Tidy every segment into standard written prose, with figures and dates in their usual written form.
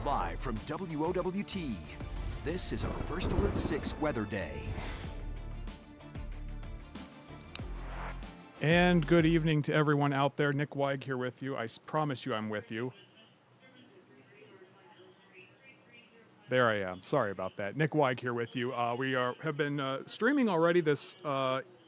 Live from WOWT, this is our First Alert 6 Weather Day. And good evening to everyone out there. Nick Weig here with you. I promise you I'm with you. There I am. Sorry about that. Nick Weig here with you. We have been streaming already this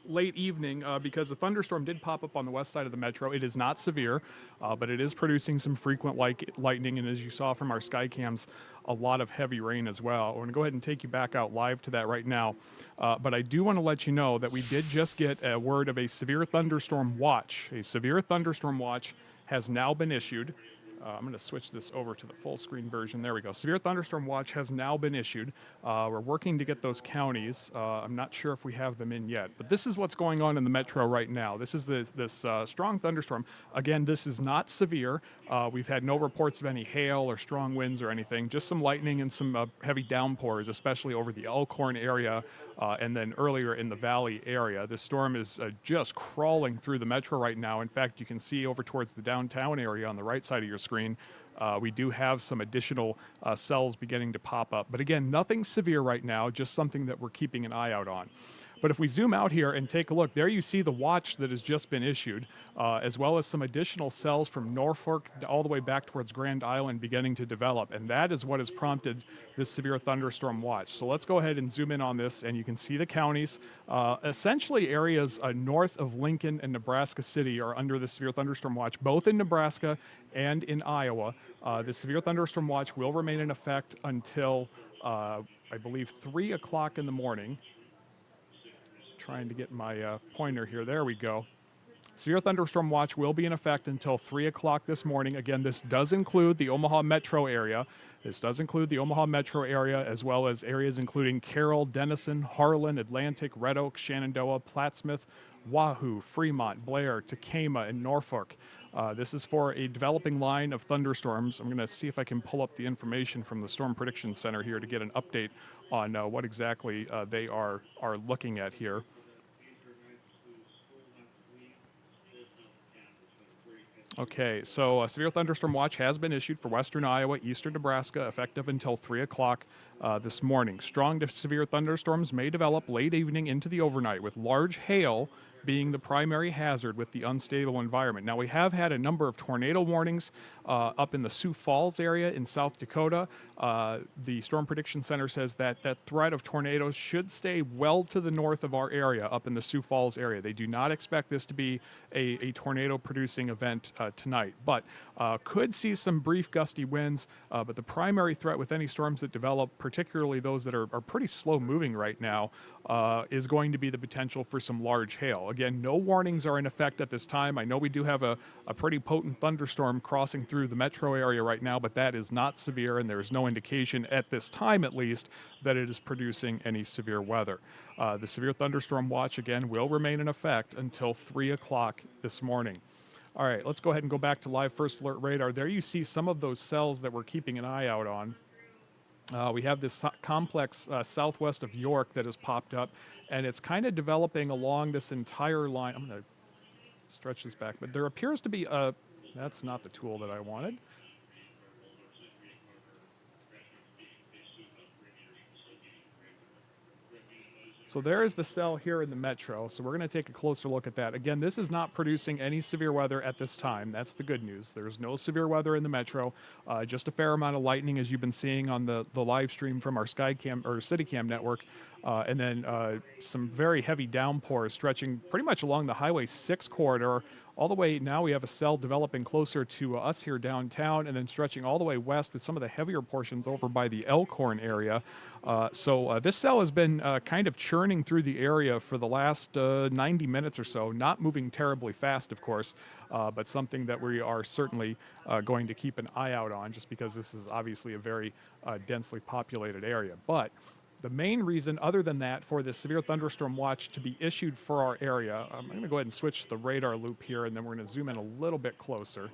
late evening because a thunderstorm did pop up on the west side of the metro. It is not severe, but it is producing some frequent lightning, and as you saw from our sky cams, a lot of heavy rain as well. I'm going to go ahead and take you back out live to that right now, but I do want to let you know that we did just get a word of a severe thunderstorm watch. A severe thunderstorm watch has now been issued. I'm going to switch this over to the full screen version. There we go. Severe thunderstorm watch has now been issued. We're working to get those counties. I'm not sure if we have them in yet, but this is what's going on in the metro right now. This is this strong thunderstorm. Again, this is not severe. We've had no reports of any hail or strong winds or anything, just some lightning and some heavy downpours, especially over the Elkhorn area and then earlier in the valley area. This storm is just crawling through the metro right now. In fact, you can see over towards the downtown area on the right side of your screen, we do have some additional cells beginning to pop up. But again, nothing severe right now, just something that we're keeping an eye out on. But if we zoom out here and take a look, there you see the watch that has just been issued, as well as some additional cells from Norfolk all the way back towards Grand Island beginning to develop. And that is what has prompted this severe thunderstorm watch. So let's go ahead and zoom in on this, and you can see the counties. Essentially, areas north of Lincoln and Nebraska City are under the severe thunderstorm watch, both in Nebraska and in Iowa. The severe thunderstorm watch will remain in effect until, I believe, 3 o'clock in the morning. Trying to get my pointer here. There we go. Severe thunderstorm watch will be in effect until 3 o'clock this morning. Again, this does include the Omaha metro area. This does include the Omaha metro area, as well as areas including Carroll, Denison, Harlan, Atlantic, Red Oak, Shenandoah, Plattsmouth, Wahoo, Fremont, Blair, Tacoma, and Norfolk. This is for a developing line of thunderstorms. I'm going to see if I can pull up the information from the Storm Prediction Center here to get an update on what exactly they are looking at here. Okay, so a severe thunderstorm watch has been issued for western Iowa, eastern Nebraska, effective until 3 o'clock this morning. Strong to severe thunderstorms may develop late evening into the overnight, with large hail being the primary hazard with the unstable environment. Now, we have had a number of tornado warnings up in the Sioux Falls area in South Dakota. The Storm Prediction Center says that that threat of tornadoes should stay well to the north of our area, up in the Sioux Falls area. They do not expect this to be a tornado-producing event tonight, but could see some brief gusty winds. But the primary threat with any storms that develop, particularly those that are pretty slow-moving right now, is going to be the potential for some large hail. Again, no warnings are in effect at this time. I know we do have a pretty potent thunderstorm crossing through the metro area right now, but that is not severe, and there is no indication at this time, at least, that it is producing any severe weather. The severe thunderstorm watch, again, will remain in effect until 3 o'clock this morning. All right, let's go ahead and go back to live First Alert radar. There you see some of those cells that we're keeping an eye out on. We have this complex southwest of York that has popped up, and it's kind of developing along this entire line. I'm going to stretch this back, but there appears to be a... That's not the tool that I wanted. So there is the cell here in the metro, so we're going to take a closer look at that. Again, this is not producing any severe weather at this time. That's the good news. There's no severe weather in the metro, just a fair amount of lightning, as you've been seeing on the live stream from our Skycam or CityCam network, and then some very heavy downpours stretching pretty much along the Highway 6 corridor. All the way now we have a cell developing closer to us here downtown, and then stretching all the way west with some of the heavier portions over by the Elkhorn area. So this cell has been kind of churning through the area for the last 90 minutes or so, not moving terribly fast, of course, but something that we are certainly going to keep an eye out on, just because this is obviously a very densely populated area. But the main reason, other than that, for this severe thunderstorm watch to be issued for our area, I'm going to go ahead and switch to the radar loop here, and then we're going to zoom in a little bit closer.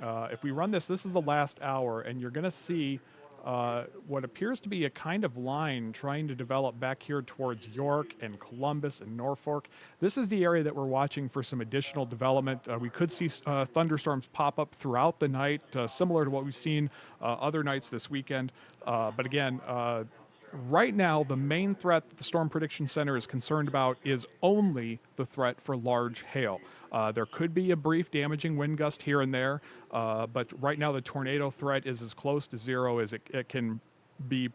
If we run this is the last hour, and you're going to see what appears to be a kind of line trying to develop back here towards York and Columbus and Norfolk. This is the area that we're watching for some additional development. We could see thunderstorms pop up throughout the night, similar to what we've seen other nights this weekend. But again, right now, the main threat that the Storm Prediction Center is concerned about is only the threat for large hail. There could be a brief damaging wind gust here and there, but right now the tornado threat is as close to zero as it can be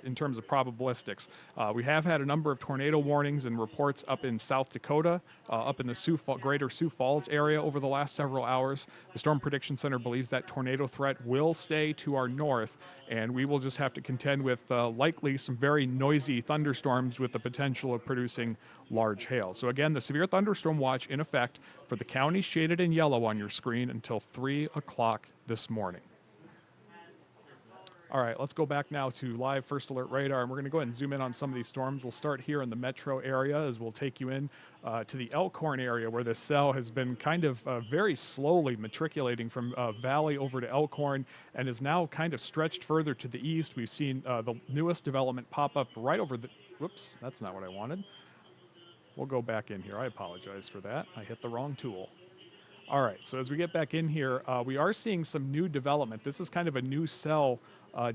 in terms of probabilistics. We have had a number of tornado warnings and reports up in South Dakota, up in the greater Sioux Falls area over the last several hours. The Storm Prediction Center believes that tornado threat will stay to our north, and we will just have to contend with likely some very noisy thunderstorms with the potential of producing large hail. So again, the severe thunderstorm watch in effect for the counties shaded in yellow on your screen until 3 o'clock this morning. All right, let's go back now to live first alert radar, and we're going to go ahead and zoom in on some of these storms. We'll start here in the metro area as we'll take you in to the Elkhorn area, where this cell has been kind of very slowly matriculating from Valley over to Elkhorn and is now kind of stretched further to the east. We've seen the newest development pop up right over the, whoops, that's not what I wanted. We'll go back in here. I apologize for that. I hit the wrong tool. All right, so as we get back in here, we are seeing some new development. This is kind of a new cell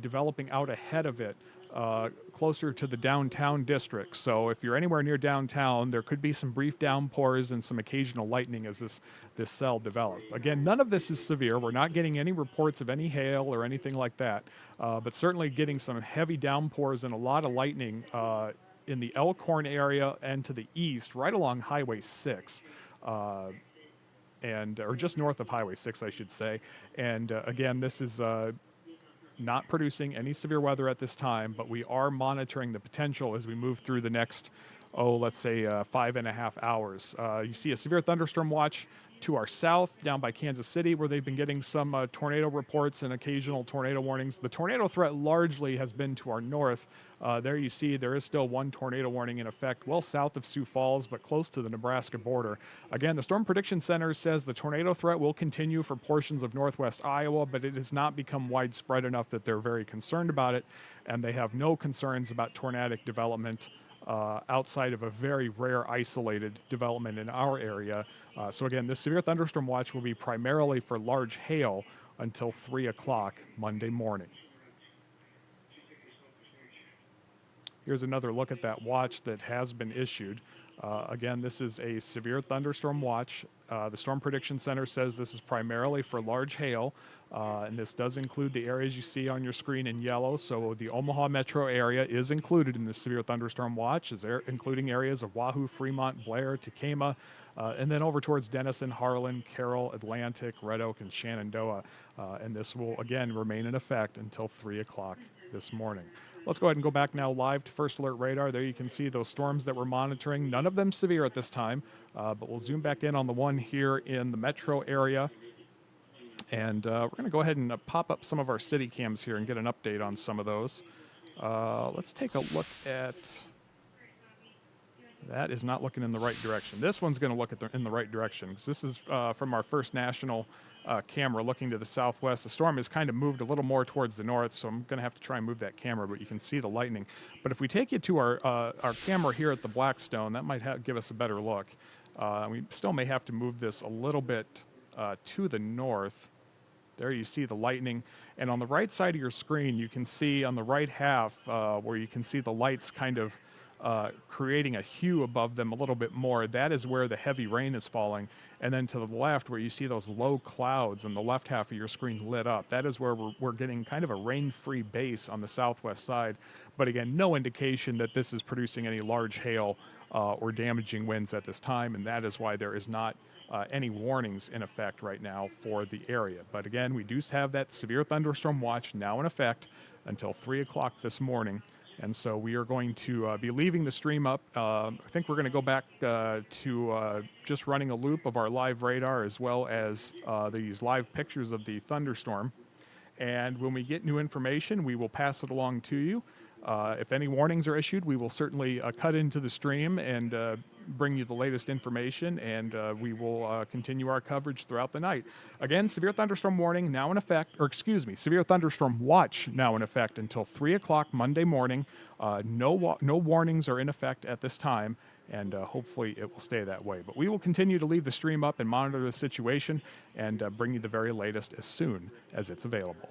developing out ahead of it, closer to the downtown district. So if you're anywhere near downtown, there could be some brief downpours and some occasional lightning as this cell develops. Again, none of this is severe. We're not getting any reports of any hail or anything like that, but certainly getting some heavy downpours and a lot of lightning in the Elkhorn area and to the east, right along Highway 6. Or just north of Highway 6, I should say. And again, this is not producing any severe weather at this time, but we are monitoring the potential as we move through the next, let's say 5.5 hours. You see a severe thunderstorm watch to our south down by Kansas City, where they've been getting some tornado reports and occasional tornado warnings. The tornado threat largely has been to our north. There you see there is still one tornado warning in effect well south of Sioux Falls, but close to the Nebraska border. Again, the Storm Prediction Center says the tornado threat will continue for portions of northwest Iowa, but it has not become widespread enough that they're very concerned about it, and they have no concerns about tornadic development outside of a very rare isolated development in our area. So again, this severe thunderstorm watch will be primarily for large hail until 3 o'clock Monday morning. Here's another look at that watch that has been issued. Again, this is a severe thunderstorm watch. The Storm Prediction Center says this is primarily for large hail, and this does include the areas you see on your screen in yellow. So the Omaha metro area is included in the severe thunderstorm watch, including areas of Wahoo, Fremont, Blair, Tacoma, and then over towards Denison, Harlan, Carroll, Atlantic, Red Oak, and Shenandoah. And this will, again, remain in effect until 3 o'clock this morning. Let's go ahead and go back now live to First Alert Radar. There you can see those storms that we're monitoring. None of them severe at this time, but we'll zoom back in on the one here in the metro area. And we're going to go ahead and pop up some of our city cams here and get an update on some of those. Let's take a look at... That is not looking in the right direction. This one's going to look in the right direction, because this is from our First National camera looking to the southwest. The storm has kind of moved a little more towards the north, so I'm going to have to try and move that camera, but you can see the lightning. But if we take you to our camera here at the Blackstone, that might give us a better look. We still may have to move this a little bit to the north. There you see the lightning. And on the right side of your screen, you can see on the right half where you can see the lights kind of creating a hue above them a little bit more. That is where the heavy rain is falling. And then to the left, where you see those low clouds on the left half of your screen lit up, that is where we're getting kind of a rain-free base on the southwest side. But again, no indication that this is producing any large hail or damaging winds at this time, and that is why there is not any warnings in effect right now for the area. But again, we do have that severe thunderstorm watch now in effect until 3 o'clock this morning. And so we are going to be leaving the stream up. I think we're going to go back to just running a loop of our live radar, as well as these live pictures of the thunderstorm. And when we get new information, we will pass it along to you. If any warnings are issued, we will certainly cut into the stream and bring you the latest information, and we will continue our coverage throughout the night. Again, severe thunderstorm warning now in effect, or excuse me, severe thunderstorm watch now in effect until 3 o'clock Monday morning. No warnings are in effect at this time, and hopefully it will stay that way. But we will continue to leave the stream up and monitor the situation and bring you the very latest as soon as it's available.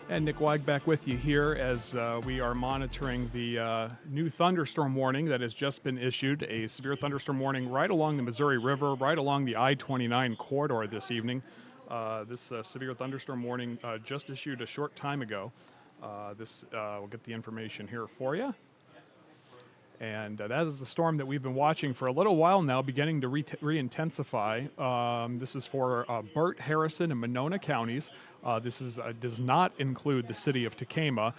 And Nick Weig back with you here as we are monitoring the new thunderstorm warning that has just been issued. A severe thunderstorm warning right along the Missouri River, right along the I-29 corridor this evening. This severe thunderstorm warning just issued a short time ago. We'll get the information here for you. And that is the storm that we've been watching for a little while now, beginning to re-intensify. This is for Burt, Harrison, and Monona counties. This does not include the city of Tacoma.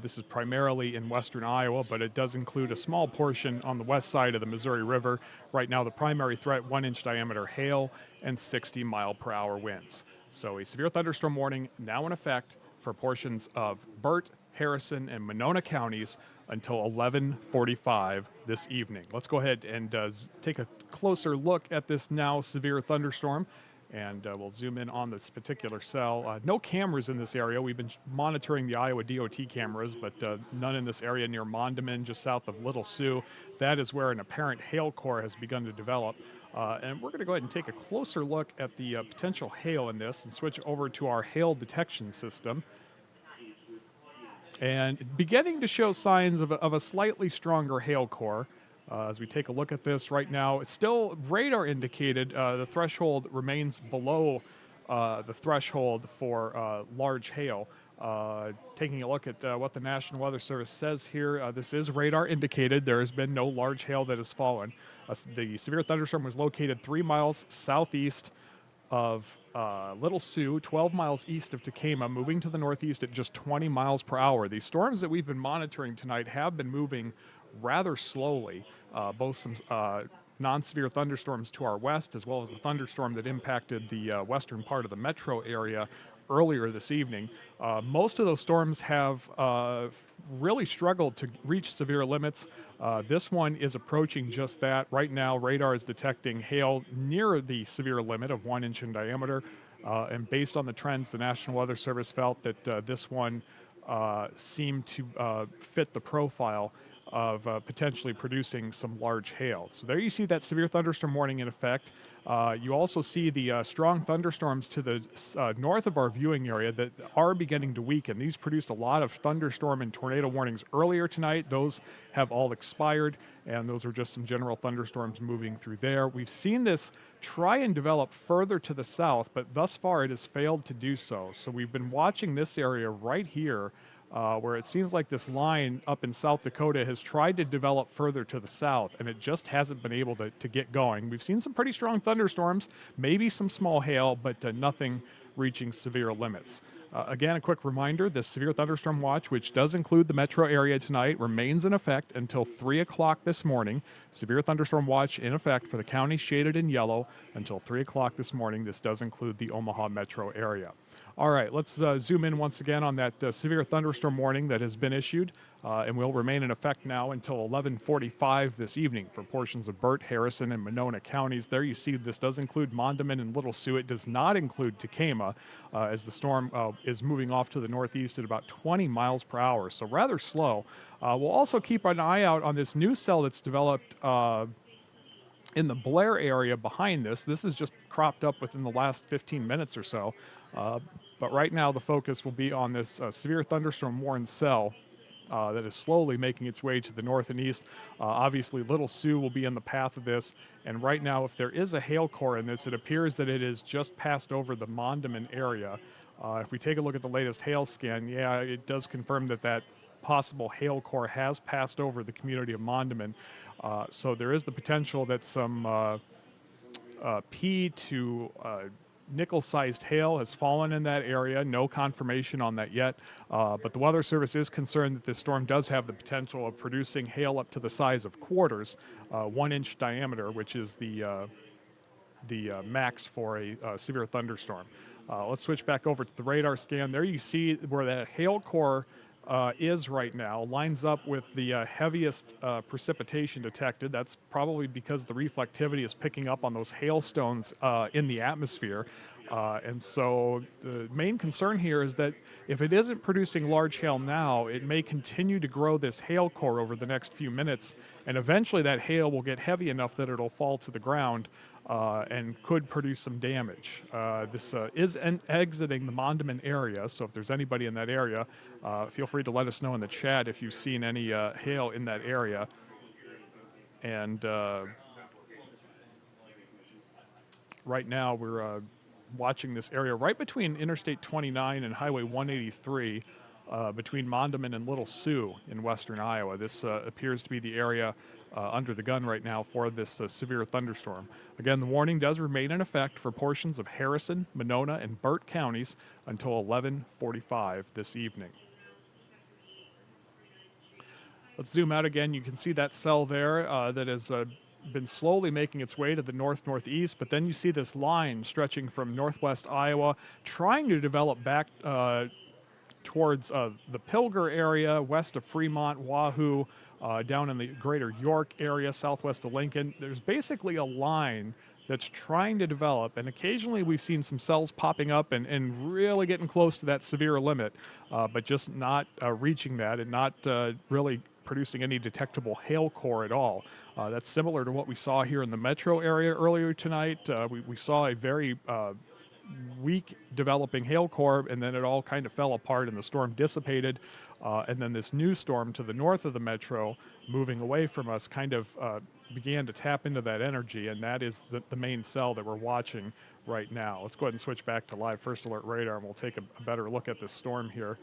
This is primarily in western Iowa, but it does include a small portion on the west side of the Missouri River. Right now, the primary threat, 1-inch diameter hail and 60-mile-per-hour winds. So a severe thunderstorm warning now in effect for portions of Burt, Harrison, and Monona counties until 11:45 this evening. Let's go ahead and take a closer look at this now severe thunderstorm, and we'll zoom in on this particular cell. No cameras in this area. We've been monitoring the Iowa DOT cameras, but none in this area near Mondamin, just south of Little Sioux. That is where an apparent hail core has begun to develop. And we're going to go ahead and take a closer look at the potential hail in this and switch over to our hail detection system. And beginning to show signs of a slightly stronger hail core. As we take a look at this right now, it's still radar indicated. The threshold remains below the threshold for large hail. Taking a look at what the National Weather Service says here, this is radar indicated. There has been no large hail that has fallen. The severe thunderstorm was located 3 miles southeast of Little Sioux, 12 miles east of Tacoma, moving to the northeast at just 20 miles per hour. These storms that we've been monitoring tonight have been moving rather slowly, both some non-severe thunderstorms to our west, as well as the thunderstorm that impacted the western part of the metro area earlier this evening. Most of those storms have really struggled to reach severe limits. This one is approaching just that. Right now, radar is detecting hail near the severe limit of 1 inch in diameter. And based on the trends, the National Weather Service felt that this one seemed to fit the profile of potentially producing some large hail. So there you see that severe thunderstorm warning in effect. You also see the strong thunderstorms to the north of our viewing area that are beginning to weaken. These produced a lot of thunderstorm and tornado warnings earlier tonight. Those have all expired, and those are just some general thunderstorms moving through there. We've seen this try and develop further to the south, but thus far it has failed to do so. So we've been watching this area right here, where it seems like this line up in South Dakota has tried to develop further to the south, and it just hasn't been able to get going. We've seen some pretty strong thunderstorms, maybe some small hail, but nothing reaching severe limits. Again, a quick reminder, this severe thunderstorm watch, which does include the metro area tonight, remains in effect until 3 o'clock this morning. Severe thunderstorm watch in effect for the counties shaded in yellow until 3 o'clock this morning. This does include the Omaha metro area. All right, let's zoom in once again on that severe thunderstorm warning that has been issued and will remain in effect now until 11:45 this evening for portions of Burt, Harrison, and Monona counties. There you see this does include Mondamin and Little Sioux. It does not include Tacoma as the storm is moving off to the northeast at about 20 miles per hour, so rather slow. We'll also keep an eye out on this new cell that's developed in the Blair area behind this. This is just cropped up within the last 15 minutes or so. But right now the focus will be on this severe thunderstorm warned cell that is slowly making its way to the north and east. Obviously, Little Sioux will be in the path of this. And right now, if there is a hail core in this, it appears that it has just passed over the Mondamin area. If we take a look at the latest hail scan, yeah, it does confirm that that possible hail core has passed over the community of Mondamin. So there is the potential that some P to nickel-sized hail has fallen in that area. No confirmation on that yet, but the Weather Service is concerned that this storm does have the potential of producing hail up to the size of quarters, 1 inch diameter, which is the max for a severe thunderstorm. Let's switch back over to the radar scan. There you see where that hail core is right now, lines up with the heaviest precipitation detected. That's probably because the reflectivity is picking up on those hailstones in the atmosphere. And so the main concern here is that if it isn't producing large hail now, it may continue to grow this hail core over the next few minutes, and eventually that hail will get heavy enough that it'll fall to the ground. and could produce some damage. This is exiting the Mondamin area, so if there's anybody in that area, feel free to let us know in the chat if you've seen any hail in that area. And right now we're watching this area right between Interstate 29 and Highway 183, between Mondamin and Little Sioux in western Iowa. This appears to be the area under the gun right now for this severe thunderstorm. Again, the warning does remain in effect for portions of Harrison, Monona, and Burt counties until 11:45 this evening. Let's zoom out again. You can see that cell there that has been slowly making its way to the north-northeast, but then you see this line stretching from northwest Iowa, trying to develop back towards the Pilger area, west of Fremont, Wahoo, down in the greater York area, southwest of Lincoln. There's basically a line that's trying to develop, and occasionally we've seen some cells popping up and really getting close to that severe limit, but just not reaching that and not really producing any detectable hail core at all. That's similar to what we saw here in the metro area earlier tonight. We saw a very weak developing hail core, and then it all kind of fell apart and the storm dissipated. And then this new storm to the north of the metro, moving away from us, kind of began to tap into that energy, and that is the main cell that we're watching right now. Let's go ahead and switch back to live first alert radar, and we'll take a better look at this storm here.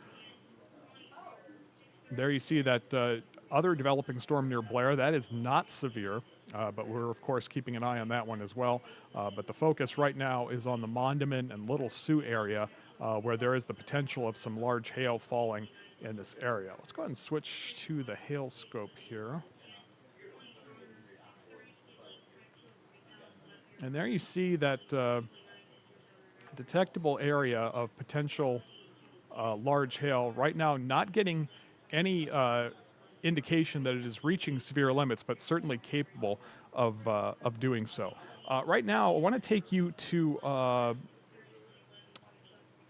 There you see that other developing storm near Blair. That is not severe, but we're, of course, keeping an eye on that one as well. But the focus right now is on the Mondamin and Little Sioux area, where there is the potential of some large hail falling in this area. Let's go ahead and switch to the hail scope here. And there you see that detectable area of potential large hail. Right now, not getting any indication that it is reaching severe limits, but certainly capable of doing so. Right now, I want to take you to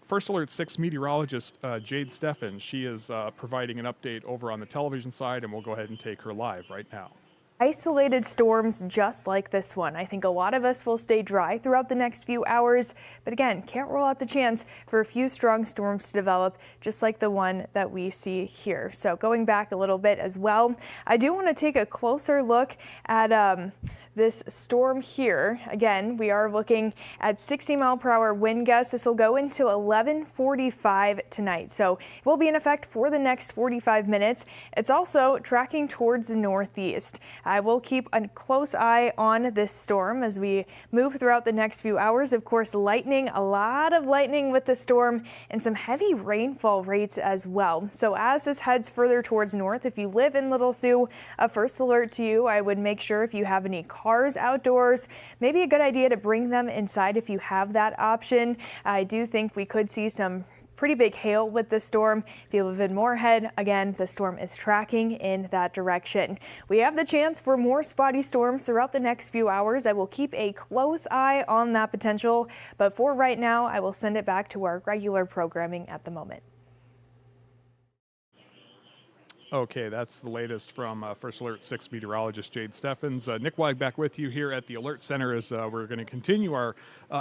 First Alert 6 meteorologist Jade Steffens. She is providing an update over on the television side, and we'll go ahead and take her live right now. Isolated storms just like this one. I think a lot of us will stay dry throughout the next few hours, but again, can't rule out the chance for a few strong storms to develop, just like the one that we see here. So going back a little bit as well, I do want to take a closer look at this storm here. Again, we are looking at 60-mile-per-hour wind gusts. This will go into 11:45 tonight, so it will be in effect for the next 45 minutes. It's also tracking towards the northeast. I will keep a close eye on this storm as we move throughout the next few hours. Of course, lightning, a lot of lightning with the storm, and some heavy rainfall rates as well. So as this heads further towards north, if you live in Little Sioux, a first alert to you. I would make sure if you have any cars outdoors, maybe a good idea to bring them inside if you have that option. I do think we could see some pretty big hail with the storm. If you live in Moorhead, again, the storm is tracking in that direction. We have the chance for more spotty storms throughout the next few hours. I will keep a close eye on that potential, but for right now, I will send it back to our regular programming at the moment. Okay, that's the latest from First Alert 6 meteorologist Jade Steffens. Nick Weig back with you here at the Alert Center as we're going to continue our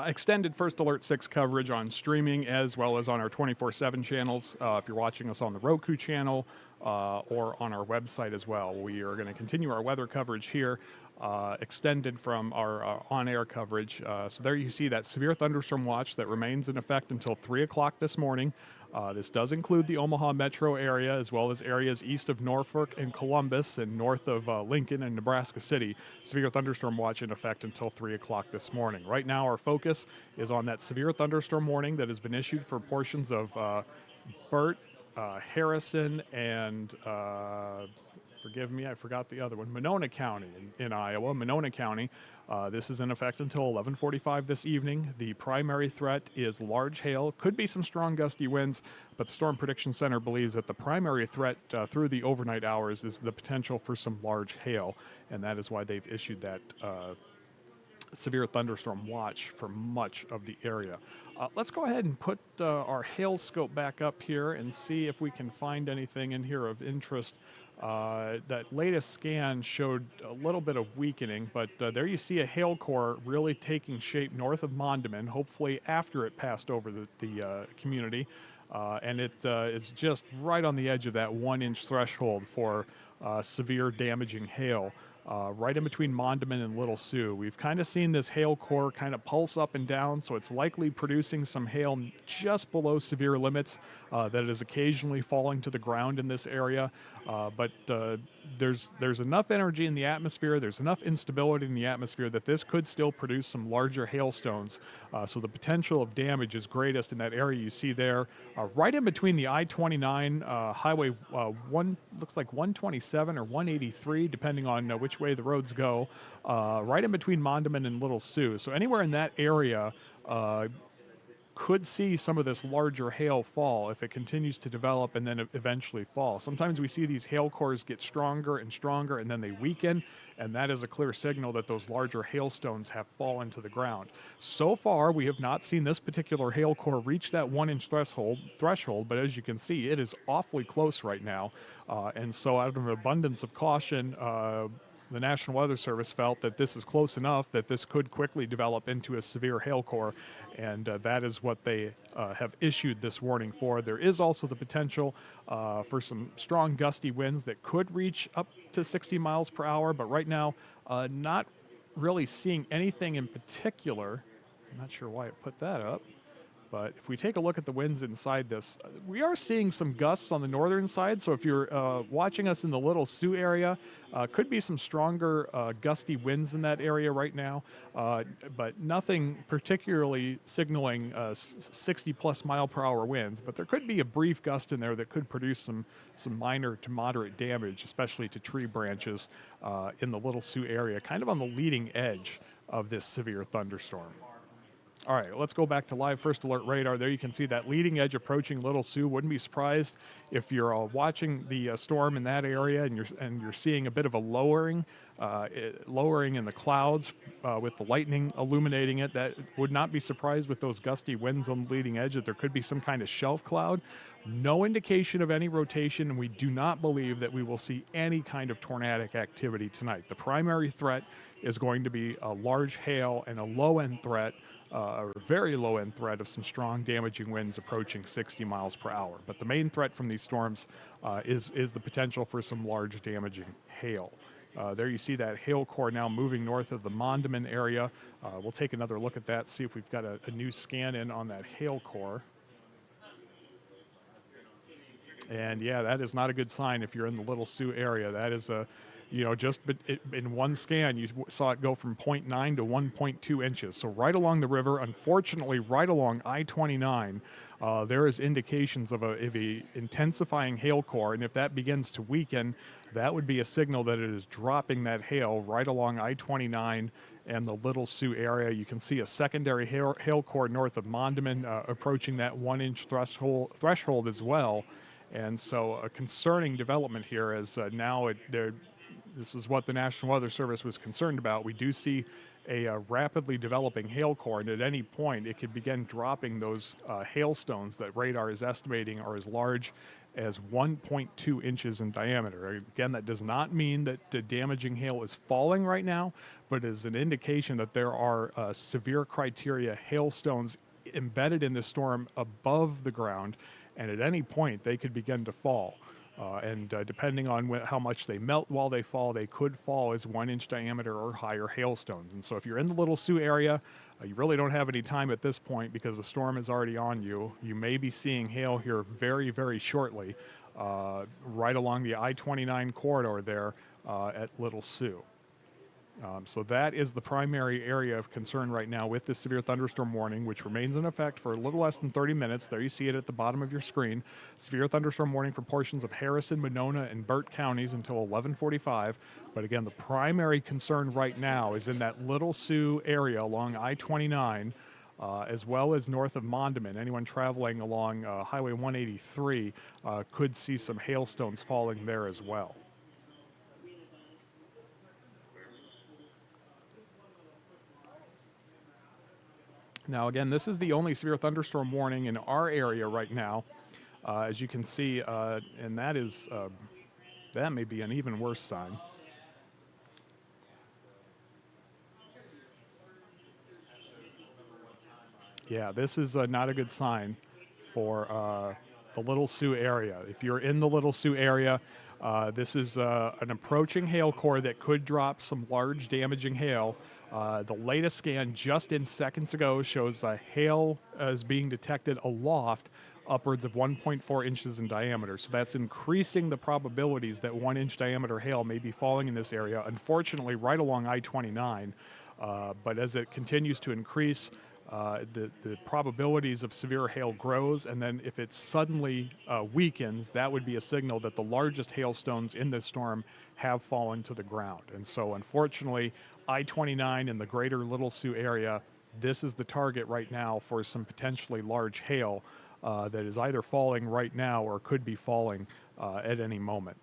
extended First Alert 6 coverage on streaming as well as on our 24/7 channels. If you're watching us on the Roku channel or on our website as well, we are going to continue our weather coverage here, extended from our on-air coverage. So there you see that severe thunderstorm watch that remains in effect until 3 o'clock this morning. This does include the Omaha metro area as well as areas east of Norfolk and Columbus and north of Lincoln and Nebraska City. Severe thunderstorm watch in effect until 3 o'clock this morning. Right now our focus is on that severe thunderstorm warning that has been issued for portions of Burt, Harrison, and forgive me, I forgot the other one, Monona County in Iowa, Monona County. This is in effect until 11:45 this evening. The primary threat is large hail. Could be some strong gusty winds, but the Storm Prediction Center believes that the primary threat through the overnight hours is the potential for some large hail, and that is why they've issued that severe thunderstorm watch for much of the area. Let's go ahead and put our hail scope back up here and see if we can find anything in here of interest. That latest scan showed a little bit of weakening, but there you see a hail core really taking shape north of Mondamin, hopefully after it passed over the community. And it is just right on the edge of that 1-inch threshold for severe damaging hail. Right in between Mondamin and Little Sioux. We've kind of seen this hail core kind of pulse up and down, so it's likely producing some hail just below severe limits that is occasionally falling to the ground in this area. But there's enough energy in the atmosphere, there's enough instability in the atmosphere that this could still produce some larger hailstones. So the potential of damage is greatest in that area you see there, right in between the I-29 highway looks like 127 or 183, depending on which way the roads go, right in between Mondamin and Little Sioux. So anywhere in that area could see some of this larger hail fall if it continues to develop and then eventually fall. Sometimes we see these hail cores get stronger and stronger and then they weaken, and that is a clear signal that those larger hailstones have fallen to the ground. So far, we have not seen this particular hail core reach that 1-inch threshold, but as you can see, it is awfully close right now. And so out of an abundance of caution, the National Weather Service felt that this is close enough that this could quickly develop into a severe hail core, and that is what they have issued this warning for. There is also the potential for some strong gusty winds that could reach up to 60 miles per hour, but right now, not really seeing anything in particular. I'm not sure why it put that up. But if we take a look at the winds inside this, we are seeing some gusts on the northern side. So if you're watching us in the Little Sioux area, could be some stronger gusty winds in that area right now, but nothing particularly signaling 60-plus mile per hour winds. But there could be a brief gust in there that could produce some minor to moderate damage, especially to tree branches in the Little Sioux area, kind of on the leading edge of this severe thunderstorm. All right, let's go back to live first alert radar. There you can see that leading edge approaching Little Sioux. Wouldn't be surprised if you're watching the storm in that area and you're seeing a bit of a lowering in the clouds with the lightning illuminating it. That would not be surprised with those gusty winds on the leading edge that there could be some kind of shelf cloud. No indication of any rotation, and we do not believe that we will see any kind of tornadic activity tonight. The primary threat is going to be a large hail and a low-end threat, a very low-end threat of some strong damaging winds approaching 60 miles per hour. But the main threat from these storms is the potential for some large damaging hail. There you see that hail core now moving north of the Mondamin area. We'll take another look at that, see if we've got a new scan in on that hail core. And yeah, that is not a good sign if you're in the Little Sioux area. That is just in one scan, you saw it go from 0.9 to 1.2 inches. So right along the river, unfortunately, right along I-29, there is indications of a intensifying hail core. And if that begins to weaken, that would be a signal that it is dropping that hail right along I-29 and the Little Sioux area. You can see a secondary hail core north of Mondamin approaching that 1-inch threshold as well. And so a concerning development here is this is what the National Weather Service was concerned about. We do see a rapidly developing hail core, and at any point it could begin dropping those hailstones that radar is estimating are as large as 1.2 inches in diameter. Again, that does not mean that the damaging hail is falling right now, but is an indication that there are severe criteria hailstones embedded in the storm above the ground, and at any point they could begin to fall. And depending on how much they melt while they fall, they could fall as 1-inch diameter or higher hailstones. And so if you're in the Little Sioux area, you really don't have any time at this point because the storm is already on you. You may be seeing hail here very, very shortly, right along the I-29 corridor there at Little Sioux. So that is the primary area of concern right now with this severe thunderstorm warning, which remains in effect for a little less than 30 minutes. There you see it at the bottom of your screen. Severe thunderstorm warning for portions of Harrison, Monona, and Burt counties until 11:45. But again, the primary concern right now is in that Little Sioux area along I-29, as well as north of Mondamin. Anyone traveling along Highway 183 could see some hailstones falling there as well. Now, again, this is the only severe thunderstorm warning in our area right now, as you can see, and that may be an even worse sign. Yeah, this is not a good sign for the Little Sioux area. If you're in the Little Sioux area, this is an approaching hail core that could drop some large damaging hail. The latest scan just in seconds ago shows hail is being detected aloft, upwards of 1.4 inches in diameter. So that's increasing the probabilities that 1-inch diameter hail may be falling in this area, unfortunately right along I-29. But as it continues to increase, the probabilities of severe hail grows, and then if it suddenly weakens, that would be a signal that the largest hailstones in this storm have fallen to the ground. And so unfortunately, I-29 in the greater Little Sioux area, this is the target right now for some potentially large hail that is either falling right now or could be falling at any moment.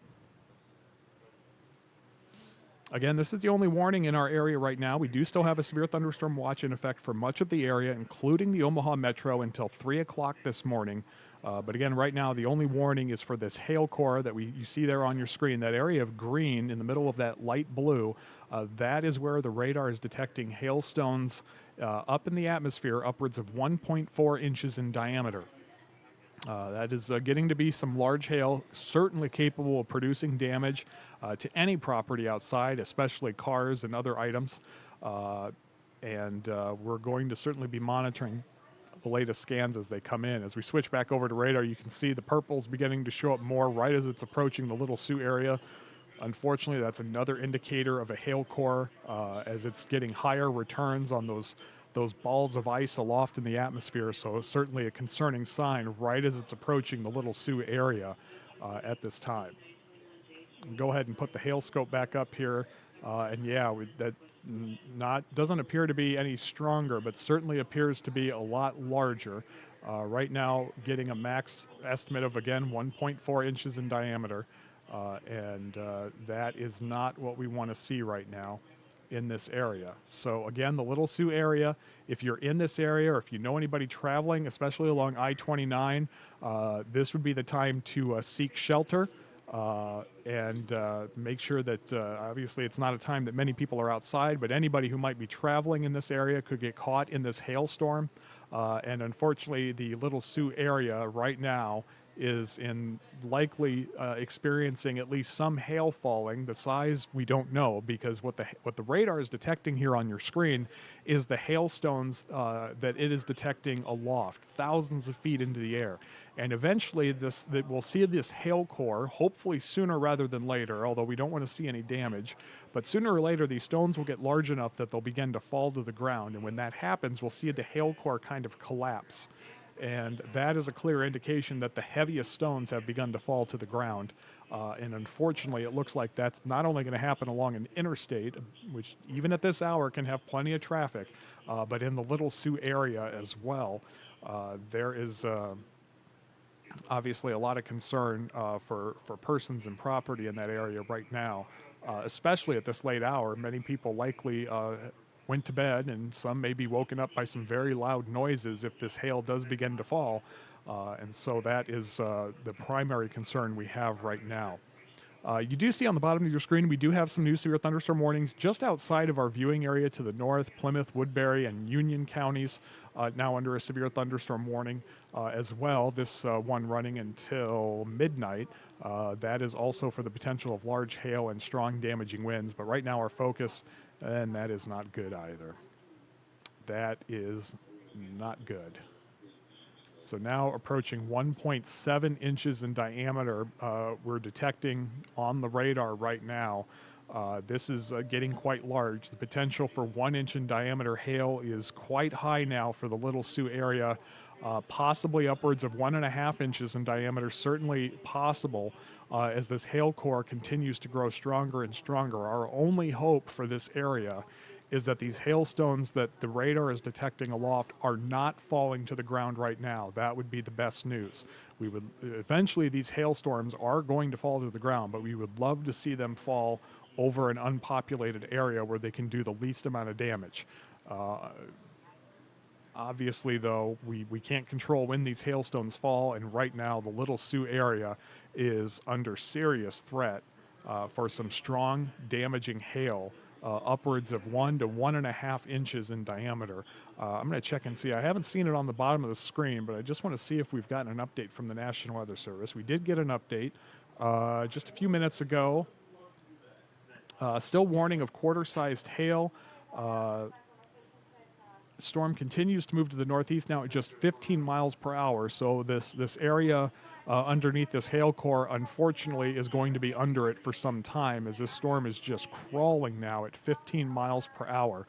Again, this is the only warning in our area right now. We do still have a severe thunderstorm watch in effect for much of the area, including the Omaha Metro, until 3 o'clock this morning. But again, right now, the only warning is for this hail core that you see there on your screen. That area of green in the middle of that light blue, that is where the radar is detecting hailstones up in the atmosphere, upwards of 1.4 inches in diameter. That is getting to be some large hail, certainly capable of producing damage to any property outside, especially cars and other items. And we're going to certainly be monitoring the latest scans as they come in. As we switch back over to radar, you can see the purple's beginning to show up more right as it's approaching the Little Sioux area. Unfortunately, that's another indicator of a hail core as it's getting higher returns on those balls of ice aloft in the atmosphere. So certainly a concerning sign right as it's approaching the Little Sioux area at this time. Go ahead and put the hail scope back up here. And yeah, that doesn't appear to be any stronger, but certainly appears to be a lot larger. Right now, getting a max estimate of, again, 1.4 inches in diameter. And that is not what we want to see right now in this area. So again, the Little Sioux area, if you're in this area or if you know anybody traveling, especially along I-29, this would be the time to seek shelter and make sure that obviously it's not a time that many people are outside, but anybody who might be traveling in this area could get caught in this hailstorm. And unfortunately, the Little Sioux area right now is likely experiencing at least some hail falling. The size we don't know, because what the radar is detecting here on your screen is the hailstones that it is detecting aloft, thousands of feet into the air. And eventually we'll see this hail core, hopefully sooner rather than later, although we don't want to see any damage. But sooner or later, these stones will get large enough that they'll begin to fall to the ground. And when that happens, we'll see the hail core kind of collapse. And that is a clear indication that the heaviest stones have begun to fall to the ground. And unfortunately, it looks like that's not only going to happen along an interstate, which even at this hour can have plenty of traffic, but in the Little Sioux area as well. There is obviously a lot of concern for persons and property in that area right now, especially at this late hour. Many people likely went to bed, and some may be woken up by some very loud noises if this hail does begin to fall. And so that is the primary concern we have right now. You do see on the bottom of your screen, we do have some new severe thunderstorm warnings just outside of our viewing area to the north. Plymouth, Woodbury, and Union counties now under a severe thunderstorm warning as well. This one running until midnight. That is also for the potential of large hail and strong damaging winds. But right now our focus, and that is not good either. That is not good. So now approaching 1.7 inches in diameter, we're detecting on the radar right now. This is getting quite large. The potential for 1 inch in diameter hail is quite high now for the Little Sioux area, possibly upwards of 1.5 inches in diameter, certainly possible as this hail core continues to grow stronger and stronger. Our only hope for this area is that these hailstones that the radar is detecting aloft are not falling to the ground right now. That would be the best news. We would eventually, these hailstorms are going to fall to the ground, but we would love to see them fall over an unpopulated area where they can do the least amount of damage. Obviously, though, we can't control when these hailstones fall, and right now the Little Sioux area is under serious threat for some strong, damaging hail, upwards of 1 to 1.5 inches in diameter. I'm going to check and see. I haven't seen it on the bottom of the screen, but I just want to see if we've gotten an update from the National Weather Service. We did get an update just a few minutes ago. Still warning of quarter-sized hail. Storm continues to move to the northeast now at just 15 miles per hour. So this area underneath this hail core, unfortunately, is going to be under it for some time, as this storm is just crawling now at 15 miles per hour.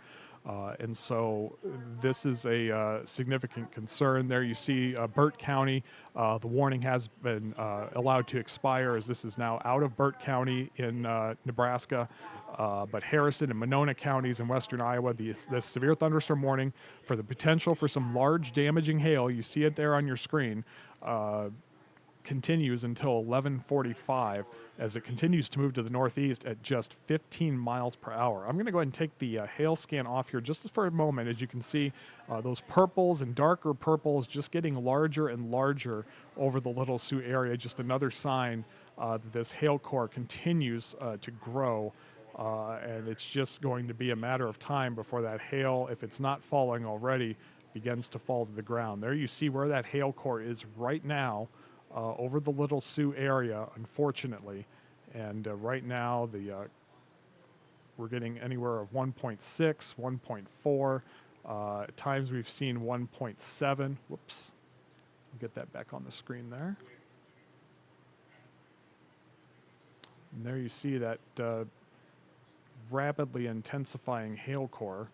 And so this is a significant concern. There you see Burt County. The warning has been allowed to expire, as this is now out of Burt County in Nebraska. But Harrison and Monona counties in western Iowa, this severe thunderstorm warning for the potential for some large damaging hail, you see it there on your screen, continues until 11:45 as it continues to move to the northeast at just 15 miles per hour. I'm going to go ahead and take the hail scan off here just for a moment. As you can see, those purples and darker purples just getting larger and larger over the Little Sioux area. Just another sign that this hail core continues to grow. And it's just going to be a matter of time before that hail, if it's not falling already, begins to fall to the ground. There you see where that hail core is right now over the Little Sioux area, unfortunately. And right now, we're getting anywhere of 1.6, 1.4. At times we've seen 1.7. Whoops. I'll get that back on the screen there. And there you see that rapidly intensifying hail core.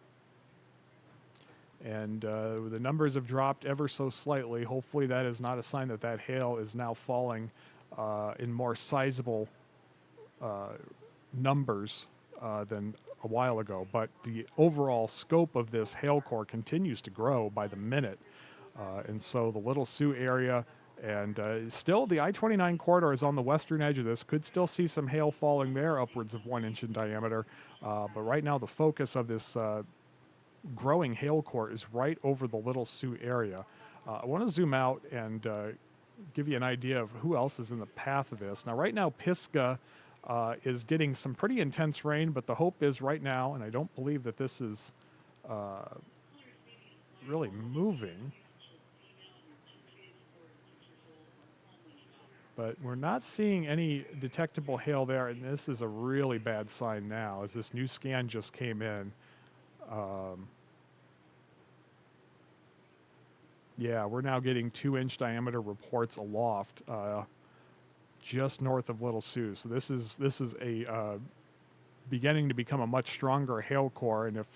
And the numbers have dropped ever so slightly. Hopefully that is not a sign that that hail is now falling in more sizable numbers than a while ago. But the overall scope of this hail core continues to grow by the minute. And so the Little Sioux area, and still the I-29 corridor is on the western edge of this. Could still see some hail falling there, upwards of 1 inch in diameter. But right now the focus of this growing hail core is right over the Little Sioux area. I want to zoom out and give you an idea of who else is in the path of this. Now, right now, Pisgah is getting some pretty intense rain, but the hope is right now, and I don't believe that this is really moving, but we're not seeing any detectable hail there, and this is a really bad sign now, as this new scan just came in. Yeah, we're now getting 2-inch diameter reports aloft, just north of Little Sioux. So this is a beginning to become a much stronger hail core, and if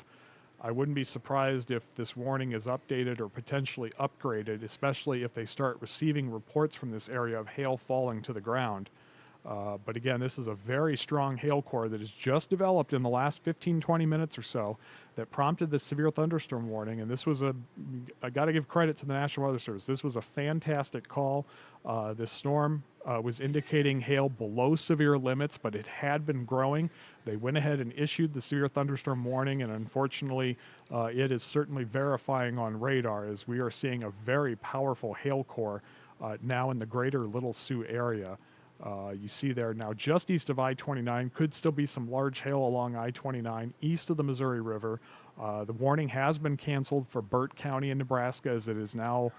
I wouldn't be surprised if this warning is updated or potentially upgraded, especially if they start receiving reports from this area of hail falling to the ground. But again, this is a very strong hail core that has just developed in the last 15, 20 minutes or so that prompted this severe thunderstorm warning. And this was I got to give credit to the National Weather Service. This was a fantastic call. This storm was indicating hail below severe limits, but it had been growing. They went ahead and issued the severe thunderstorm warning, and unfortunately, it is certainly verifying on radar as we are seeing a very powerful hail core now in the greater Little Sioux area. You see there now just east of I-29, could still be some large hail along I-29 east of the Missouri River. The warning has been canceled for Burt County in Nebraska, as it is now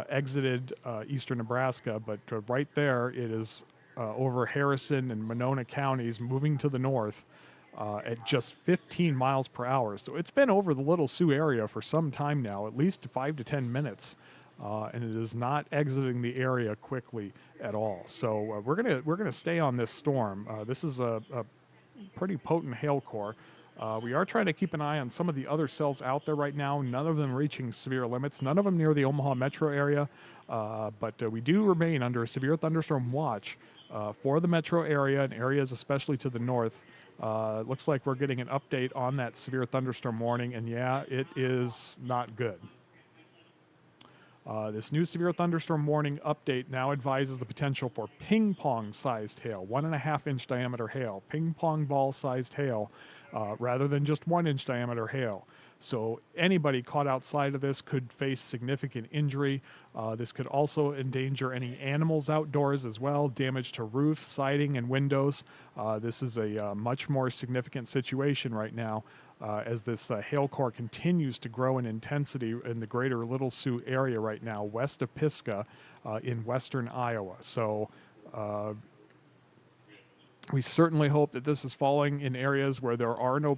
exited eastern Nebraska, but right there it is over Harrison and Monona counties, moving to the north at just 15 miles per hour. So it's been over the Little Sioux area for some time now, at least 5 to 10 minutes. And it is not exiting the area quickly at all. So we're gonna stay on this storm. This is a pretty potent hail core. We are trying to keep an eye on some of the other cells out there right now. None of them reaching severe limits. None of them near the Omaha metro area. But we do remain under a severe thunderstorm watch for the metro area and areas especially to the north. Looks like we're getting an update on that severe thunderstorm warning, and yeah, it is not good. This new severe thunderstorm warning update now advises the potential for ping pong sized hail, 1.5 inch diameter hail, ping pong ball sized hail, rather than just 1 inch diameter hail. So anybody caught outside of this could face significant injury. This could also endanger any animals outdoors as well, damage to roofs, siding, and windows. This is a much more significant situation right now as this hail core continues to grow in intensity in the greater Little Sioux area right now, west of Pisgah in western Iowa. So we certainly hope that this is falling in areas where there are no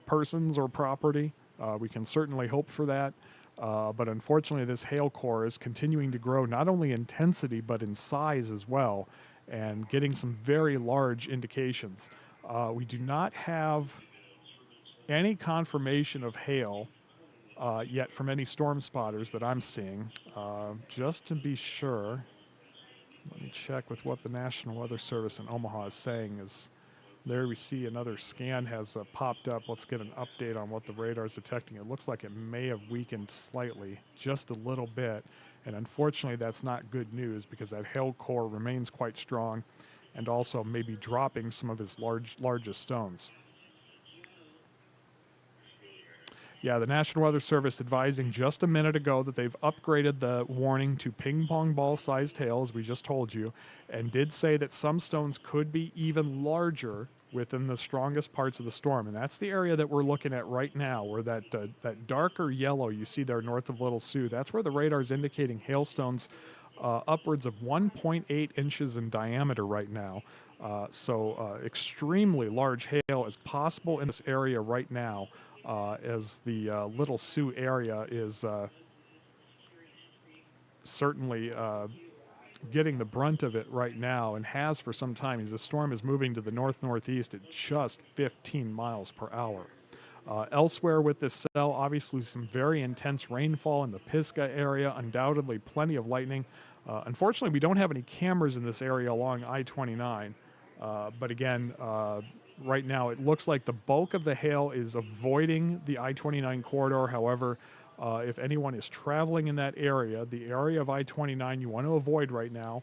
persons or property. We can certainly hope for that. But unfortunately, this hail core is continuing to grow not only in intensity but in size as well, and getting some very large indications. We do not have any confirmation of hail yet from any storm spotters that I'm seeing. Just to be sure, let me check with what the National Weather Service in Omaha is saying. Is there we see another scan has popped up. Let's get an update on what the radar is detecting. It looks like it may have weakened slightly, just a little bit. And unfortunately, that's not good news because that hail core remains quite strong and also maybe dropping some of its largest stones. Yeah, the National Weather Service advising just a minute ago that they've upgraded the warning to ping pong ball sized hail, as we just told you, and did say that some stones could be even larger within the strongest parts of the storm. And that's the area that we're looking at right now, where that darker yellow you see there north of Little Sioux, that's where the radar is indicating hailstones upwards of 1.8 inches in diameter right now. So extremely large hail is possible in this area right now. As the Little Sioux area is certainly getting the brunt of it right now and has for some time, as the storm is moving to the north-northeast at just 15 miles per hour. Elsewhere with this cell, obviously some very intense rainfall in the Pisgah area, undoubtedly plenty of lightning. Unfortunately, we don't have any cameras in this area along I-29, but again, right now, it looks like the bulk of the hail is avoiding the I-29 corridor. However, if anyone is traveling in that area, the area of I-29 you want to avoid right now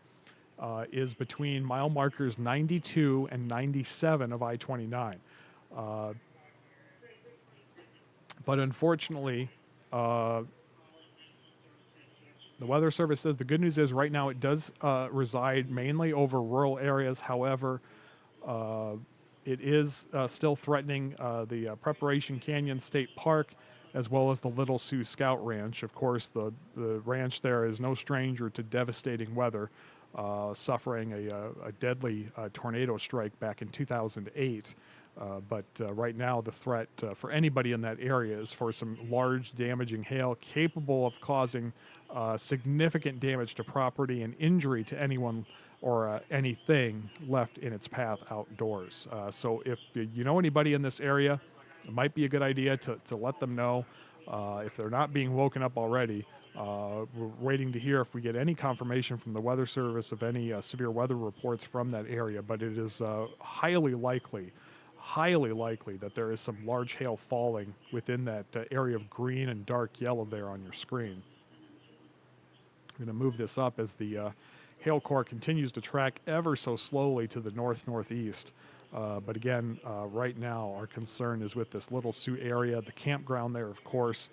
is between mile markers 92 and 97 of I-29. But unfortunately, the Weather Service says the good news is right now it does reside mainly over rural areas. However, it is still threatening the Preparation Canyon State Park as well as the Little Sioux Scout Ranch. Of course, the ranch there is no stranger to devastating weather, suffering a deadly tornado strike back in 2008. But right now the threat for anybody in that area is for some large damaging hail capable of causing significant damage to property and injury to anyone or anything left in its path outdoors. So if you know anybody in this area, it might be a good idea to let them know if they're not being woken up already. We're waiting to hear if we get any confirmation from the Weather Service of any severe weather reports from that area, but it is highly likely that there is some large hail falling within that area of green and dark yellow there on your screen. I'm going to move this up as the hail core continues to track ever so slowly to the north-northeast. But again, right now our concern is with this Little Sioux area, the campground there, of course.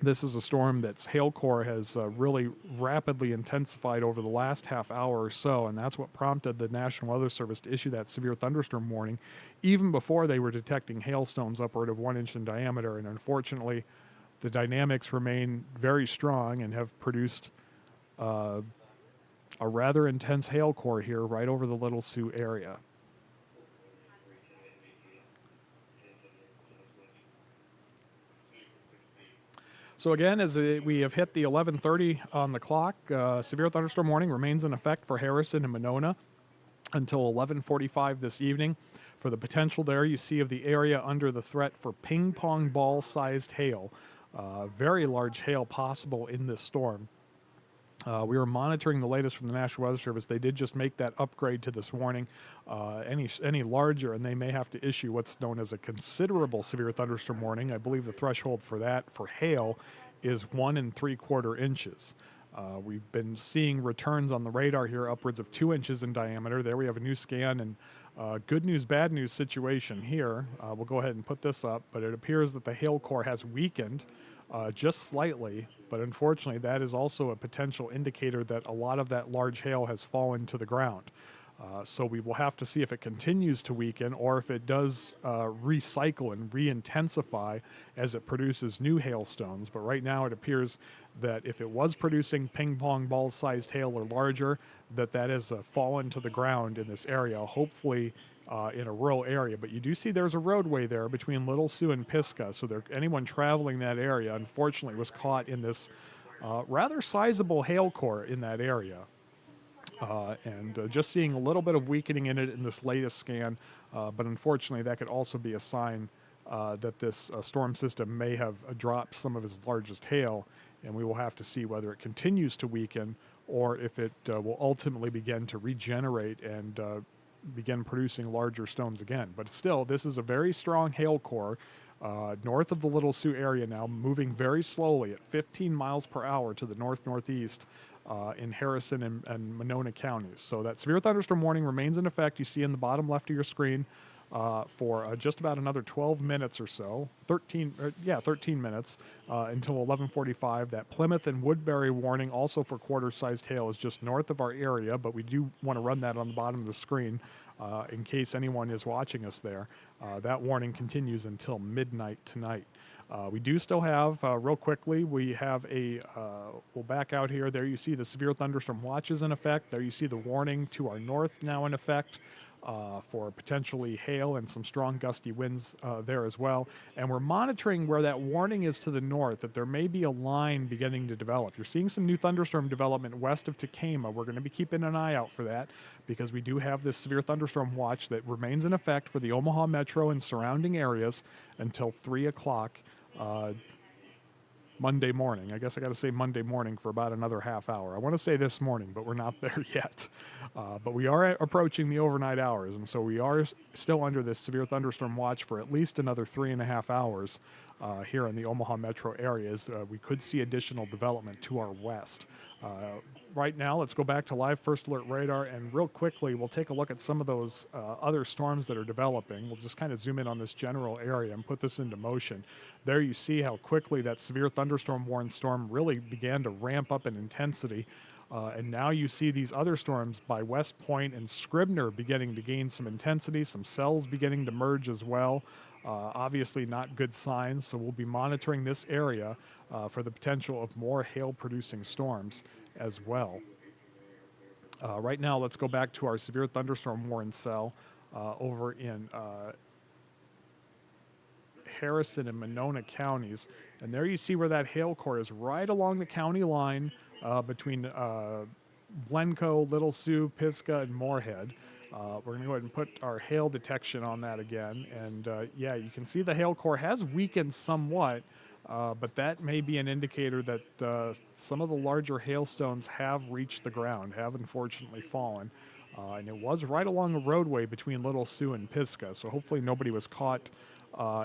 This is a storm that's hail core has really rapidly intensified over the last half hour or so, and that's what prompted the National Weather Service to issue that severe thunderstorm warning, even before they were detecting hailstones upward of 1 inch in diameter. And unfortunately, the dynamics remain very strong and have produced a rather intense hail core here right over the Little Sioux area. So again, as we have hit the 11:30 on the clock, severe thunderstorm warning remains in effect for Harrison and Monona until 11:45 this evening. For the potential there you see of the area under the threat for ping pong ball sized hail. Very large hail possible in this storm. We are monitoring the latest from the National Weather Service. They did just make that upgrade to this warning. Any larger, and they may have to issue what's known as a considerable severe thunderstorm warning. I believe the threshold for that, for hail, is 1 3/4 inches. We've been seeing returns on the radar here upwards of 2 inches in diameter. There we have a new scan, and good news, bad news situation here. We'll go ahead and put this up, but it appears that the hail core has weakened just slightly, but unfortunately that is also a potential indicator that a lot of that large hail has fallen to the ground. So we will have to see if it continues to weaken or if it does recycle and re-intensify as it produces new hailstones. But right now it appears that if it was producing ping pong ball sized hail or larger, that has fallen to the ground in this area, hopefully in a rural area. But you do see there's a roadway there between Little Sioux and Pisgah, so anyone traveling that area unfortunately was caught in this rather sizable hail core in that area. And just seeing a little bit of weakening in it in this latest scan, but unfortunately that could also be a sign that this storm system may have dropped some of its largest hail, and we will have to see whether it continues to weaken or if it will ultimately begin to regenerate and begin producing larger stones again. But still, this is a very strong hail core north of the Little Sioux area now, moving very slowly at 15 miles per hour to the north-northeast. In Harrison and Monona counties. So that severe thunderstorm warning remains in effect. You see in the bottom left of your screen for just about another 12 minutes or so, 13 minutes until 11:45. That Plymouth and Woodbury warning also for quarter-sized hail is just north of our area, but we do want to run that on the bottom of the screen in case anyone is watching us there. That warning continues until midnight tonight. We do still have, real quickly, we have we'll back out here. There you see the severe thunderstorm watch is in effect. There you see the warning to our north now in effect for potentially hail and some strong gusty winds there as well. And we're monitoring where that warning is to the north, that there may be a line beginning to develop. You're seeing some new thunderstorm development west of Tacoma. We're going to be keeping an eye out for that because we do have this severe thunderstorm watch that remains in effect for the Omaha metro and surrounding areas until 3 o'clock. Monday morning. I guess I got to say Monday morning for about another half hour. I want to say this morning, but we're not there yet. But we are approaching the overnight hours, and so we are still under this severe thunderstorm watch for at least another 3.5 hours here in the Omaha metro areas. We could see additional development to our west. Right now, let's go back to live first alert radar, and real quickly, we'll take a look at some of those other storms that are developing. We'll just kind of zoom in on this general area and put this into motion. There you see how quickly that severe thunderstorm warned storm really began to ramp up in intensity. And now you see these other storms by West Point and Scribner beginning to gain some intensity, some cells beginning to merge as well. Obviously not good signs, so we'll be monitoring this area for the potential of more hail-producing storms as well. Right now, let's go back to our severe thunderstorm warning cell over in Harrison and Monona counties. And there you see where that hail core is right along the county line between Glencoe, Little Sioux, Pisgah, and Moorhead. We're going to go ahead and put our hail detection on that again. And yeah, you can see the hail core has weakened somewhat, but that may be an indicator that some of the larger hailstones have reached the ground, have unfortunately fallen. And it was right along the roadway between Little Sioux and Pisgah, so hopefully nobody was caught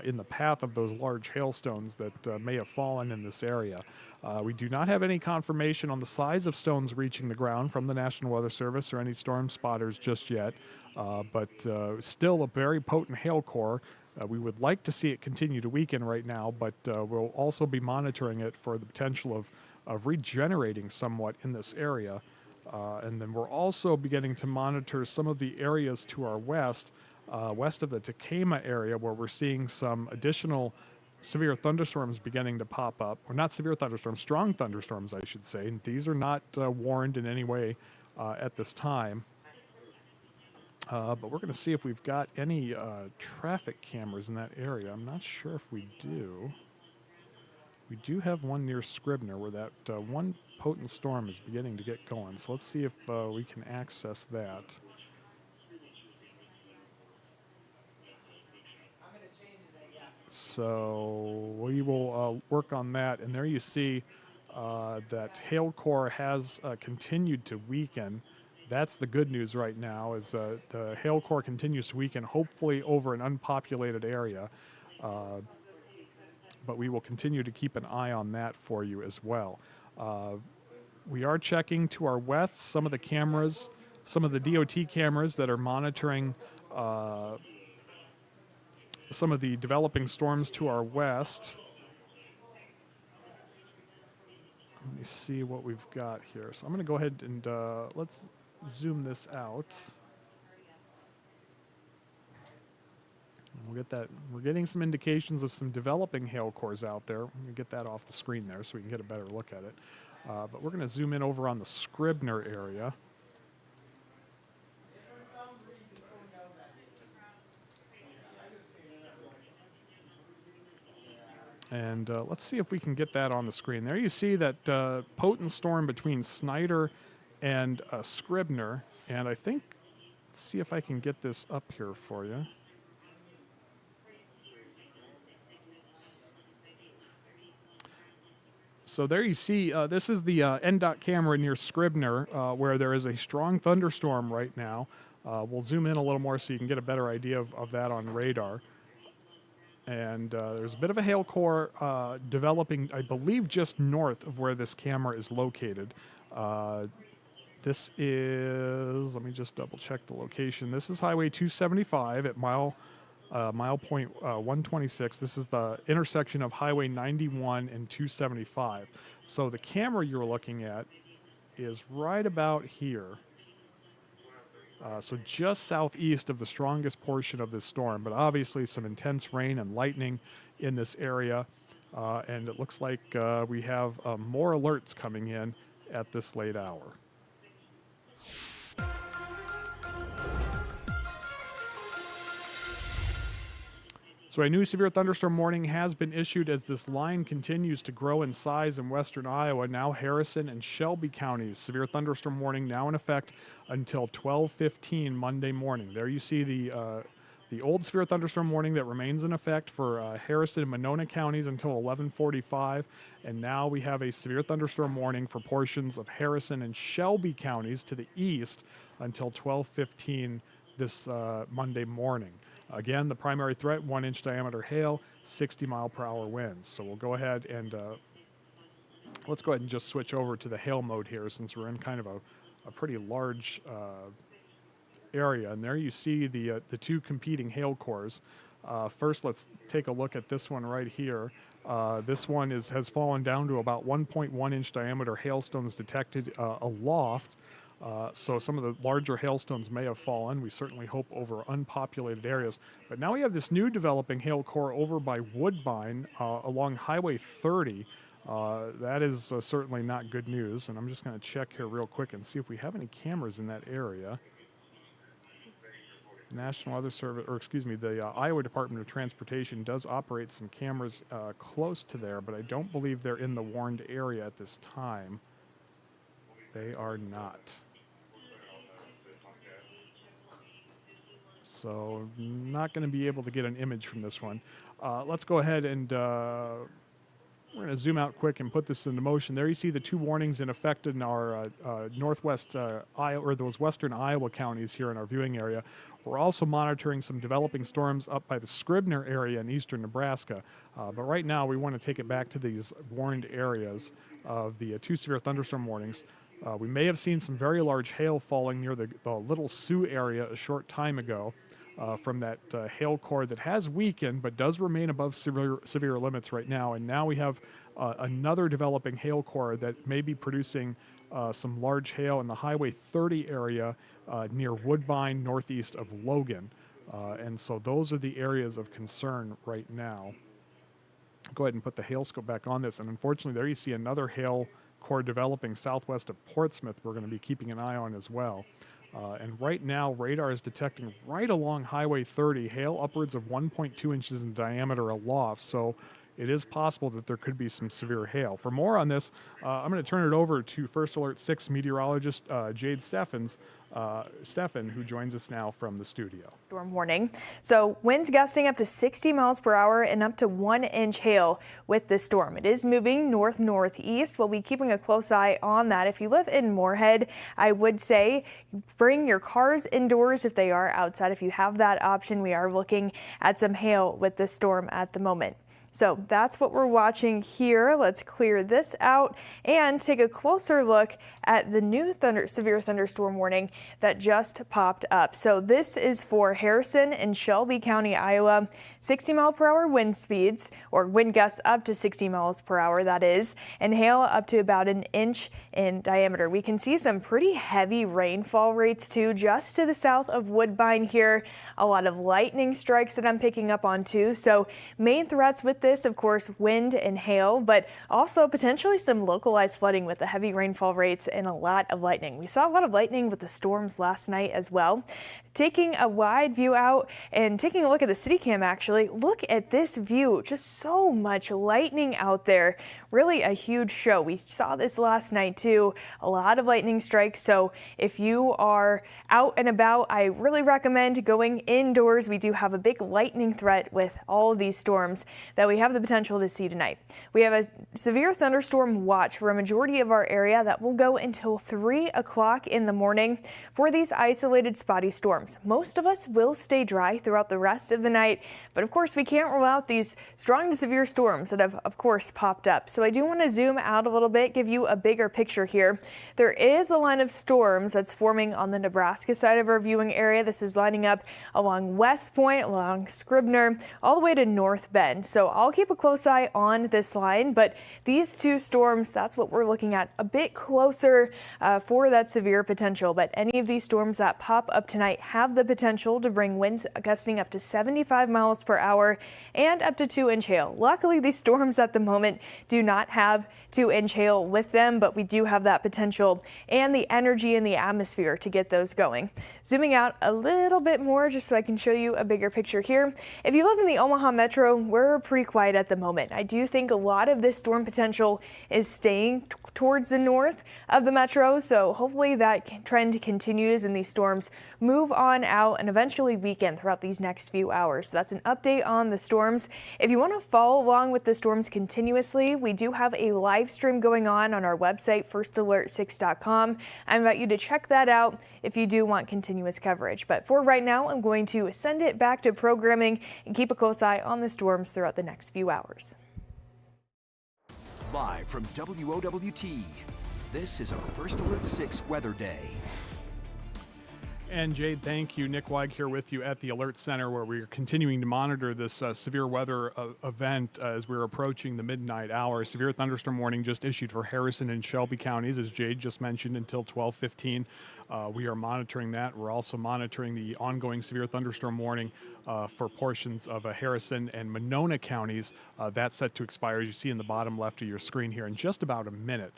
in the path of those large hailstones that may have fallen in this area. We do not have any confirmation on the size of stones reaching the ground from the National Weather Service or any storm spotters just yet, but still a very potent hail core. We would like to see it continue to weaken right now, but we'll also be monitoring it for the potential of regenerating somewhat in this area. And then we're also beginning to monitor some of the areas to our west, west of the Tacoma area, where we're seeing some additional severe thunderstorms beginning to pop up. Or not severe thunderstorms, strong thunderstorms, I should say. And these are not warned in any way at this time. But we're going to see if we've got any traffic cameras in that area. I'm not sure if we do. We do have one near Scribner where that one potent storm is beginning to get going. So let's see if we can access that. So we will work on that. And there you see that hail core has continued to weaken. That's the good news right now, is the hail core continues to weaken, hopefully over an unpopulated area. But we will continue to keep an eye on that for you as well. We are checking to our west some of the cameras, some of the DOT cameras that are monitoring some of the developing storms to our west. Let me see what we've got here. So I'm going to go ahead and let's zoom this out. We'll get that. We're getting some indications of some developing hail cores out there. Let me get that off the screen there so we can get a better look at it. But we're going to zoom in over on the Scribner area. And let's see if we can get that on the screen. There you see that potent storm between Snyder and Scribner. And I think, let's see if I can get this up here for you. So there you see, this is the NDOT camera near Scribner, where there is a strong thunderstorm right now. We'll zoom in a little more so you can get a better idea of that on radar. And there's a bit of a hail core developing, I believe, just north of where this camera is located. This is, let me just double check the location. This is Highway 275 at mile point 126. This is the intersection of Highway 91 and 275. So the camera you're looking at is right about here. So just southeast of the strongest portion of this storm, but obviously some intense rain and lightning in this area. And it looks like we have more alerts coming in at this late hour. So a new severe thunderstorm warning has been issued as this line continues to grow in size in western Iowa. Now Harrison and Shelby counties. Severe thunderstorm warning now in effect until 12:15 Monday morning. There you see the old severe thunderstorm warning that remains in effect for Harrison and Monona counties until 11:45. And now we have a severe thunderstorm warning for portions of Harrison and Shelby counties to the east until 12:15 this Monday morning. Again, the primary threat, 1-inch diameter hail, 60-mile-per-hour winds. So we'll go ahead and let's go ahead and just switch over to the hail mode here since we're in kind of a pretty large area. And there you see the two competing hail cores. First, let's take a look at this one right here. This one has fallen down to about 1.1-inch diameter hailstones detected aloft. So some of the larger hailstones may have fallen. We certainly hope over unpopulated areas. But now we have this new developing hail core over by Woodbine along Highway 30. That is certainly not good news. And I'm just going to check here real quick and see if we have any cameras in that area. National Weather Service, or excuse me, the Iowa Department of Transportation does operate some cameras close to there, but I don't believe they're in the warned area at this time. They are not. So not going to be able to get an image from this one. Let's go ahead and we're going to zoom out quick and put this into motion. There you see the two warnings in effect in our northwest Iowa, or those western Iowa counties here in our viewing area. We're also monitoring some developing storms up by the Scribner area in eastern Nebraska. But right now we want to take it back to these warned areas of the two severe thunderstorm warnings. We may have seen some very large hail falling near the Little Sioux area a short time ago from that hail core that has weakened but does remain above severe limits right now. And now we have another developing hail core that may be producing some large hail in the Highway 30 area near Woodbine, northeast of Logan. And so those are the areas of concern right now. Go ahead and put the hail scope back on this. And unfortunately, there you see another hail core developing southwest of Portsmouth we're going to be keeping an eye on as well. And right now, radar is detecting right along Highway 30 hail upwards of 1.2 inches in diameter aloft. So it is possible that there could be some severe hail. For more on this, I'm going to turn it over to First Alert 6 meteorologist Jade Steffen, who joins us now from the studio. Storm warning. So winds gusting up to 60 miles per hour and up to 1-inch hail with this storm. It is moving north-northeast. We'll be keeping a close eye on that. If you live in Moorhead, I would say bring your cars indoors if they are outside. If you have that option, we are looking at some hail with this storm at the moment. So that's what we're watching here. Let's clear this out and take a closer look at the new severe thunderstorm warning that just popped up. So this is for Harrison and Shelby County, Iowa. 60-mile-per-hour wind speeds, or wind gusts up to 60 miles per hour, that is, and hail up to about an inch in diameter. We can see some pretty heavy rainfall rates too, just to the south of Woodbine here. A lot of lightning strikes that I'm picking up on too. So main threats with this, of course, wind and hail, but also potentially some localized flooding with the heavy rainfall rates and a lot of lightning. We saw a lot of lightning with the storms last night as well. Taking a wide view out and taking a look at the city cam, actually, look at this view. Just so much lightning out there. Really a huge show. We saw this last night too. A lot of lightning strikes. So if you are out and about, I really recommend going indoors. We do have a big lightning threat with all of these storms that we have the potential to see tonight. We have a severe thunderstorm watch for a majority of our area that will go until 3 o'clock in the morning for these isolated spotty storms. Most of us will stay dry throughout the rest of the night, but of course we can't rule out these strong to severe storms that have of course popped up. So I do want to zoom out a little bit, give you a bigger picture here. There is a line of storms that's forming on the Nebraska side of our viewing area. This is lining up along West Point, along Scribner, all the way to North Bend. So I'll keep a close eye on this line, but these two storms, that's what we're looking at a bit closer for that severe potential. But any of these storms that pop up tonight have the potential to bring winds gusting up to 75 miles per hour and up to 2-inch hail. Luckily, these storms at the moment do not have 2-inch hail with them, but we do have that potential and the energy in the atmosphere to get those going. Zooming out a little bit more just so I can show you a bigger picture here. If you live in the Omaha metro, we're pretty quiet at the moment. I do think a lot of this storm potential is staying towards the north of the metro, so hopefully that trend continues and these storms move on out and eventually weaken throughout these next few hours. So that's an update on the storms. If you want to follow along with the storms continuously, we do have a live stream going on our website, firstalert6.com. I invite you to check that out if you do want continuous coverage. But for right now, I'm going to send it back to programming and keep a close eye on the storms throughout the next few hours. Live from WOWT, this is our First Alert 6 weather day. And Jade, thank you. Nick Weig here with you at the Alert Center, where we are continuing to monitor this severe weather event as we're approaching the midnight hour. Severe thunderstorm warning just issued for Harrison and Shelby counties, as Jade just mentioned, until 12:15. We are monitoring that. We're also monitoring the ongoing severe thunderstorm warning for portions of Harrison and Monona counties. That's set to expire, as you see in the bottom left of your screen here, in just about a minute.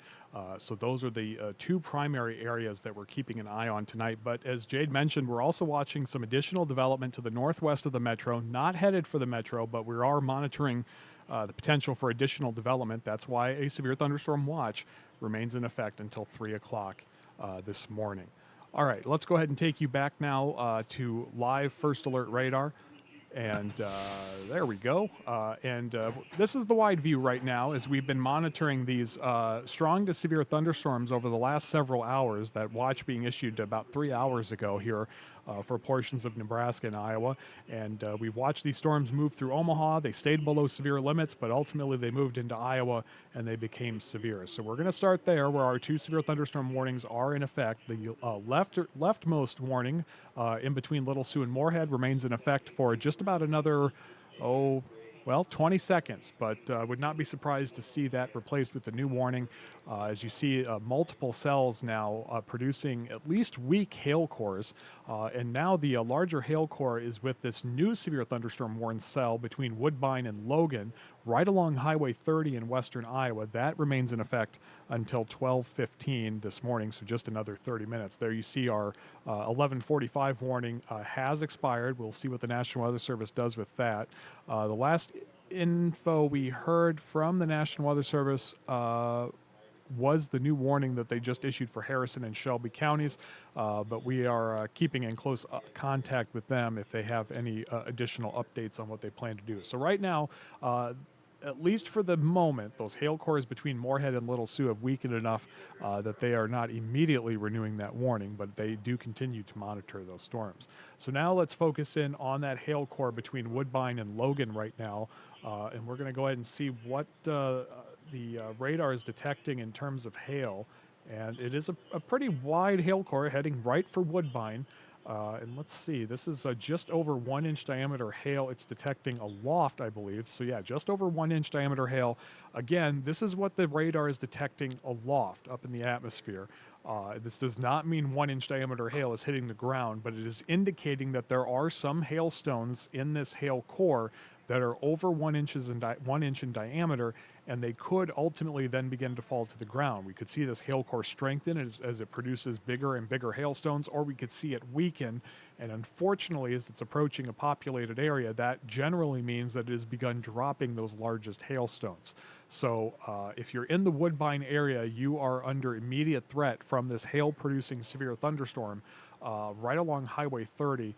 So those are the two primary areas that we're keeping an eye on tonight. But as Jade mentioned, we're also watching some additional development to the northwest of the metro, not headed for the metro, but we are monitoring the potential for additional development. That's why a severe thunderstorm watch remains in effect until 3 o'clock this morning. All right, let's go ahead and take you back now to live First Alert radar. And there we go. This is the wide view right now as we've been monitoring these strong to severe thunderstorms over the last several hours. That watch being issued about 3 hours ago here for portions of Nebraska and Iowa. And we've watched these storms move through Omaha. They stayed below severe limits, but ultimately they moved into Iowa and they became severe. So we're going to start there where our two severe thunderstorm warnings are in effect. The leftmost warning in between Little Sioux and Moorhead remains in effect for just about another, 20 seconds, but would not be surprised to see that replaced with the new warning. As you see, multiple cells now producing at least weak hail cores, and now the larger hail core is with this new severe thunderstorm warned cell between Woodbine and Logan, right along Highway 30 in western Iowa. That remains in effect until 12:15 this morning, so just another 30 minutes. There you see our 11:45 warning has expired. We'll see what the National Weather Service does with that. The last info we heard from the National Weather Service was the new warning that they just issued for Harrison and Shelby counties, but we are keeping in close contact with them if they have any additional updates on what they plan to do. So right now, at least for the moment, those hail cores between Moorhead and Little Sioux have weakened enough that they are not immediately renewing that warning, but they do continue to monitor those storms. So now let's focus in on that hail core between Woodbine and Logan right now, and we're going to go ahead and see what the radar is detecting in terms of hail. And it is a pretty wide hail core heading right for Woodbine. And let's see, this is just over 1 inch diameter hail. It's detecting aloft, I believe. So yeah, just over 1 inch diameter hail. Again, this is what the radar is detecting aloft up in the atmosphere. This does not mean 1 inch diameter hail is hitting the ground, but it is indicating that there are some hailstones in this hail core that are over 1 inch in diameter, and they could ultimately then begin to fall to the ground. We could see this hail core strengthen as it produces bigger and bigger hailstones, or we could see it weaken. And unfortunately, as it's approaching a populated area, that generally means that it has begun dropping those largest hailstones. So if you're in the Woodbine area, you are under immediate threat from this hail-producing severe thunderstorm right along Highway 30.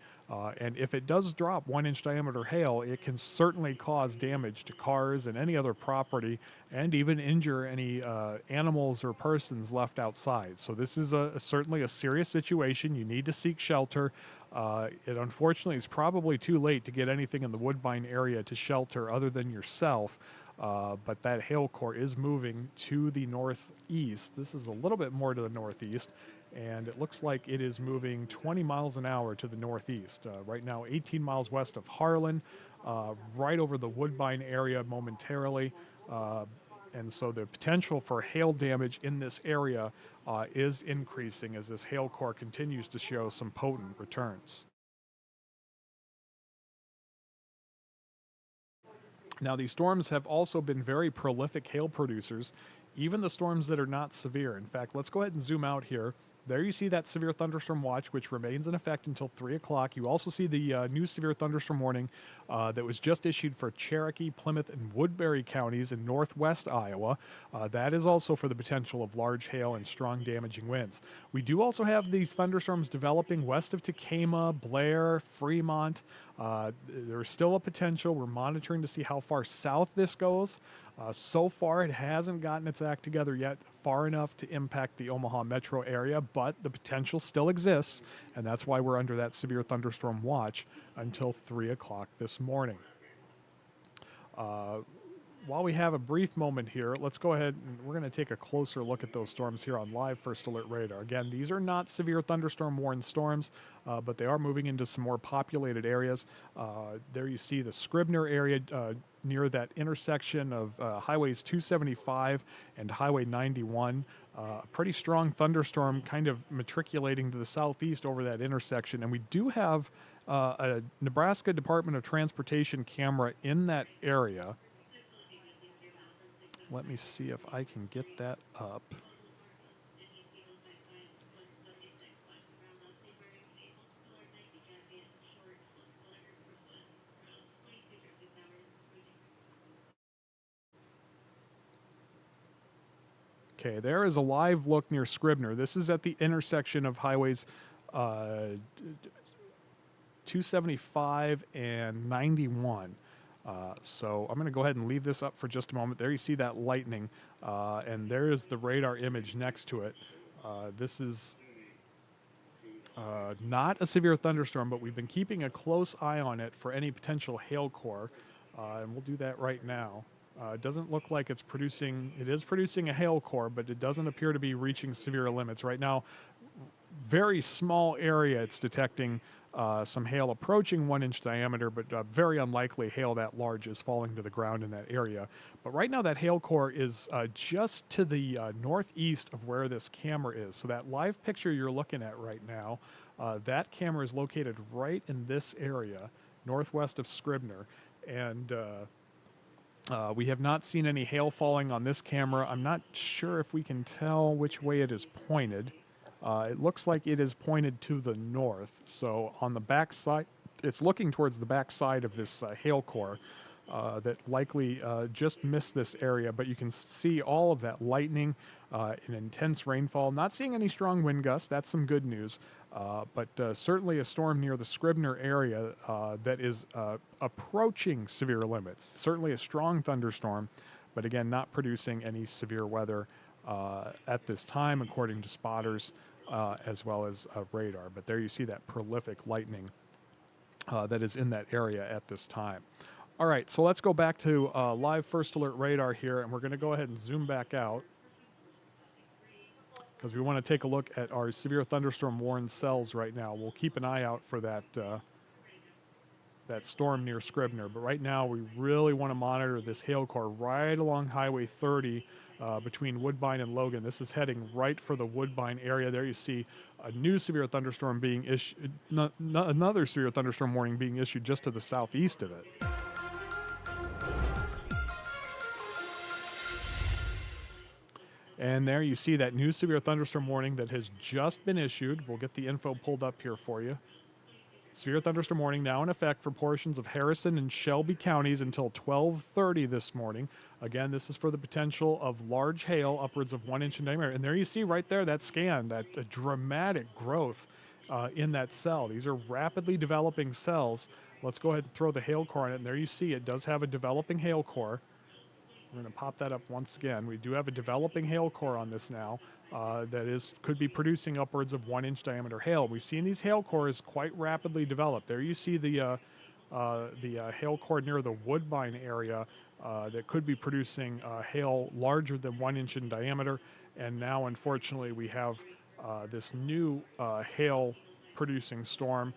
And if it does drop 1 inch diameter hail, it can certainly cause damage to cars and any other property, and even injure any animals or persons left outside. So this is certainly a serious situation. You need to seek shelter. It unfortunately is probably too late to get anything in the Woodbine area to shelter other than yourself. But that hail core is moving to the northeast. This is a little bit more to the northeast, and it looks like it is moving 20 miles an hour to the northeast. Right now, 18 miles west of Harlan, right over the Woodbine area momentarily. And so the potential for hail damage in this area is increasing as this hail core continues to show some potent returns. Now, these storms have also been very prolific hail producers, even the storms that are not severe. In fact, let's go ahead and zoom out here. There you see that severe thunderstorm watch, which remains in effect until 3 o'clock. You also see the new severe thunderstorm warning that was just issued for Cherokee, Plymouth, and Woodbury counties in northwest Iowa. That is also for the potential of large hail and strong damaging winds. We do also have these thunderstorms developing west of Tacoma, Blair, Fremont. There's still a potential. We're monitoring to see how far south this goes. So far, it hasn't gotten its act together yet far enough to impact the Omaha metro area, but the potential still exists, and that's why we're under that severe thunderstorm watch until 3 o'clock this morning. While we have a brief moment here, let's go ahead and we're going to take a closer look at those storms here on live First Alert Radar. Again, these are not severe thunderstorm warned storms, but they are moving into some more populated areas. There you see the Scribner area near that intersection of Highways 275 and Highway 91. A pretty strong thunderstorm kind of matriculating to the southeast over that intersection. And we do have a Nebraska Department of Transportation camera in that area. Let me see if I can get that up. Okay, there is a live look near Scribner. This is at the intersection of highways 275 and 91. So I'm going to go ahead and leave this up for just a moment. There you see that lightning, and there is the radar image next to it. This is not a severe thunderstorm, but we've been keeping a close eye on it for any potential hail core, and we'll do that right now. It doesn't look like it's producing, it is producing a hail core, but it doesn't appear to be reaching severe limits. Right now, very small area it's detecting some hail approaching 1 inch diameter, but very unlikely hail that large is falling to the ground in that area. But right now that hail core is just to the northeast of where this camera is. So that live picture you're looking at right now, that camera is located right in this area, northwest of Scribner. And we have not seen any hail falling on this camera. I'm not sure if we can tell which way it is pointed. It looks like it is pointed to the north. So on the back side, it's looking towards the back side of this hail core. that likely just missed this area, but you can see all of that lightning and intense rainfall. Not seeing any strong wind gusts. That's some good news. But certainly a storm near the Scribner area that is approaching severe limits. Certainly a strong thunderstorm, but again, not producing any severe weather at this time, according to spotters as well as radar. But there you see that prolific lightning that is in that area at this time. All right, so let's go back to live first alert radar here, and we're going to go ahead and zoom back out because we want to take a look at our severe thunderstorm warned cells right now. We'll keep an eye out for that that storm near Scribner, but right now we really want to monitor this hail core right along Highway 30 between Woodbine and Logan. This is heading right for the Woodbine area. There you see a new severe thunderstorm being issued, another severe thunderstorm warning being issued just to the southeast of it. And there you see that new severe thunderstorm warning that has just been issued. We'll get the info pulled up here for you. Severe thunderstorm warning now in effect for portions of Harrison and Shelby counties until 12:30 this morning. Again, this is for the potential of large hail upwards of 1 inch in diameter. And there you see right there that scan, that dramatic growth in that cell. These are rapidly developing cells. Let's go ahead and throw the hail core on it. And there you see it does have a developing hail core. We're going to pop that up once again. We do have a developing hail core on this now that could be producing upwards of 1 inch diameter hail. We've seen these hail cores quite rapidly develop. There you see the hail core near the Woodbine area that could be producing hail larger than 1 inch in diameter. And now, unfortunately, we have this new hail producing storm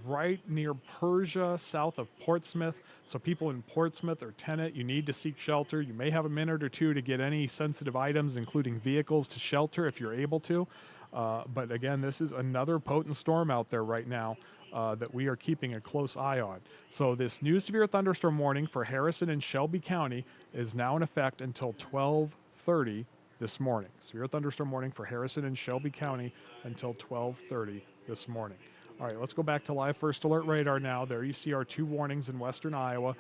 right near Persia, south of Portsmouth. So people in Portsmouth or Tenet, you need to seek shelter. You may have a minute or two to get any sensitive items, including vehicles, to shelter if you're able to. But again, this is another potent storm out there right now that we are keeping a close eye on. So this new severe thunderstorm warning for Harrison and Shelby County is now in effect until 12:30 this morning. Severe thunderstorm warning for Harrison and Shelby County until 12:30 this morning. All right, let's go back to live first alert radar now. There you see our two warnings in western Iowa.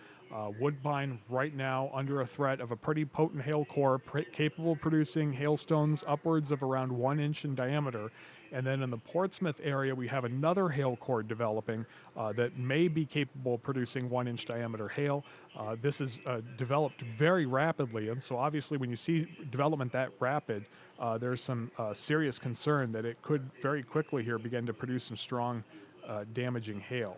Woodbine right now under a threat of a pretty potent hail core capable of producing hailstones upwards of around 1 inch in diameter. And then in the Portsmouth area, we have another hail core developing that may be capable of producing 1 inch diameter hail. This is developed very rapidly. And so obviously when you see development that rapid, there's some serious concern that it could very quickly here begin to produce some strong damaging hail.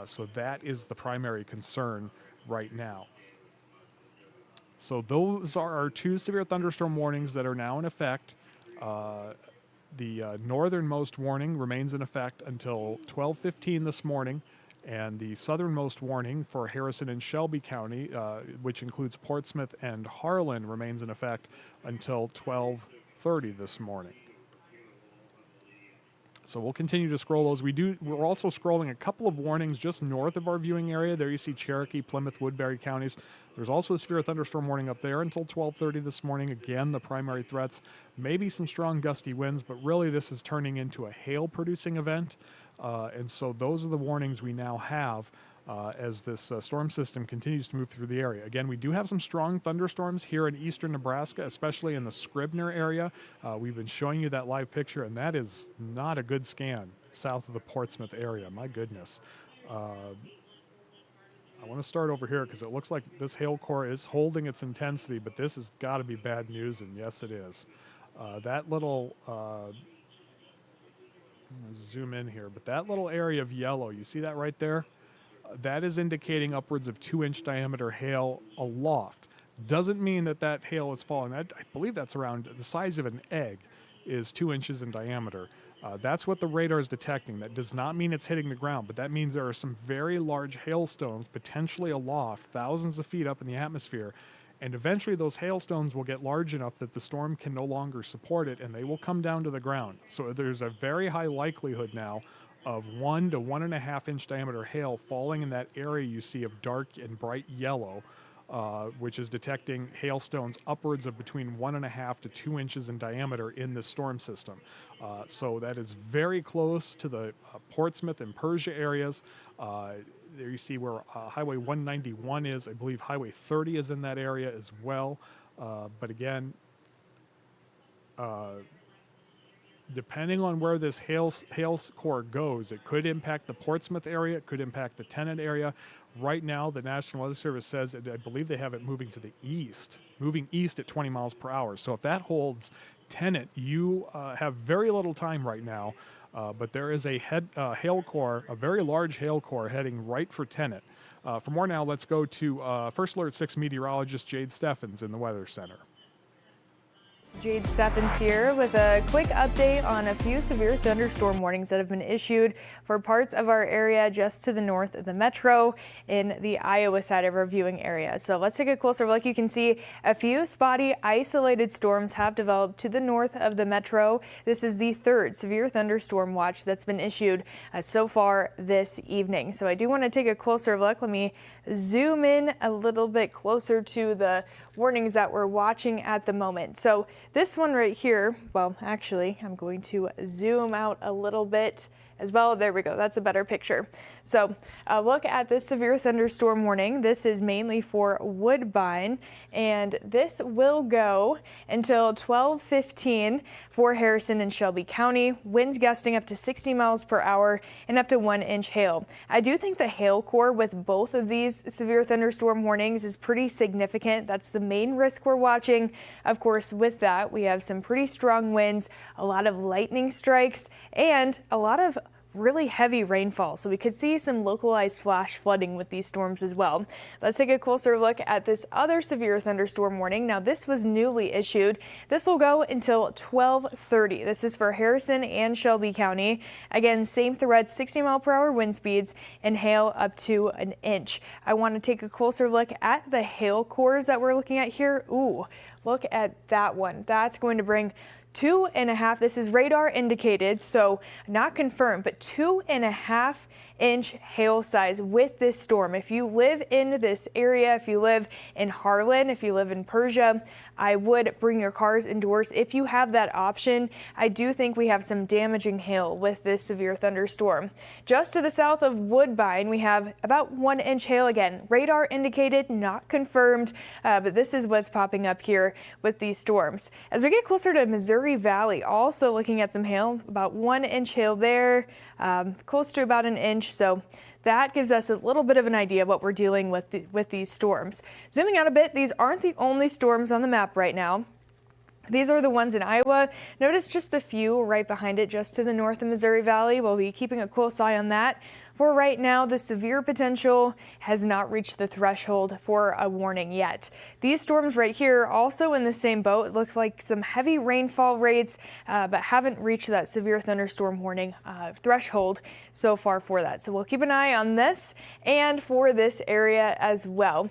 So that is the primary concern right now. So those are our two severe thunderstorm warnings that are now in effect. The northernmost warning remains in effect until 12:15 this morning, and the southernmost warning for Harrison and Shelby County, which includes Portsmouth and Harlan, remains in effect until 12:30 this morning. So we'll continue to scroll those. We're also scrolling a couple of warnings just north of our viewing area. There you see Cherokee, Plymouth, Woodbury counties. There's also a severe thunderstorm warning up there until 12:30 this morning. Again, the primary threats, maybe some strong gusty winds, but really this is turning into a hail-producing event. And so those are the warnings we now have as this storm system continues to move through the area. Again, we do have some strong thunderstorms here in eastern Nebraska, especially in the Scribner area. We've been showing you that live picture, and that is not a good scan south of the Portsmouth area. My goodness. I want to start over here because it looks like this hail core is holding its intensity, but this has got to be bad news, and yes, it is. That little... I'm going to zoom in here, but that little area of yellow, you see that right there? That is indicating upwards of 2 inch diameter hail aloft. Doesn't mean that that hail is falling. I believe that's around the size of an egg is 2 inches in diameter. That's what the radar is detecting. That does not mean it's hitting the ground, but that means there are some very large hailstones potentially aloft, thousands of feet up in the atmosphere. And eventually those hailstones will get large enough that the storm can no longer support it, and they will come down to the ground. So there's a very high likelihood now of 1 to 1.5 inch diameter hail falling in that area you see of dark and bright yellow, which is detecting hailstones upwards of between 1.5 to 2 inches in diameter in the storm system. So that is very close to the Portsmouth and Persia areas. there you see where Highway 191 is. I believe Highway 30 is in that area as well. But again, depending on where this hail core goes, it could impact the Portsmouth area. It could impact the Tennant area. Right now, the National Weather Service says that I believe they have it moving to the east, moving east at 20 miles per hour. So if that holds Tennant, you have very little time right now. But there is a hail core, a very large hail core heading right for Tennant. For more now, let's go to First Alert 6 meteorologist Jade Steffens in the Weather Center. It's Jade Steffens here with a quick update on a few severe thunderstorm warnings that have been issued for parts of our area just to the north of the metro in the Iowa side of our viewing area. So let's take a closer look. You can see a few spotty isolated storms have developed to the north of the metro. This is the third severe thunderstorm watch that's been issued so far this evening. So I do want to take a closer look. Let me zoom in a little bit closer to the warnings that we're watching at the moment. So this one right here, well, actually, I'm going to zoom out a little bit as well. There we go. That's a better picture. So look at this severe thunderstorm warning. This is mainly for Woodbine, and this will go until 12:15 for Harrison and Shelby County. Winds gusting up to 60 miles per hour and up to 1-inch hail. I do think the hail core with both of these severe thunderstorm warnings is pretty significant. That's the main risk we're watching. Of course, with that, we have some pretty strong winds, a lot of lightning strikes, and a lot of really heavy rainfall, so we could see some localized flash flooding with these storms as well. Let's take a closer look at this other severe thunderstorm warning. Now, this was newly issued. This will go until 12:30. This is for Harrison and Shelby County. Again, same thread, 60 mile per hour wind speeds and hail up to 1 inch. I want to take a closer look at the hail cores that we're looking at here. Ooh, look at that one. That's going to bring 2.5, this is radar indicated, so not confirmed, but 2.5-inch hail size with this storm. If you live in this area, if you live in Harlan, if you live in Persia, I would bring your cars indoors if you have that option. I do think we have some damaging hail with this severe thunderstorm. Just to the south of Woodbine, we have about 1-inch hail again. Radar indicated, not confirmed, but this is what's popping up here with these storms. As we get closer to Missouri Valley, also looking at some hail, about 1-inch hail there, close to about 1 inch. So that gives us a little bit of an idea of what we're dealing with these storms. Zooming out a bit, these aren't the only storms on the map right now. These are the ones in Iowa. Notice just a few right behind it, just to the north of Missouri Valley. We'll be keeping a close eye on that. For right now, the severe potential has not reached the threshold for a warning yet. These storms right here also in the same boat. It look like some heavy rainfall rates, but haven't reached that severe thunderstorm warning threshold so far for that. So we'll keep an eye on this and for this area as well.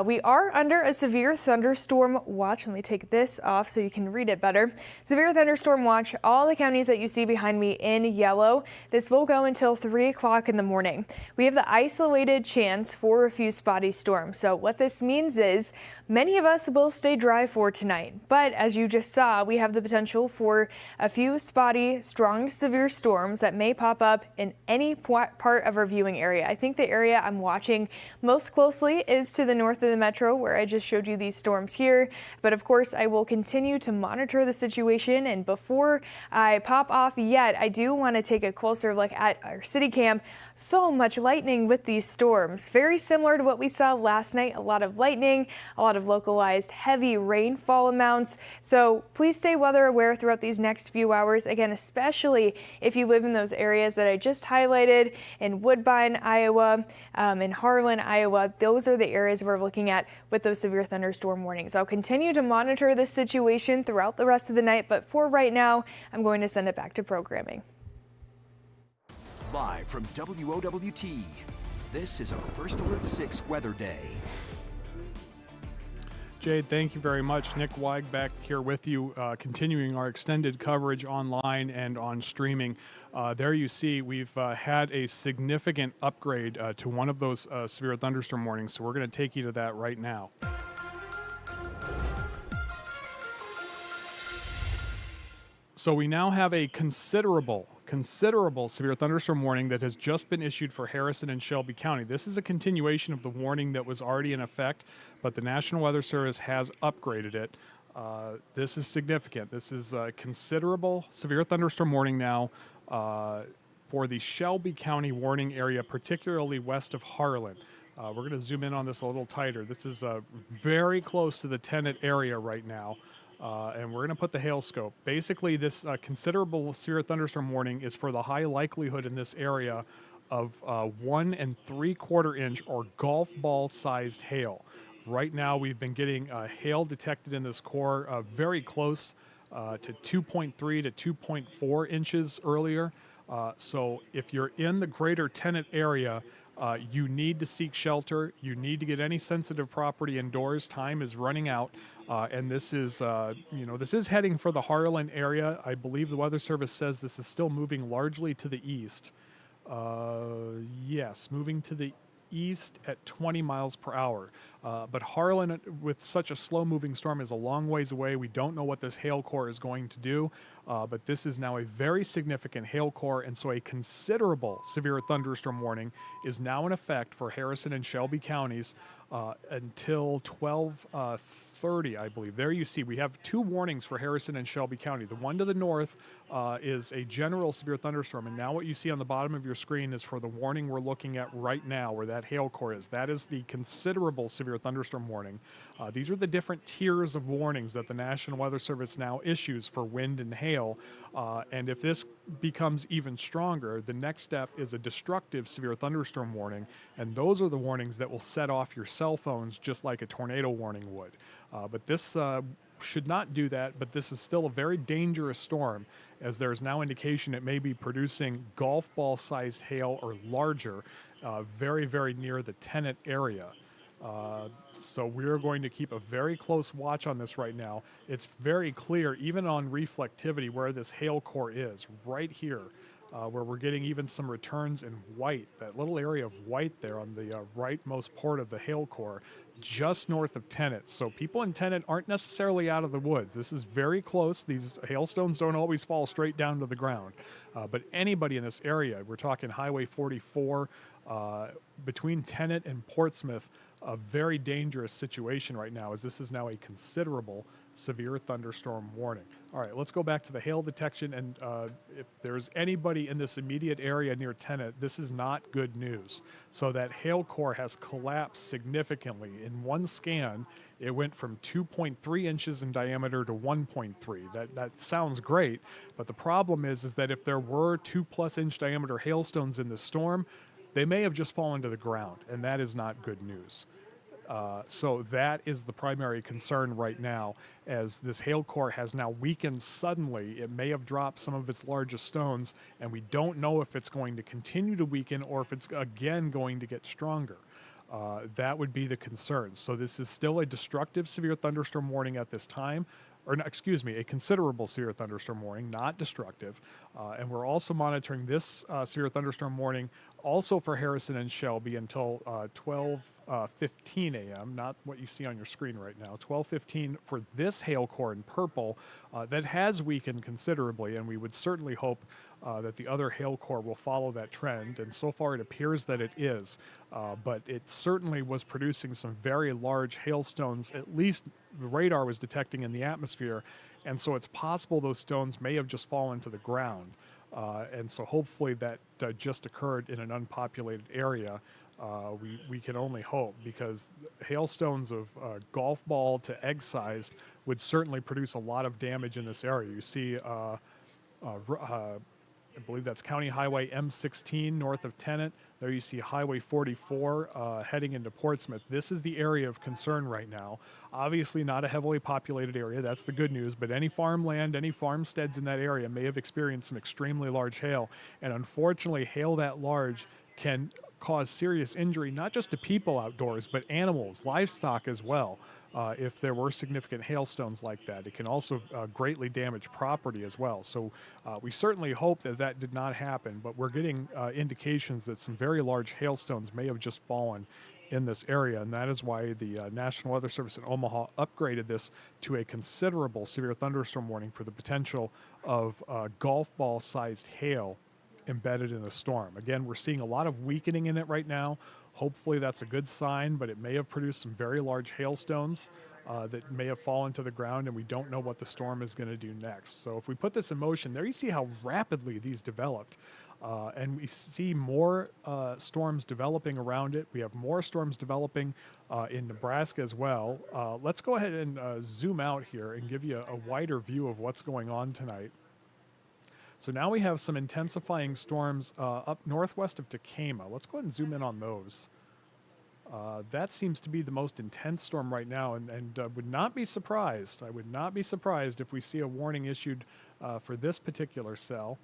We are under a severe thunderstorm watch. Let me take this off so you can read it better. Severe thunderstorm watch, all the counties that you see behind me in yellow. This will go until 3 o'clock in the morning. We have the isolated chance for a few spotty storms. So what this means is many of us will stay dry for tonight, but as you just saw, we have the potential for a few spotty, strong to severe storms that may pop up in any part of our viewing area. I think the area I'm watching most closely is to the north of the metro, where I just showed you these storms here. But of course, I will continue to monitor the situation, and before I pop off yet, I do want to take a closer look at our city cam. So much lightning with these storms. Very similar to what we saw last night. A lot of lightning, a lot of localized heavy rainfall amounts. So please stay weather aware throughout these next few hours. Again, especially if you live in those areas that I just highlighted in Woodbine, Iowa, in Harlan, Iowa. Those are the areas we're looking at with those severe thunderstorm warnings. I'll continue to monitor this situation throughout the rest of the night, but for right now, I'm going to send it back to programming. Live from WOWT, this is our First Alert 6 weather day. Jade, thank you very much. Nick Weig back here with you, continuing our extended coverage online and on streaming. There you see we've had a significant upgrade to one of those severe thunderstorm warnings, so we're going to take you to that right now. So we now have a considerable considerable severe thunderstorm warning that has just been issued for Harrison and Shelby County. This is a continuation of the warning that was already in effect, but the National Weather Service has upgraded it. This is significant. This is a considerable severe thunderstorm warning now for the Shelby County warning area, particularly west of Harlan. We're going to zoom in on this a little tighter. This is very close to the Tenet area right now. And we're going to put the hail scope. Basically, this considerable severe thunderstorm warning is for the high likelihood in this area of 1 3/4 inch or golf ball sized hail. Right now, we've been getting hail detected in this core very close to 2.3 to 2.4 inches earlier. So if you're in the greater Tenet area, you need to seek shelter. You need to get any sensitive property indoors. Time is running out, and this is, this is heading for the Harlan area. I believe the Weather Service says this is still moving largely to the east. Yes, moving to the east at 20 miles per hour. But Harlan, with such a slow-moving storm, is a long ways away. We don't know what this hail core is going to do, but this is now a very significant hail core, and so a considerable severe thunderstorm warning is now in effect for Harrison and Shelby counties until 12:30, I believe. There you see, we have two warnings for Harrison and Shelby County. The one to the north is a general severe thunderstorm, and now what you see on the bottom of your screen is for the warning we're looking at right now, where that hail core is. That is the considerable severe thunderstorm warning. These are the different tiers of warnings that the National Weather Service now issues for wind and hail, and if this becomes even stronger, the next step is a destructive severe thunderstorm warning, and those are the warnings that will set off your cell phones just like a tornado warning would. But this should not do that, but this is still a very dangerous storm, as there is now indication it may be producing golf ball sized hail or larger very, very near the Tenet area. So we're going to keep a very close watch on this right now. It's very clear, even on reflectivity, where this hail core is, right here, where we're getting even some returns in white, that little area of white there on the rightmost part of the hail core, just north of Tenet. So people in Tenet aren't necessarily out of the woods. This is very close. These hailstones don't always fall straight down to the ground. But anybody in this area, we're talking Highway 44, between Tenet and Portsmouth, a very dangerous situation right now, as this is now a considerable severe thunderstorm warning. All right, let's go back to the hail detection, and if there's anybody in this immediate area near Tenet, this is not good news. So that hail core has collapsed significantly. In one scan, it went from 2.3 inches in diameter to 1.3. That sounds great, but the problem is that if there were 2+ inch diameter hailstones in the storm, they may have just fallen to the ground, and that is not good news. So that is the primary concern right now, as this hail core has now weakened suddenly. It may have dropped some of its largest stones, and we don't know if it's going to continue to weaken or if it's again going to get stronger. That would be the concern. So this is still a destructive severe thunderstorm warning at this time. Or no, excuse me, a considerable severe thunderstorm warning, not destructive. And we're also monitoring this severe thunderstorm warning also for Harrison and Shelby until 12:15 a.m., not what you see on your screen right now. 12:15 for this hail core in purple that has weakened considerably, and we would certainly hope that the other hail core will follow that trend, and so far it appears that it is. But it certainly was producing some very large hailstones, at least the radar was detecting in the atmosphere, and so it's possible those stones may have just fallen to the ground. And so hopefully that just occurred in an unpopulated area. We can only hope, because hailstones of golf ball to egg size would certainly produce a lot of damage in this area. You see, I believe that's County Highway M16 north of Tenet. There you see Highway 44 heading into Portsmouth. This is the area of concern right now. Obviously not a heavily populated area, that's the good news, but any farmland, any farmsteads in that area may have experienced some extremely large hail. And unfortunately, hail that large can cause serious injury, not just to people outdoors, but animals, livestock as well. If there were significant hailstones like that, it can also greatly damage property as well. So we certainly hope that that did not happen, but we're getting indications that some very large hailstones may have just fallen in this area, and that is why the National Weather Service in Omaha upgraded this to a considerable severe thunderstorm warning for the potential of golf ball sized hail embedded in the storm. Again, we're seeing a lot of weakening in it right now. Hopefully that's a good sign, but it may have produced some very large hailstones that may have fallen to the ground, and we don't know what the storm is going to do next. So if we put this in motion, there you see how rapidly these developed. And we see more storms developing around it. We have more storms developing in Nebraska as well. Let's go ahead and zoom out here and give you a wider view of what's going on tonight. So now we have some intensifying storms up northwest of Tacoma. Let's go ahead and zoom in on those. That seems to be the most intense storm right now, and would not be surprised. I would not be surprised if we see a warning issued for this particular cell.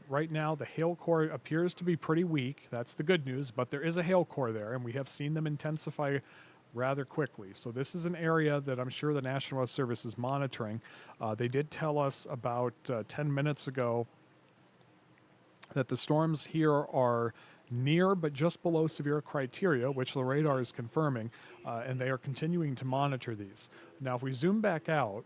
Right now, the hail core appears to be pretty weak. That's the good news, but there is a hail core there, and we have seen them intensify rather quickly. So this is an area that I'm sure the National Weather Service is monitoring. They did tell us about 10 minutes ago that the storms here are near but just below severe criteria, which the radar is confirming, and they are continuing to monitor these. Now, if we zoom back out,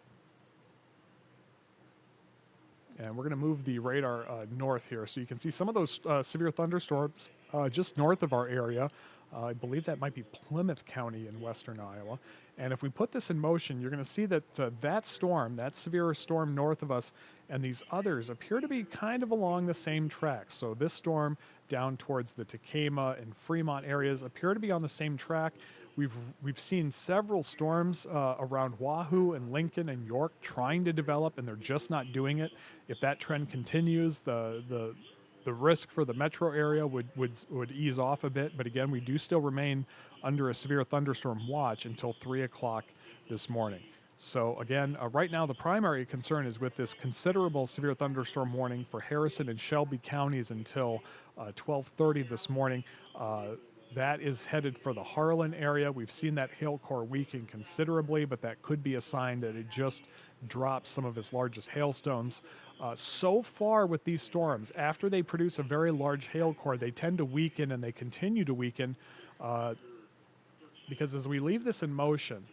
and we're going to move the radar north here so you can see some of those severe thunderstorms just north of our area. I believe that might be Plymouth County in western Iowa. And if we put this in motion, you're going to see that that storm, that severe storm north of us, and these others appear to be kind of along the same track. So this storm down towards the Tacoma and Fremont areas appear to be on the same track. We've seen several storms around Wahoo and Lincoln and York trying to develop, and they're just not doing it. If that trend continues, the risk for the metro area would ease off a bit. But again, we do still remain under a severe thunderstorm watch until 3 o'clock this morning. So again, right now the primary concern is with this considerable severe thunderstorm warning for Harrison and Shelby counties until 12:30 this morning. That is headed for the Harlan area. We've seen that hail core weaken considerably, but that could be a sign that it just dropped some of its largest hailstones. So far with these storms, after they produce a very large hail core, they tend to weaken, and they continue to weaken because as we leave this in motion,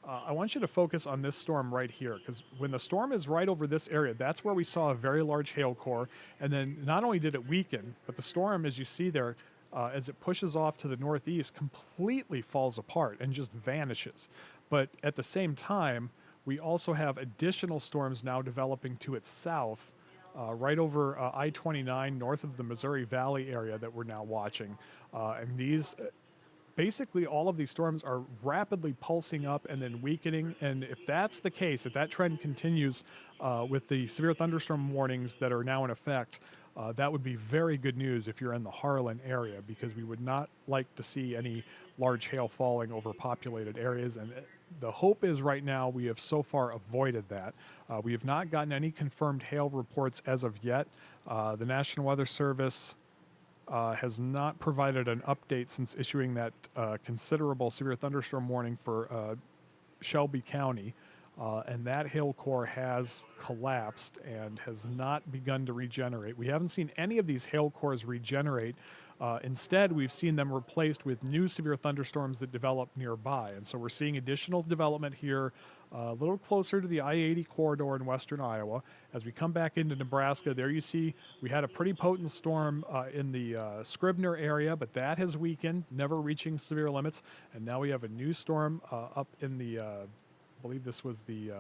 I want you to focus on this storm right here, because when the storm is right over this area, that's where we saw a very large hail core. And then not only did it weaken, but the storm, as you see there, as it pushes off to the northeast, completely falls apart and just vanishes. But at the same time, we also have additional storms now developing to its south, right over I-29 north of the Missouri Valley area that we're now watching. And these, basically all of these storms are rapidly pulsing up and then weakening. And if that's the case, if that trend continues with the severe thunderstorm warnings that are now in effect, that would be very good news if you're in the Harlan area, because we would not like to see any large hail falling over populated areas. And the hope is right now we have so far avoided that. We have not gotten any confirmed hail reports as of yet. The National Weather Service has not provided an update since issuing that considerable severe thunderstorm warning for Shelby County. And that hail core has collapsed and has not begun to regenerate. We haven't seen any of these hail cores regenerate. Instead, we've seen them replaced with new severe thunderstorms that develop nearby. And so we're seeing additional development here a little closer to the I-80 corridor in western Iowa. As we come back into Nebraska, there you see we had a pretty potent storm in the Scribner area, but that has weakened, never reaching severe limits. And now we have a new storm up in the I believe this was the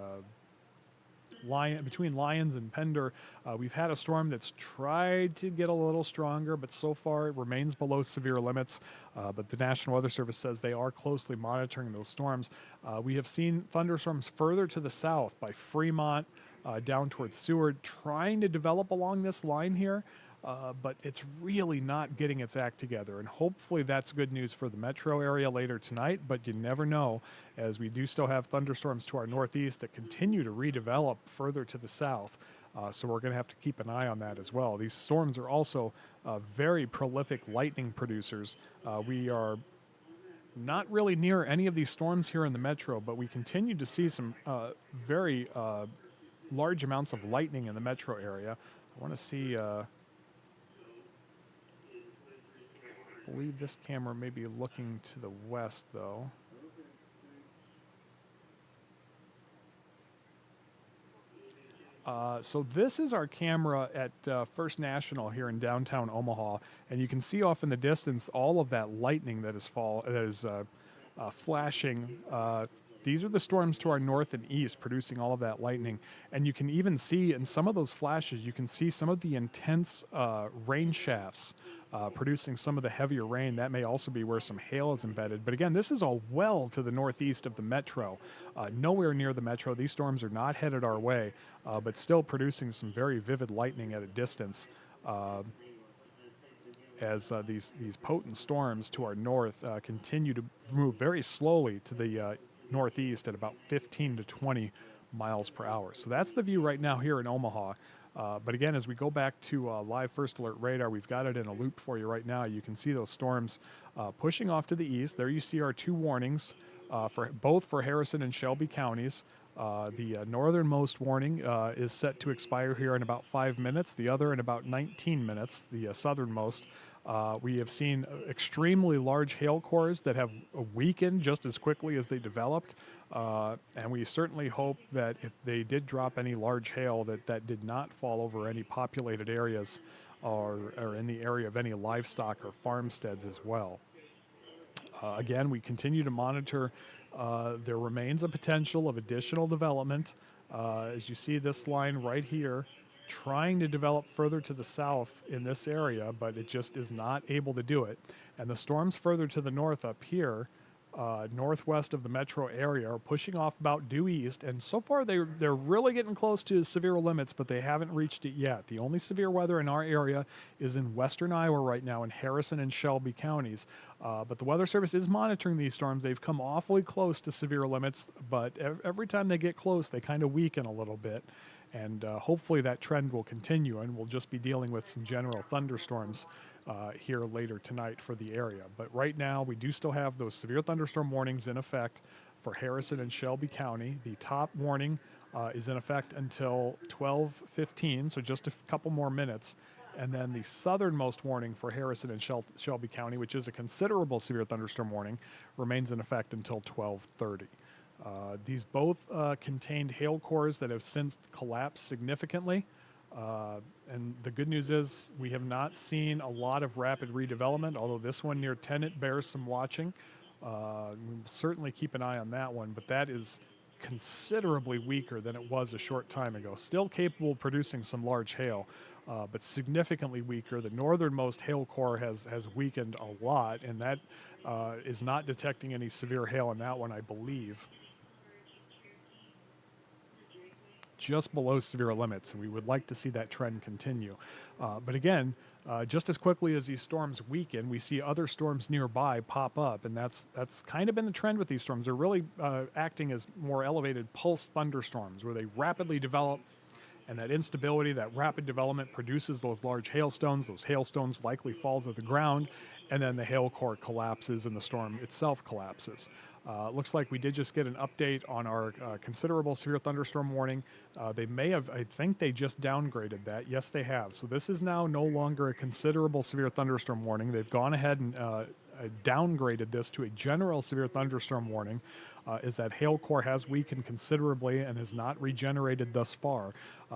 between Lyons and Pender. We've had a storm that's tried to get a little stronger, but so far it remains below severe limits. But the National Weather Service says they are closely monitoring those storms. We have seen thunderstorms further to the south by Fremont, down towards Seward, trying to develop along this line here. But it's really not getting its act together. And hopefully that's good news for the metro area later tonight, but you never know, as we do still have thunderstorms to our northeast that continue to redevelop further to the south. So we're going to have to keep an eye on that as well. These storms are also very prolific lightning producers. We are not really near any of these storms here in the metro, but we continue to see some very large amounts of lightning in the metro area. I want to see... I believe this camera may be looking to the west, though. So this is our camera at First National here in downtown Omaha, and you can see off in the distance all of that lightning that is flashing. These are the storms to our north and east producing all of that lightning, and you can even see in some of those flashes, you can see some of the intense rain shafts producing some of the heavier rain. That may also be where some hail is embedded. But again, this is all well to the northeast of the metro, nowhere near the metro. These storms are not headed our way, but still producing some very vivid lightning at a distance. As these potent storms to our north continue to move very slowly to the northeast at about 15 to 20 miles per hour. So that's the view right now here in Omaha. But again, as we go back to live first alert radar, we've got it in a loop for you right now. You can see those storms pushing off to the east. There you see our two warnings for both for Harrison and Shelby counties. The northernmost warning is set to expire here in about 5 minutes, the other in about 19 minutes, the southernmost. We have seen extremely large hail cores that have weakened just as quickly as they developed, and we certainly hope that if they did drop any large hail, that did not fall over any populated areas or in the area of any livestock or farmsteads as well. Again, we continue to monitor. There remains a potential of additional development. As you see this line right here, trying to develop further to the south in this area, but it just is not able to do it. And the storms further to the north up here, northwest of the metro area, are pushing off about due east. And so far, they're really getting close to severe limits, but they haven't reached it yet. The only severe weather in our area is in western Iowa right now in Harrison and Shelby counties. But the Weather Service is monitoring these storms. They've come awfully close to severe limits, but every time they get close, they kind of weaken a little bit. And hopefully that trend will continue, and we'll just be dealing with some general thunderstorms here later tonight for the area. But right now, we do still have those severe thunderstorm warnings in effect for Harrison and Shelby County. The top warning is in effect until 12:15, so just a couple more minutes. And then the southernmost warning for Harrison and Shelby County, which is a considerable severe thunderstorm warning, remains in effect until 12:30. These both contained hail cores that have since collapsed significantly. And the good news is we have not seen a lot of rapid redevelopment, although this one near Tennant bears some watching. We'll certainly keep an eye on that one, but that is considerably weaker than it was a short time ago. Still capable of producing some large hail, but significantly weaker. The northernmost hail core has weakened a lot, and that is not detecting any severe hail in that one, I believe. Just below severe limits, and we would like to see that trend continue. But again, just as quickly as these storms weaken, we see other storms nearby pop up, and that's kind of been the trend with these storms. They're really acting as more elevated pulse thunderstorms, where they rapidly develop, and that instability, that rapid development produces those large hailstones. Those hailstones likely fall to the ground, and then the hail core collapses and the storm itself collapses. Looks like we did just get an update on our considerable severe thunderstorm warning. They may have, I think they just downgraded that. Yes, they have. So this is now no longer a considerable severe thunderstorm warning. They've gone ahead and downgraded this to a general severe thunderstorm warning, is that hail core has weakened considerably and has not regenerated thus far.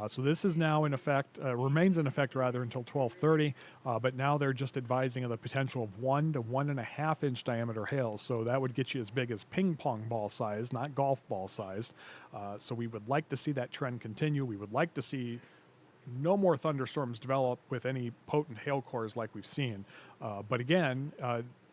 So this is now in effect, remains in effect rather until 12:30, but now they're just advising of the potential of 1 to 1.5 inch diameter hail. So that would get you as big as ping pong ball size, not golf ball sized. So we would like to see that trend continue. We would like to see no more thunderstorms develop with any potent hail cores like we've seen. But again,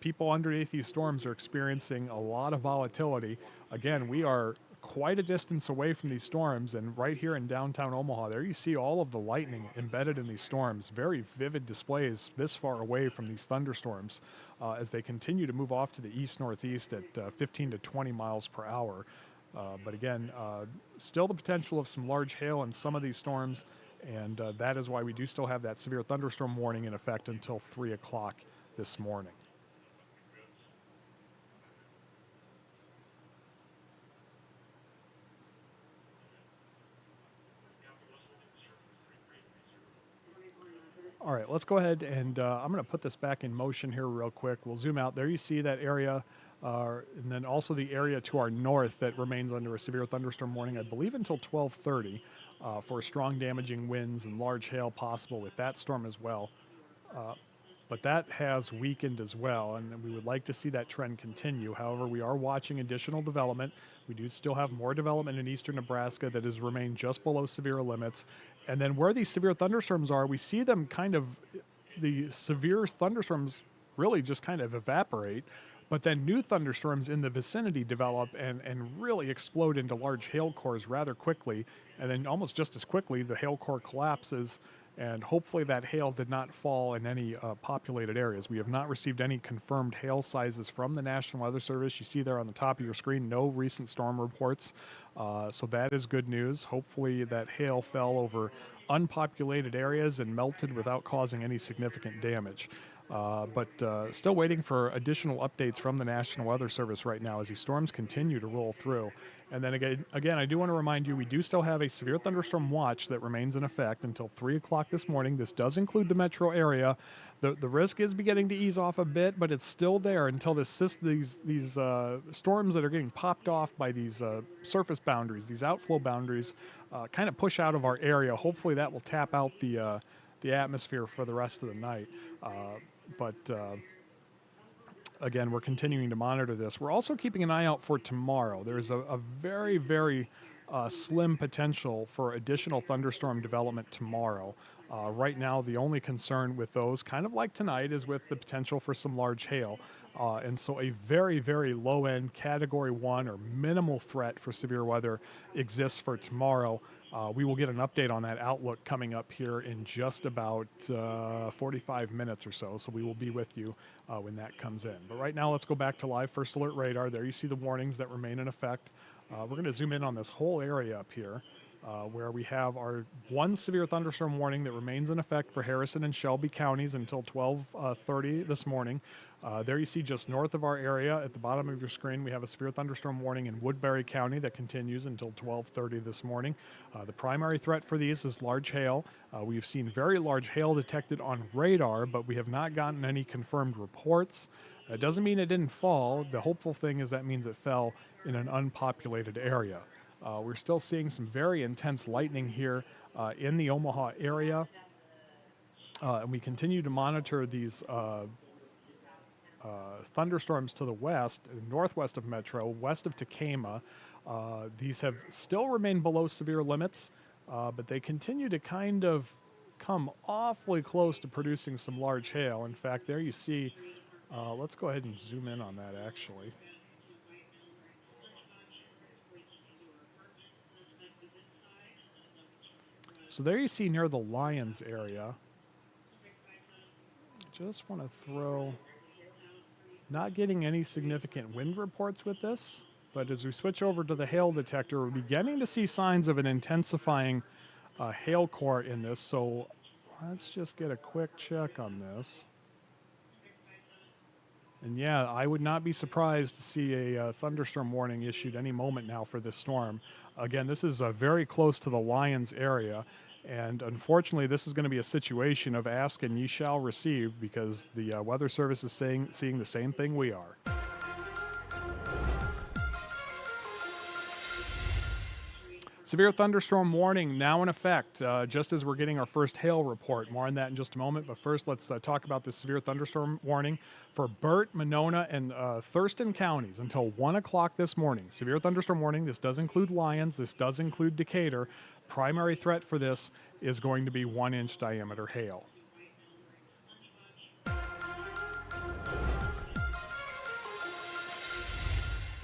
people underneath these storms are experiencing a lot of volatility. Again, we are quite a distance away from these storms, and right here in downtown Omaha, there you see all of the lightning embedded in these storms. Very vivid displays this far away from these thunderstorms as they continue to move off to the east-northeast at 15 to 20 miles per hour. But again, still the potential of some large hail in some of these storms, and that is why we do still have that severe thunderstorm warning in effect until 3 o'clock this morning. All right, let's go ahead and I'm going to put this back in motion here real quick. We'll zoom out. There you see that area, and then also the area to our north that remains under a severe thunderstorm warning, I believe, until 12:30. for strong damaging winds and large hail possible with that storm as well. But that has weakened as well, and we would like to see that trend continue. However, we are watching additional development. We do still have more development in eastern Nebraska that has remained just below severe limits. And then where these severe thunderstorms are, we see them the severe thunderstorms really just kind of evaporate, but then new thunderstorms in the vicinity develop and really explode into large hail cores rather quickly. And then almost just as quickly, the hail core collapses. And hopefully that hail did not fall in any populated areas. We have not received any confirmed hail sizes from the National Weather Service. You see there on the top of your screen, no recent storm reports. So that is good news. Hopefully that hail fell over unpopulated areas and melted without causing any significant damage. But still waiting for additional updates from the National Weather Service right now as these storms continue to roll through. And then again, I do want to remind you, we do still have a severe thunderstorm watch that remains in effect until 3 o'clock this morning. This does include the metro area. The risk is beginning to ease off a bit, but it's still there until these storms that are getting popped off by these surface boundaries, these outflow boundaries, kind of push out of our area. Hopefully that will tap out the atmosphere for the rest of the night. But again, we're continuing to monitor this. We're also keeping an eye out for tomorrow. There's a very, very slim potential for additional thunderstorm development tomorrow. Right now, the only concern with those, kind of like tonight, is with the potential for some large hail. And so a very, very low-end Category 1 or minimal threat for severe weather exists for tomorrow. We will get an update on that outlook coming up here in just about 45 minutes or so. So we will be with you when that comes in. But right now, let's go back to live first alert radar. There you see the warnings that remain in effect. We're going to zoom in on this whole area up here. Where we have our one severe thunderstorm warning that remains in effect for Harrison and Shelby counties until 12:30 this morning. There you see just north of our area at the bottom of your screen, we have a severe thunderstorm warning in Woodbury County that continues until 12:30 this morning. The primary threat for these is large hail. We've seen very large hail detected on radar, but we have not gotten any confirmed reports. That doesn't mean it didn't fall. The hopeful thing is that means it fell in an unpopulated area. We're still seeing some very intense lightning here in the Omaha area. And we continue to monitor these thunderstorms to the west, northwest of Metro, west of Tacoma. These have still remained below severe limits, but they continue to kind of come awfully close to producing some large hail. In fact, there you see, let's go ahead and zoom in on that actually. So there you see near the Lyons area. Just want to throw, not getting any significant wind reports with this, but as we switch over to the hail detector, we're beginning to see signs of an intensifying hail core in this. So let's just get a quick check on this. And yeah, I would not be surprised to see a thunderstorm warning issued any moment now for this storm. Again, this is very close to the Lyons area. And unfortunately, this is going to be a situation of ask and ye shall receive because the Weather Service is seeing the same thing we are. Severe thunderstorm warning now in effect, just as we're getting our first hail report. More on that in just a moment, but first let's talk about the severe thunderstorm warning for Burt, Monona, and Thurston counties until 1 o'clock this morning. Severe thunderstorm warning, this does include Lyons, this does include Decatur. Primary threat for this is going to be 1-inch diameter hail.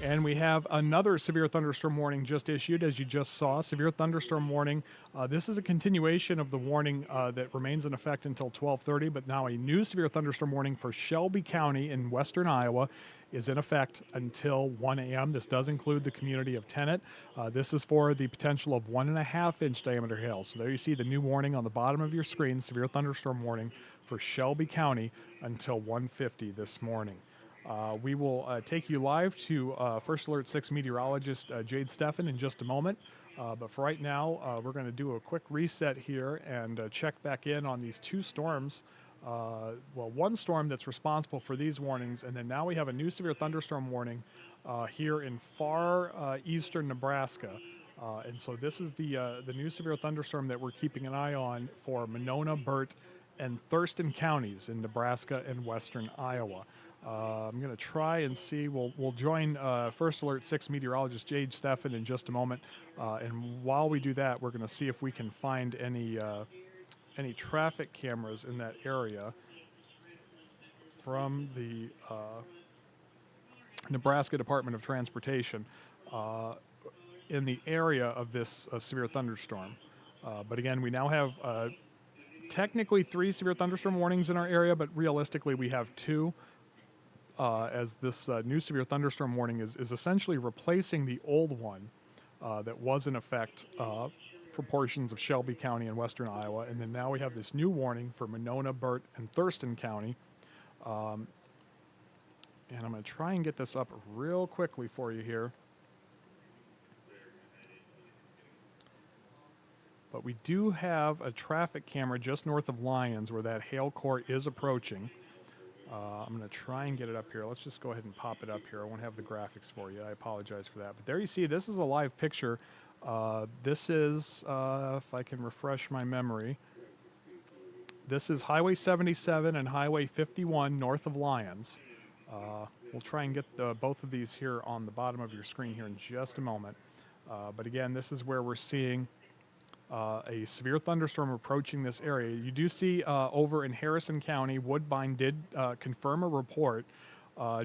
And we have another severe thunderstorm warning just issued, as you just saw. Severe thunderstorm warning. This is a continuation of the warning that remains in effect until 12:30, but now a new severe thunderstorm warning for Shelby County in western Iowa is in effect until 1 a.m. This does include the community of Tennant. This is for the potential of 1.5-inch diameter hail. So there you see the new warning on the bottom of your screen, severe thunderstorm warning for Shelby County until 1:50 this morning. We will take you live to First Alert 6 meteorologist Jade Steffen in just a moment. But for right now, we're going to do a quick reset here and check back in on these two storms. One storm that's responsible for these warnings, and then now we have a new severe thunderstorm warning here in far eastern Nebraska. And so this is the new severe thunderstorm that we're keeping an eye on for Monona, Burt, and Thurston counties in Nebraska and western Iowa. I'm going to try and see. We'll join First Alert 6 meteorologist Jade Steffen in just a moment. And while we do that, we're going to see if we can find any traffic cameras in that area from the Nebraska Department of Transportation in the area of this severe thunderstorm. But again, we now have technically 3 severe thunderstorm warnings in our area, but realistically we have 2. As this new severe thunderstorm warning is essentially replacing the old one that was in effect for portions of Shelby County and western Iowa. And then now we have this new warning for Monona, Burt, and Thurston County. And I'm going to try and get this up real quickly for you here. But we do have a traffic camera just north of Lyons where that hail core is approaching. I'm going to try and get it up here. Let's just go ahead and pop it up here. I won't have the graphics for you. I apologize for that. But there you see, this is a live picture. This is, if I can refresh my memory, this is Highway 77 and Highway 51 north of Lyons. We'll try and get both of these here on the bottom of your screen here in just a moment. But again, this is where we're seeing a severe thunderstorm approaching this area. You do see over in Harrison County, Woodbine did confirm a report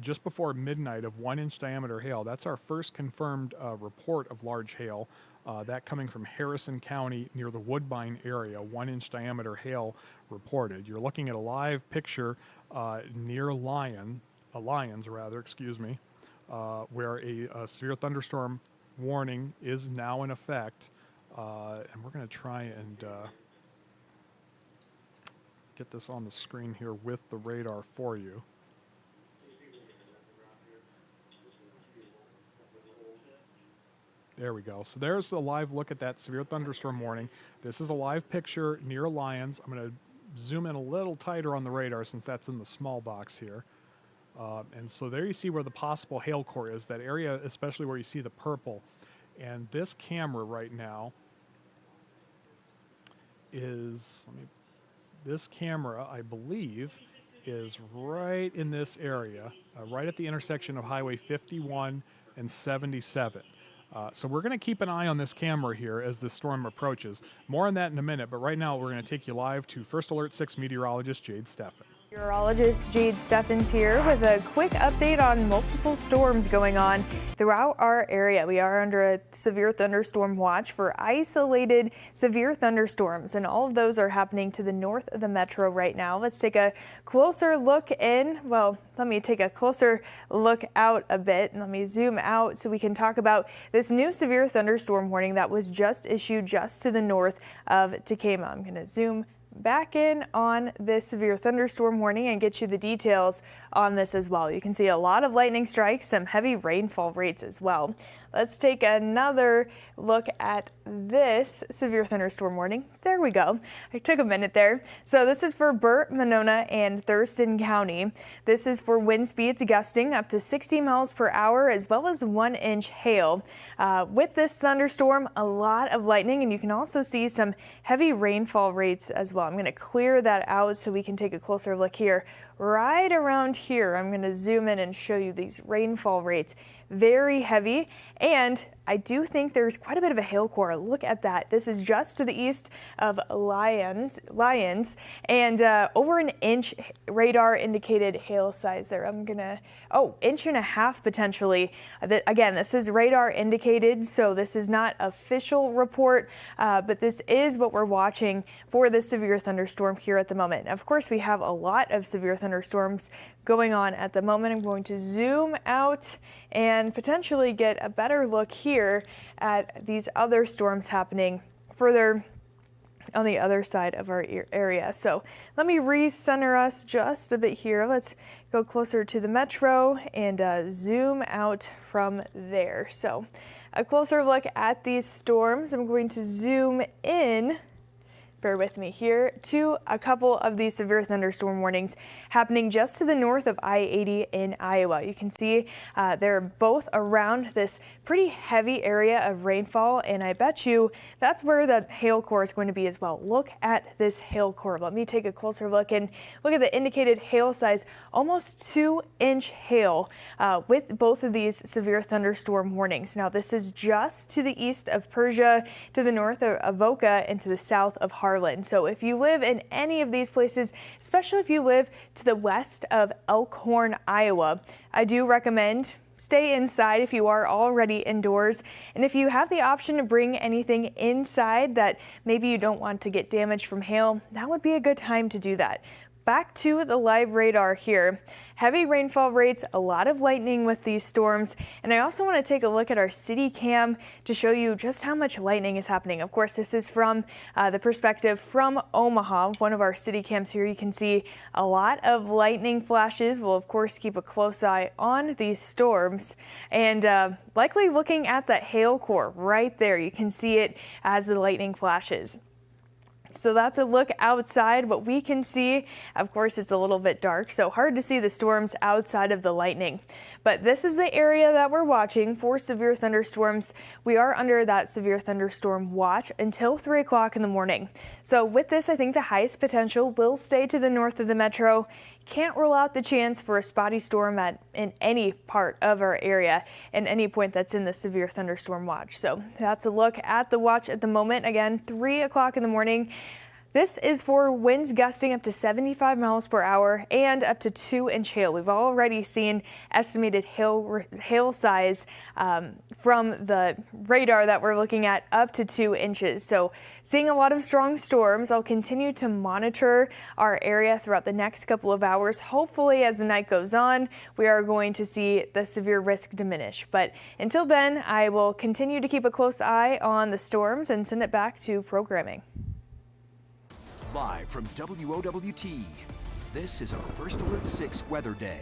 just before midnight of 1-inch diameter hail. That's our first confirmed report of large hail. That coming from Harrison County near the Woodbine area, 1-inch diameter hail reported. You're looking at a live picture near Lyons, where a severe thunderstorm warning is now in effect. And we're going to try and get this on the screen here with the radar for you. There we go. So there's a live look at that severe thunderstorm warning. This is a live picture near Lyons. I'm going to zoom in a little tighter on the radar since that's in the small box here. And so there you see where the possible hail core is, that area especially where you see the purple. And this camera right now is, this camera, I believe, is right in this area, right at the intersection of Highway 51 and 77. So we're going to keep an eye on this camera here as the storm approaches. More on that in a minute, but right now we're going to take you live to First Alert 6 meteorologist Jade Steffen. Meteorologist Jade Steffen's here with a quick update on multiple storms going on throughout our area. We are under a severe thunderstorm watch for isolated severe thunderstorms, and all of those are happening to the north of the metro right now. Let's take a closer look in. Well, let me take a closer look out a bit, and let me zoom out so we can talk about this new severe thunderstorm warning that was just issued just to the north of Tekamah. I'm going to zoom back in on this severe thunderstorm warning and get you the details on this as well. You can see a lot of lightning strikes, some heavy rainfall rates as well. Let's take another look at this severe thunderstorm warning. There we go. I took a minute there. So this is for Burt, Monona, and Thurston County. This is for wind speeds gusting up to 60 miles per hour as well as 1-inch hail. With this thunderstorm, a lot of lightning, and you can also see some heavy rainfall rates as well. I'm going to clear that out so we can take a closer look here. Right around here, I'm going to zoom in and show you these rainfall rates. Very heavy, and I do think there's quite a bit of a hail core. Look at that. This is just to the east of Lyons, and over an inch radar indicated hail size there. I'm gonna, inch and a half potentially. Again, this is radar indicated, so this is not official report, but this is what we're watching for this severe thunderstorm here at the moment. Of course, we have a lot of severe thunderstorms going on at the moment. I'm going to zoom out and potentially get a better look here at these other storms happening further on the other side of our area. So let me recenter us just a bit here. Let's go closer to the metro and zoom out from there. So a closer look at these storms. I'm going to zoom in Bear with me here to a couple of these severe thunderstorm warnings happening just to the north of I-80 in Iowa. You can see they're both around this pretty heavy area of rainfall, and I bet you that's where the hail core is going to be as well. Look at this hail core. Let me take a closer look and look at the indicated hail size, almost 2-inch hail with both of these severe thunderstorm warnings. Now this is just to the east of Persia, to the north of Avoca, and to the south of Harlan. So if you live in any of these places, especially if you live to the west of Elkhorn, Iowa, I do recommend stay inside if you are already indoors. And if you have the option to bring anything inside that maybe you don't want to get damaged from hail, that would be a good time to do that. Back to the live radar here. Heavy rainfall rates, a lot of lightning with these storms, and I also want to take a look at our city cam to show you just how much lightning is happening. Of course, this is from the perspective from Omaha, one of our city cams here. You can see a lot of lightning flashes. We'll of course keep a close eye on these storms, and likely looking at that hail core right there. You can see it as the lightning flashes. So that's a look outside. What we can see, of course, it's a little bit dark, so hard to see the storms outside of the lightning. But this is the area that we're watching for severe thunderstorms. We are under that severe thunderstorm watch until 3 o'clock in the morning. So with this, I think the highest potential will stay to the north of the metro. Can't rule out the chance for a spotty storm in any part of our area and any point that's in the severe thunderstorm watch. So that's a look at the watch at the moment. Again, 3 o'clock in the morning. This is for winds gusting up to 75 miles per hour and up to 2-inch hail. We've already seen estimated hail size from the radar that we're looking at up to 2 inches. So seeing a lot of strong storms. I'll continue to monitor our area throughout the next couple of hours. Hopefully, as the night goes on, we are going to see the severe risk diminish. But until then, I will continue to keep a close eye on the storms and send it back to programming. Live from WOWT, this is our First Alert 6 weather day.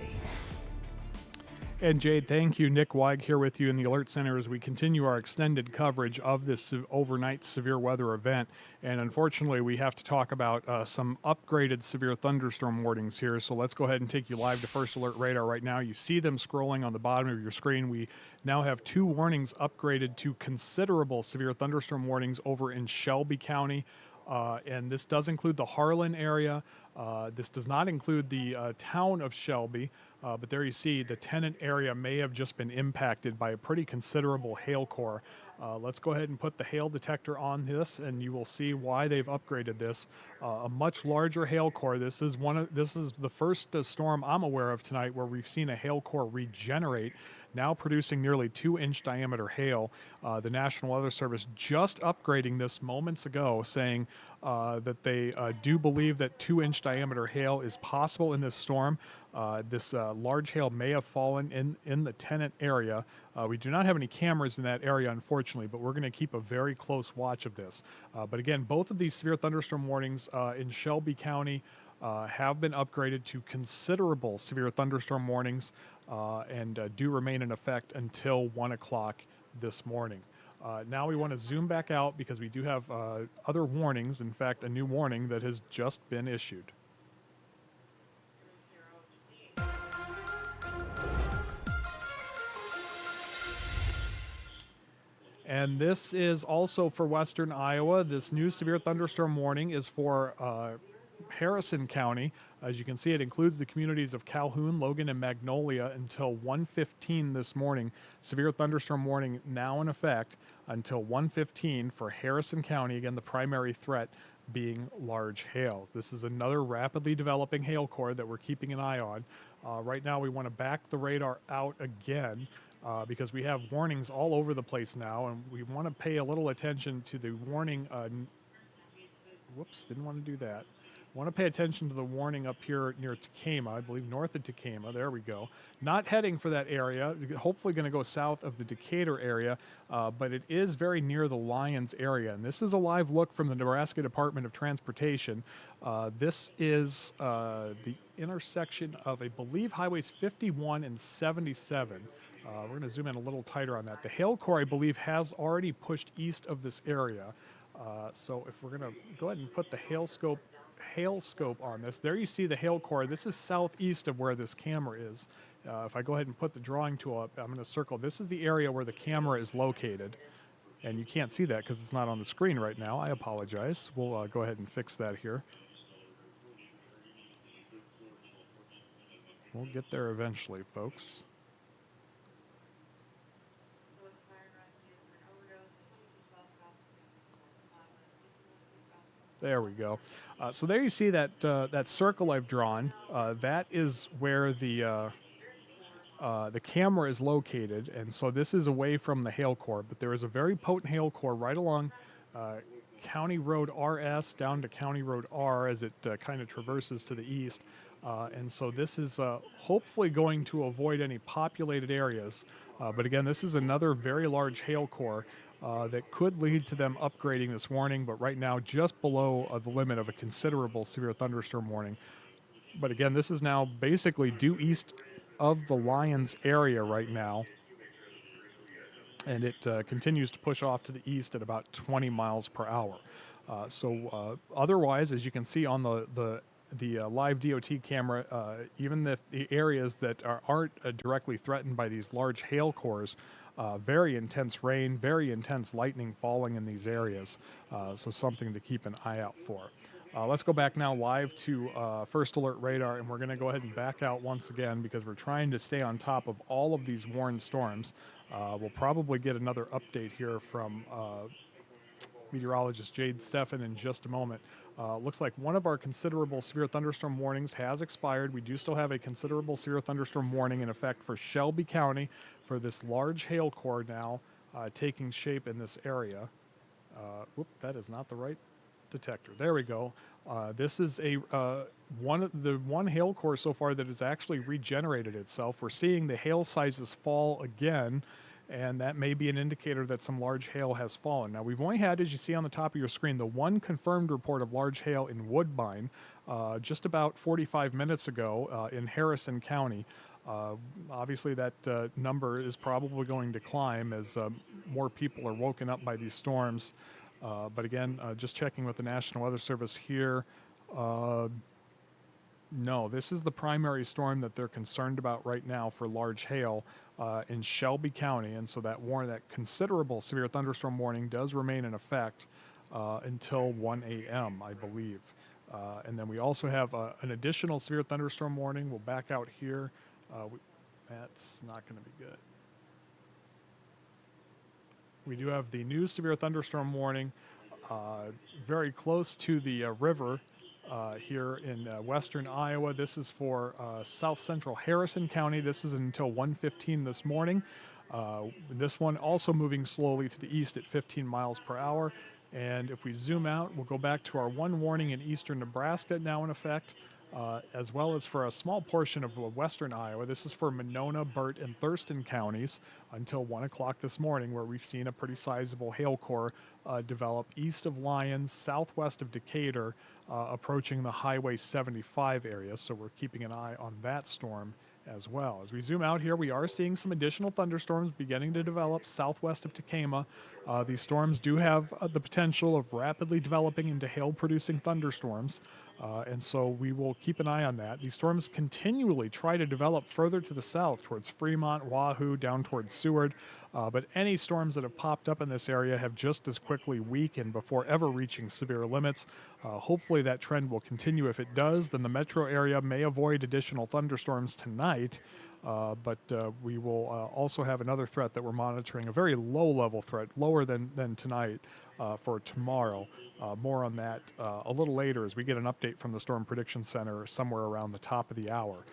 And Jade, thank you. Nick Weig here with you in the Alert Center as we continue our extended coverage of this overnight severe weather event. And unfortunately, we have to talk about some upgraded severe thunderstorm warnings here. So let's go ahead and take you live to First Alert Radar right now. You see them scrolling on the bottom of your screen. We now have 2 warnings upgraded to considerable severe thunderstorm warnings over in Shelby County. And this does include the Harlan area. This does not include the town of Shelby, but there you see the Tennant area may have just been impacted by a pretty considerable hail core. Let's go ahead and put the hail detector on this, and you will see why they've upgraded this. A much larger hail core. This is the first storm I'm aware of tonight where we've seen a hail core regenerate, now producing nearly 2-inch diameter hail. The National Weather Service just upgrading this moments ago, saying that they do believe that 2-inch diameter hail is possible in this storm. This large hail may have fallen in the Tennant area. We do not have any cameras in that area, unfortunately, but we're going to keep a very close watch of this. But again, both of these severe thunderstorm warnings in Shelby County have been upgraded to considerable severe thunderstorm warnings and do remain in effect until 1 o'clock this morning. Now we want to zoom back out because we do have other warnings. In fact, a new warning that has just been issued. And this is also for western Iowa. This new severe thunderstorm warning is for Harrison County. As you can see, it includes the communities of Calhoun, Logan, and Magnolia until 1:15 this morning. Severe thunderstorm warning now in effect until 1:15 for Harrison County. Again, the primary threat being large hail. This is another rapidly developing hail core that we're keeping an eye on. Right now, we want to back the radar out again because we have warnings all over the place now, and we want to pay a little attention to the warning. Whoops, didn't want to do that. Want to pay attention to the warning up here near Tacoma, I believe north of Tacoma. There we go. Not heading for that area. Hopefully going to go south of the Decatur area, but it is very near the Lyons area. And this is a live look from the Nebraska Department of Transportation. This is the intersection of, I believe, highways 51 and 77. We're going to zoom in a little tighter on that. The hail core, I believe, has already pushed east of this area. So if we're going to go ahead and put the hail scope on this, there you see the hail core. This is southeast of where this camera is. If I go ahead and put the drawing tool up, I'm going to circle. This is the area where the camera is located. And you can't see that because it's not on the screen right now. I apologize. We'll go ahead and fix that here. We'll get there eventually, folks. There we go. So there you see that that circle I've drawn. That is where the camera is located, and so this is away from the hail core. But there is a very potent hail core right along County Road RS down to County Road R as it kind of traverses to the east. And so this is hopefully going to avoid any populated areas. But again, this is another very large hail core that could lead to them upgrading this warning, but right now just below the limit of a considerable severe thunderstorm warning. But again, this is now basically due east of the Lions area right now, and it continues to push off to the east at about 20 miles per hour. Otherwise, as you can see on the live DOT camera, even the areas that aren't directly threatened by these large hail cores, very intense rain, very intense lightning falling in these areas. So something to keep an eye out for. Let's go back now live to First Alert Radar, and we're going to go ahead and back out once again because we're trying to stay on top of all of these warned storms. We'll probably get another update here from meteorologist Jade Steffen in just a moment. Looks like one of our considerable severe thunderstorm warnings has expired. We do still have a considerable severe thunderstorm warning in effect for Shelby County for this large hail core now taking shape in this area. Whoop, that is not the right detector. There we go. This is the one hail core so far that has actually regenerated itself. We're seeing the hail sizes fall again, and that may be an indicator that some large hail has fallen. Now, we've only had, as you see on the top of your screen, the one confirmed report of large hail in Woodbine just about 45 minutes ago in Harrison County. Obviously, that number is probably going to climb as more people are woken up by these storms. But again, just checking with the National Weather Service here, no, this is the primary storm that they're concerned about right now for large hail in Shelby County, and so that considerable severe thunderstorm warning does remain in effect until 1 a.m., I believe. And then we also have an additional severe thunderstorm warning. We'll back out here. That's not going to be good. We do have the new severe thunderstorm warning very close to the river here in western Iowa. This is for south central Harrison County. This is until 1:15 this morning. This one also moving slowly to the east at 15 miles per hour. And if we zoom out, we'll go back to our one warning in eastern Nebraska now in effect, as well as for a small portion of western Iowa. This is for Monona, Burt, and Thurston counties until 1 o'clock this morning, where we've seen a pretty sizable hail core develop east of Lyons, southwest of Decatur, approaching the Highway 75 area. So we're keeping an eye on that storm as well. As we zoom out here, we are seeing some additional thunderstorms beginning to develop southwest of Tacoma. These storms do have the potential of rapidly developing into hail-producing thunderstorms, and so we will keep an eye on that. These storms continually try to develop further to the south towards Fremont, Wahoo, down towards Seward, but any storms that have popped up in this area have just as quickly weakened before ever reaching severe limits. Hopefully that trend will continue. If it does, then the metro area may avoid additional thunderstorms tonight, but we will also have another threat that we're monitoring, a very low-level threat, lower than tonight, for tomorrow. More on that a little later as we get an update from the Storm Prediction Center somewhere around the top of the hour.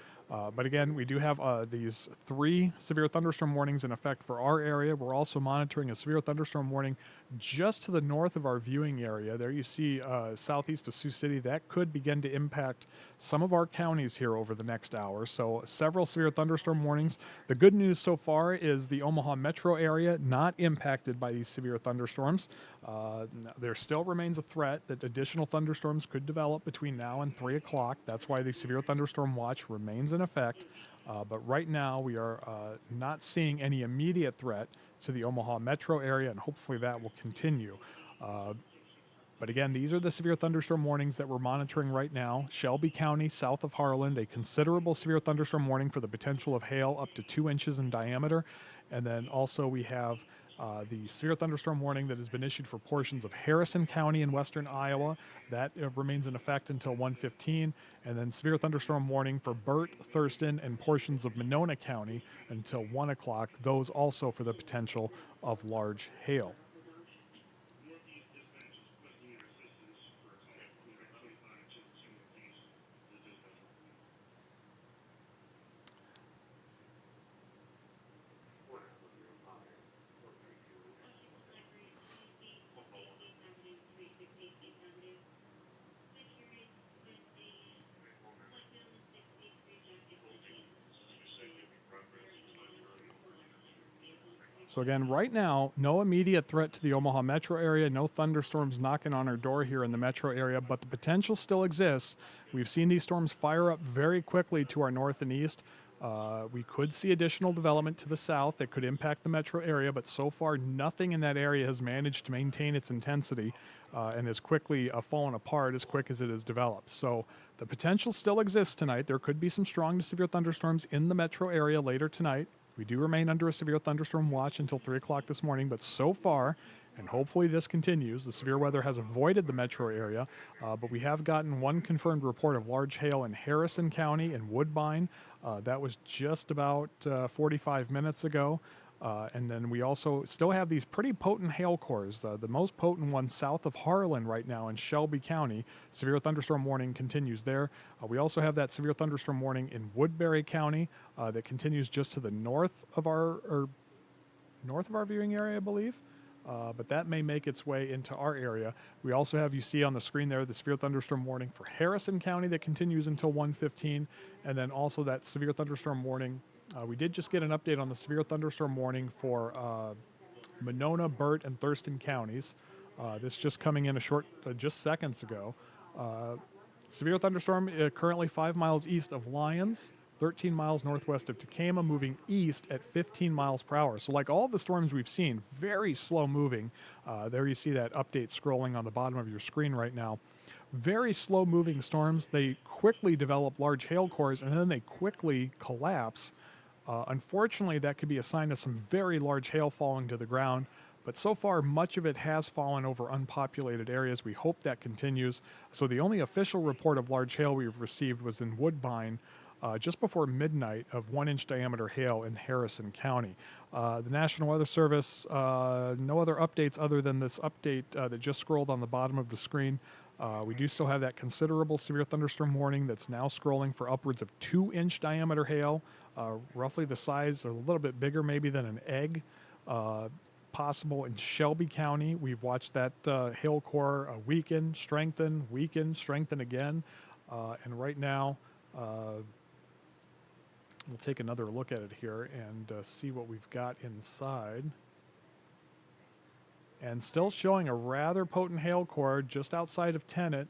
But again, we do have these 3 severe thunderstorm warnings in effect for our area. We're also monitoring a severe thunderstorm warning just to the north of our viewing area. There you see southeast of Sioux City. That could begin to impact some of our counties here over the next hour. So several severe thunderstorm warnings. The good news so far is the Omaha metro area not impacted by these severe thunderstorms. There still remains a threat that additional thunderstorms could develop between now and 3 o'clock. That's why the severe thunderstorm watch remains in effect. But right now we are not seeing any immediate threat to the Omaha metro area, and hopefully that will continue. But again, these are the severe thunderstorm warnings that we're monitoring right now. Shelby County, south of Harlan, a considerable severe thunderstorm warning for the potential of hail up to 2 inches in diameter. And then also we have the severe thunderstorm warning that has been issued for portions of Harrison County in western Iowa. That remains in effect until 1:15. And then severe thunderstorm warning for Burt, Thurston, and portions of Monona County until 1 o'clock. Those also for the potential of large hail. So again, right now, no immediate threat to the Omaha metro area, no thunderstorms knocking on our door here in the metro area, but the potential still exists. We've seen these storms fire up very quickly to our north and east. We could see additional development to the south that could impact the metro area, but so far nothing in that area has managed to maintain its intensity and has quickly fallen apart as quick as it has developed. So the potential still exists tonight. There could be some strong to severe thunderstorms in the metro area later tonight. We do remain under a severe thunderstorm watch until 3 o'clock this morning, but so far, and hopefully this continues, the severe weather has avoided the metro area, but we have gotten one confirmed report of large hail in Harrison County and Woodbine. That was just about 45 minutes ago. And then we also still have these pretty potent hail cores. The most potent one south of Harlan right now in Shelby County. Severe thunderstorm warning continues there. We also have that severe thunderstorm warning in Woodbury County that continues just to the north of our viewing area, I believe. But that may make its way into our area. We also have, you see on the screen there, the severe thunderstorm warning for Harrison County that continues until 1:15, and then also that severe thunderstorm warning. We did just get an update on the severe thunderstorm warning for Monona, Burt, and Thurston counties. This just coming in just seconds ago. Severe thunderstorm currently 5 miles east of Lyons, 13 miles northwest of Tacoma, moving east at 15 miles per hour. So like all the storms we've seen, very slow moving. There you see that update scrolling on the bottom of your screen right now. Very slow moving storms. They quickly develop large hail cores and then they quickly collapse. Unfortunately, that could be a sign of some very large hail falling to the ground. But so far, much of it has fallen over unpopulated areas. We hope that continues. So the only official report of large hail we've received was in Woodbine, just before midnight, of 1-inch diameter hail in Harrison County. The National Weather Service, no other updates other than this update that just scrolled on the bottom of the screen. We do still have that considerable severe thunderstorm warning that's now scrolling for upwards of 2-inch diameter hail, roughly the size, or a little bit bigger maybe than an egg, possible in Shelby County. We've watched that hail core weaken, strengthen again, and right now, we'll take another look at it here and see what we've got inside. And still showing a rather potent hail core just outside of Tenet,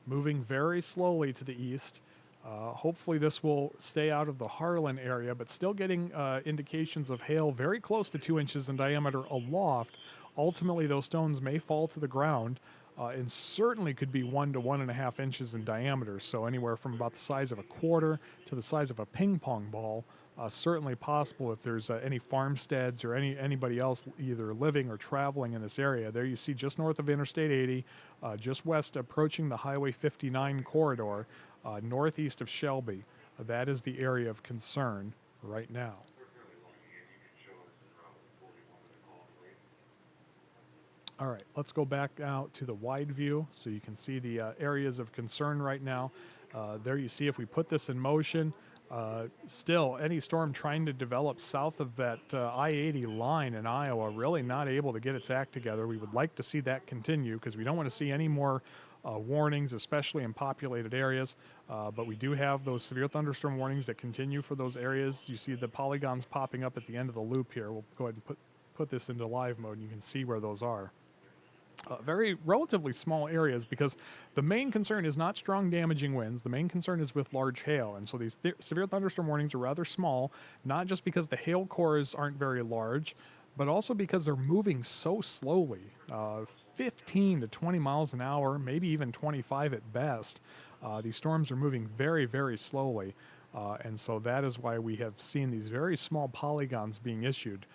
moving very slowly to the east. Hopefully this will stay out of the Harlan area, but still getting indications of hail very close to 2 inches in diameter aloft. Ultimately, those stones may fall to the ground and certainly could be 1 to 1.5 inches in diameter. So anywhere from about the size of a quarter to the size of a ping pong ball. Certainly possible if there's any farmsteads or anybody else either living or traveling in this area. There you see just north of Interstate 80, just west approaching the Highway 59 corridor, northeast of Shelby. That is the area of concern right now. All right, let's go back out to the wide view so you can see the areas of concern right now. There you see if we put this in motion, still, any storm trying to develop south of that I-80 line in Iowa, really not able to get its act together. We would like to see that continue because we don't want to see any more warnings, especially in populated areas. But we do have those severe thunderstorm warnings that continue for those areas. You see the polygons popping up at the end of the loop here. We'll go ahead and put this into live mode, and you can see where those are. Very relatively small areas because the main concern is not strong damaging winds. The main concern is with large hail. And so these severe thunderstorm warnings are rather small, not just because the hail cores aren't very large, but also because they're moving so slowly. 15 to 20 miles an hour, maybe even 25 at best. These storms are moving very, very slowly. And so that is why we have seen these very small polygons being issued,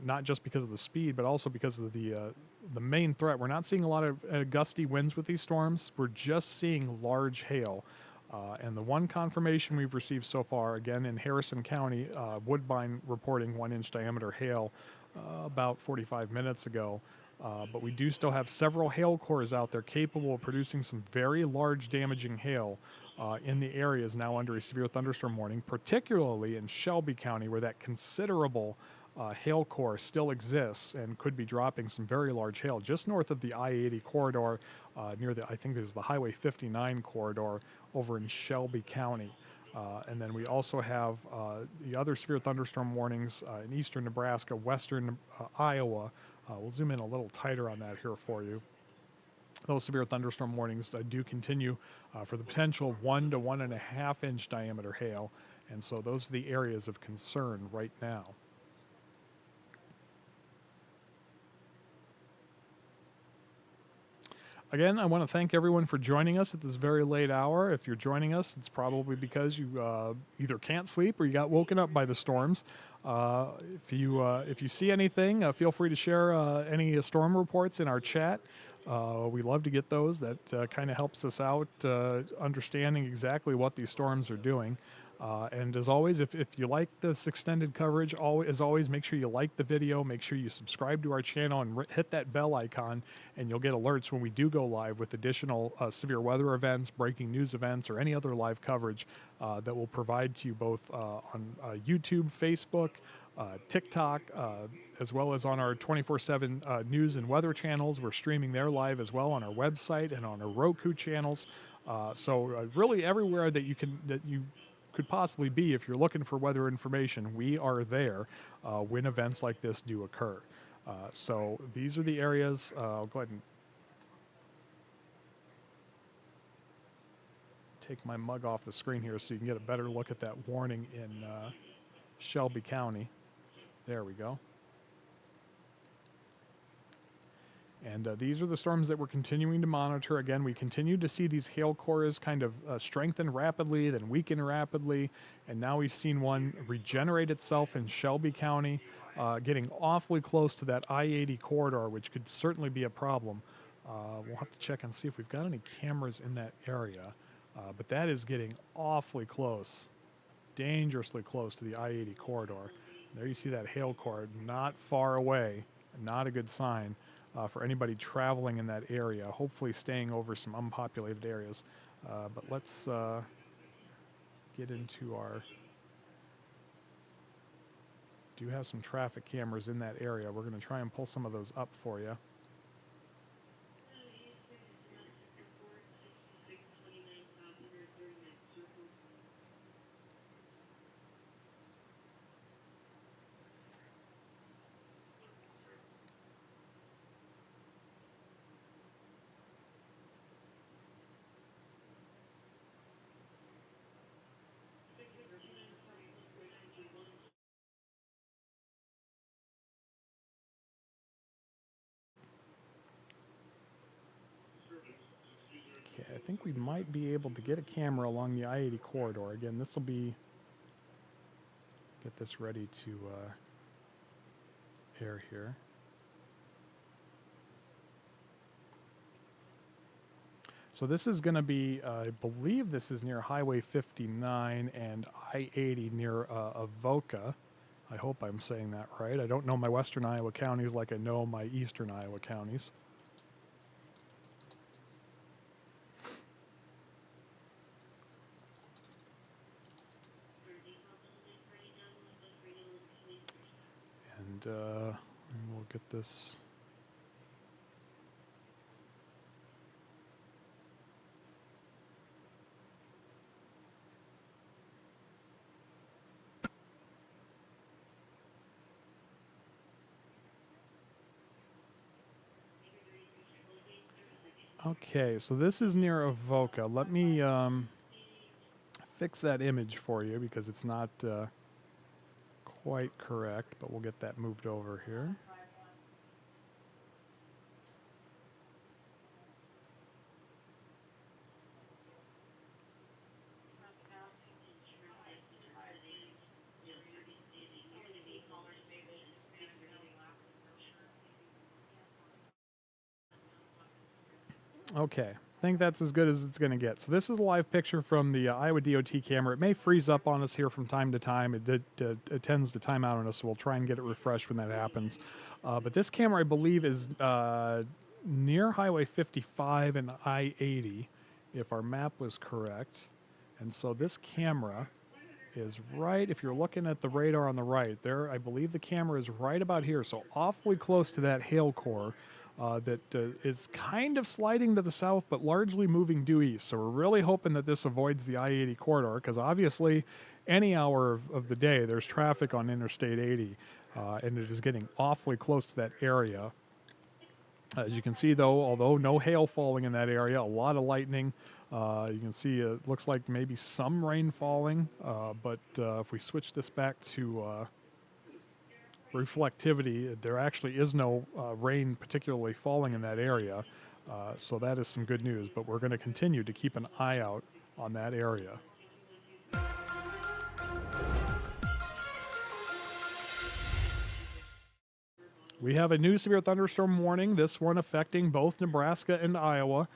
not just because of the speed, but also because of the main threat. We're not seeing a lot of gusty winds with these storms. We're just seeing large hail. And the one confirmation we've received so far, again in Harrison County, Woodbine reporting 1-inch diameter hail about 45 minutes ago. But we do still have several hail cores out there capable of producing some very large damaging hail in the areas now under a severe thunderstorm warning, particularly in Shelby County, where that considerable hail core still exists and could be dropping some very large hail just north of the I-80 corridor, near the, I think it is the Highway 59 corridor over in Shelby County. And then we also have the other severe thunderstorm warnings in eastern Nebraska, western Iowa. We'll zoom in a little tighter on that here for you. Those severe thunderstorm warnings do continue for the potential of 1 to 1.5 inch diameter hail. And so those are the areas of concern right now. Again, I want to thank everyone for joining us at this very late hour. If you're joining us, it's probably because you either can't sleep or you got woken up by the storms. If you see anything, feel free to share any storm reports in our chat. We love to get those. That kind of helps us out understanding exactly what these storms are doing. And as always, if you like this extended coverage, as always, make sure you like the video, make sure you subscribe to our channel and hit that bell icon, and you'll get alerts when we do go live with additional severe weather events, breaking news events, or any other live coverage that we'll provide to you both on YouTube, Facebook, TikTok, as well as on our 24/7 news and weather channels. We're streaming there live as well on our website and on our Roku channels. So really everywhere that you could possibly be if you're looking for weather information, we are there when events like this do occur. So these are the areas. I'll go ahead and take my mug off the screen here so you can get a better look at that warning in Shelby County. There we go. And these are the storms that we're continuing to monitor. Again, we continue to see these hail cores kind of strengthen rapidly, then weaken rapidly. And now we've seen one regenerate itself in Shelby County, getting awfully close to that I-80 corridor, which could certainly be a problem. We'll have to check and see if we've got any cameras in that area. But that is getting awfully close, dangerously close to the I-80 corridor. There you see that hail core not far away, not a good sign. For anybody traveling in that area, hopefully staying over some unpopulated areas. But let's get into our... Do have some traffic cameras in that area. We're going to try and pull some of those up for you. I think we might be able to get a camera along the I-80 corridor. Again, this will be... Get this ready to air here. So this is going to be, I believe this is near Highway 59 and I-80 near Avoca. I hope I'm saying that right. I don't know my western Iowa counties like I know my eastern Iowa counties. And we'll get this. Okay, so this is near Avoca. Let me fix that image for you because it's not quite correct, but we'll get that moved over here. Okay, I think that's as good as it's going to get. So this is a live picture from the Iowa DOT camera. It may freeze up on us here from time to time. It tends to time out on us, so we'll try and get it refreshed when that happens. But this camera, I believe, is near Highway 55 and I-80, if our map was correct. And so this camera is right, if you're looking at the radar on the right there, I believe the camera is right about here, so awfully close to that hail core that is kind of sliding to the south, but largely moving due east. So we're really hoping that this avoids the I-80 corridor, because obviously any hour of the day there's traffic on Interstate 80, and it is getting awfully close to that area. As you can see, though, although no hail falling in that area, a lot of lightning. You can see it looks like maybe some rain falling, but if we switch this back to reflectivity, there actually is no rain particularly falling in that area, so that is some good news, but we're going to continue to keep an eye out on that area. We have a new severe thunderstorm warning, this one affecting both Nebraska and Iowa.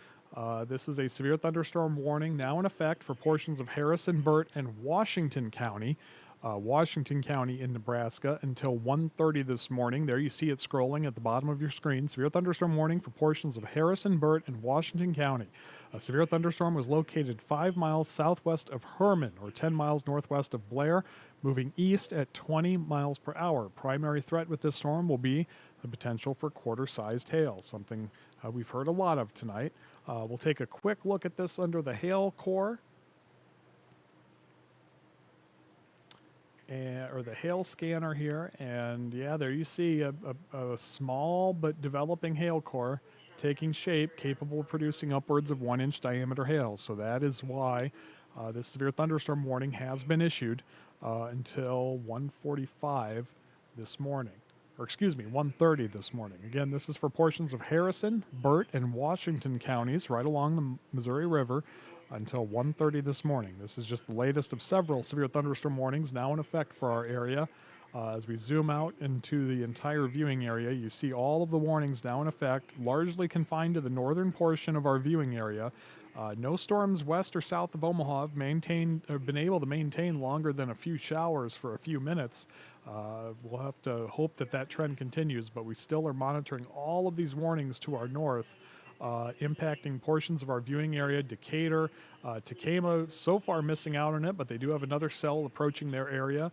This is a severe thunderstorm warning now in effect for portions of Harrison, Burt, and Washington County. Washington County in Nebraska until 1:30 this morning. There you see it scrolling at the bottom of your screen. Severe thunderstorm warning for portions of Harrison, Burt, and Washington County. A severe thunderstorm was located 5 miles southwest of Herman, or 10 miles northwest of Blair, moving east at 20 miles per hour. Primary threat with this storm will be the potential for quarter-sized hail, something we've heard a lot of tonight. We'll take a quick look at this under the hail core, or the hail scanner here, and yeah, there you see a small but developing hail core taking shape, capable of producing upwards of 1-inch diameter hail. So that is why this severe thunderstorm warning has been issued until 1:45 this morning. Or excuse me, 1:30 this morning. Again, this is for portions of Harrison, Burt, and Washington counties right along the Missouri River until 1:30 this morning. This is just the latest of several severe thunderstorm warnings now in effect for our area. As we zoom out into the entire viewing area, you see all of the warnings now in effect, largely confined to the northern portion of our viewing area. No storms west or south of Omaha have been able to maintain longer than a few showers for a few minutes. We'll have to hope that that trend continues, but we still are monitoring all of these warnings to our north, impacting portions of our viewing area. Decatur, Tacoma, so far missing out on it, but they do have another cell approaching their area.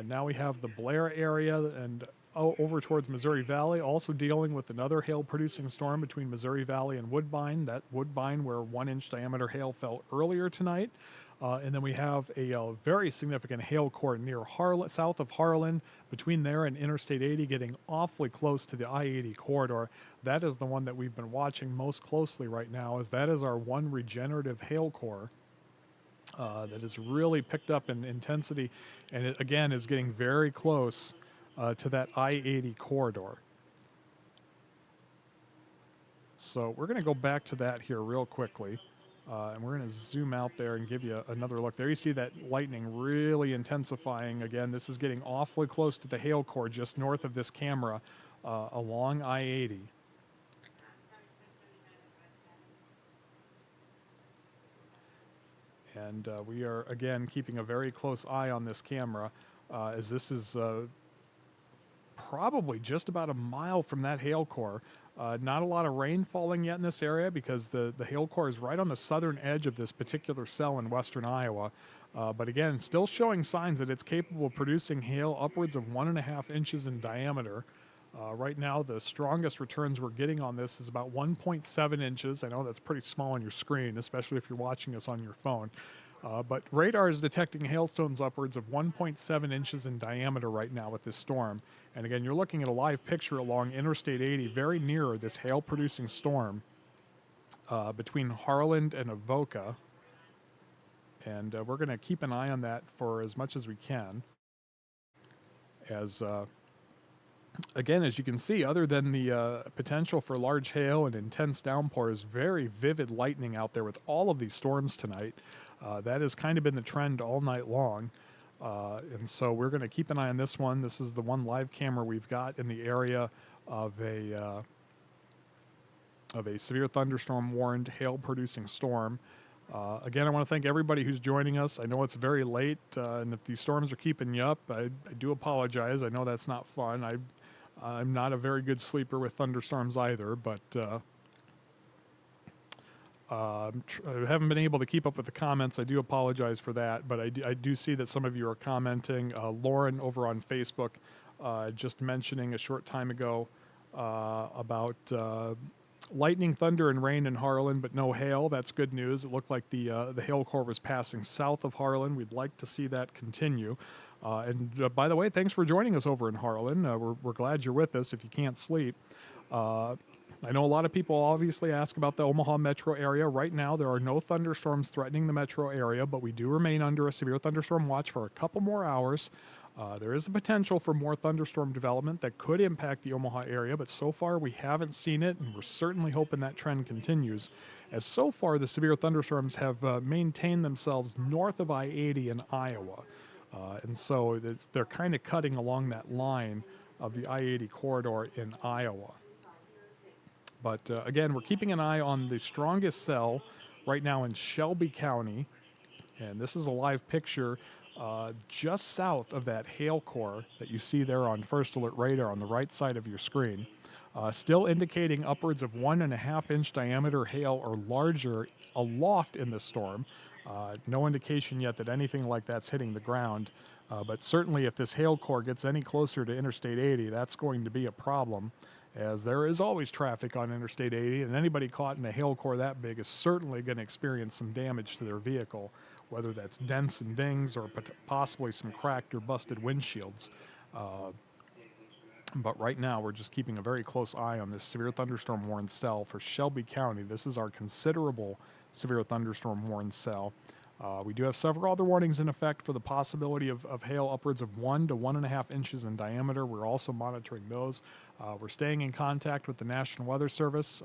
Now we have the Blair area and over towards Missouri Valley, also dealing with another hail-producing storm between Missouri Valley and Woodbine. That Woodbine where 1-inch diameter hail fell earlier tonight. And then we have a very significant hail core near south of Harlan, between there and Interstate 80, getting awfully close to the I-80 corridor. That is the one that we've been watching most closely right now, as that is our one regenerative hail core that has really picked up in intensity, and it again is getting very close to that I-80 corridor. So we're going to go back to that here real quickly. And we're going to zoom out there and give you another look. There you see that lightning really intensifying. Again, this is getting awfully close to the hail core just north of this camera along I-80. And we are, again, keeping a very close eye on this camera as this is probably just about a mile from that hail core. Not a lot of rain falling yet in this area because the hail core is right on the southern edge of this particular cell in western Iowa. But again, still showing signs that it's capable of producing hail upwards of 1.5 inches in diameter. Right now, the strongest returns we're getting on this is about 1.7 inches. I know that's pretty small on your screen, especially if you're watching us on your phone. But radar is detecting hailstones upwards of 1.7 inches in diameter right now with this storm. And again, you're looking at a live picture along Interstate 80, very near this hail-producing storm between Harlan and Avoca. And we're going to keep an eye on that for as much as we can. As again, as you can see, other than the potential for large hail and intense downpours, very vivid lightning out there with all of these storms tonight. That has kind of been the trend all night long. And so we're going to keep an eye on this one. This is the one live camera we've got in the area of a of a severe thunderstorm warned hail-producing storm. Again, I want to thank everybody who's joining us. I know it's very late, and if these storms are keeping you up, I do apologize. I know that's not fun. I'm not a very good sleeper with thunderstorms either, but I haven't been able to keep up with the comments. I do apologize for that, but I do see that some of you are commenting. Lauren over on Facebook just mentioning a short time ago about lightning, thunder, and rain in Harlan, but no hail. That's good news. It looked like the hail core was passing south of Harlan. We'd like to see that continue. And by the way, thanks for joining us over in Harlan. We're glad you're with us if you can't sleep. I know a lot of people obviously ask about the Omaha metro area. Right now, there are no thunderstorms threatening the metro area, but we do remain under a severe thunderstorm watch for a couple more hours. There is a potential for more thunderstorm development that could impact the Omaha area, but so far we haven't seen it, and we're certainly hoping that trend continues. As so far, the severe thunderstorms have maintained themselves north of I-80 in Iowa. And so they're kind of cutting along that line of the I-80 corridor in Iowa. But again, we're keeping an eye on the strongest cell right now in Shelby County. And this is a live picture just south of that hail core that you see there on First Alert radar on the right side of your screen. Still indicating upwards of 1.5 inch diameter hail or larger aloft in the storm. No indication yet that anything like that's hitting the ground. But certainly if this hail core gets any closer to Interstate 80, that's going to be a problem, as there is always traffic on Interstate 80, and anybody caught in a hail core that big is certainly going to experience some damage to their vehicle, whether that's dents and dings or possibly some cracked or busted windshields. But right now, we're just keeping a very close eye on this severe thunderstorm warned cell for Shelby County. This is our considerable severe thunderstorm warned cell. We do have several other warnings in effect for the possibility of hail upwards of 1 to 1.5 inches in diameter. We're also monitoring those. We're staying in contact with the National Weather Service.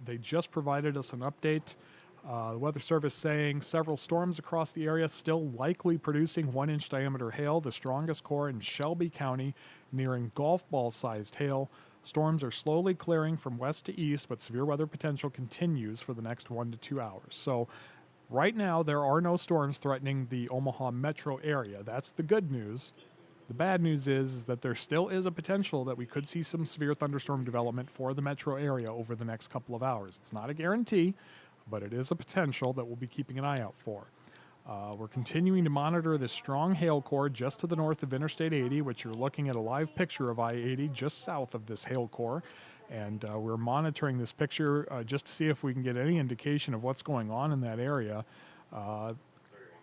They just provided us an update. The Weather Service saying several storms across the area still likely producing 1 inch diameter hail, the strongest core in Shelby County, nearing golf ball sized hail. Storms are slowly clearing from west to east, but severe weather potential continues for the next 1 to 2 hours. So right now, there are no storms threatening the Omaha metro area. That's the good news. The bad news is that there still is a potential that we could see some severe thunderstorm development for the metro area over the next couple of hours. It's not a guarantee, but it is a potential that we'll be keeping an eye out for. We're continuing to monitor this strong hail core just to the north of Interstate 80, which you're looking at a live picture of I-80 just south of this hail core. And we're monitoring this picture just to see if we can get any indication of what's going on in that area.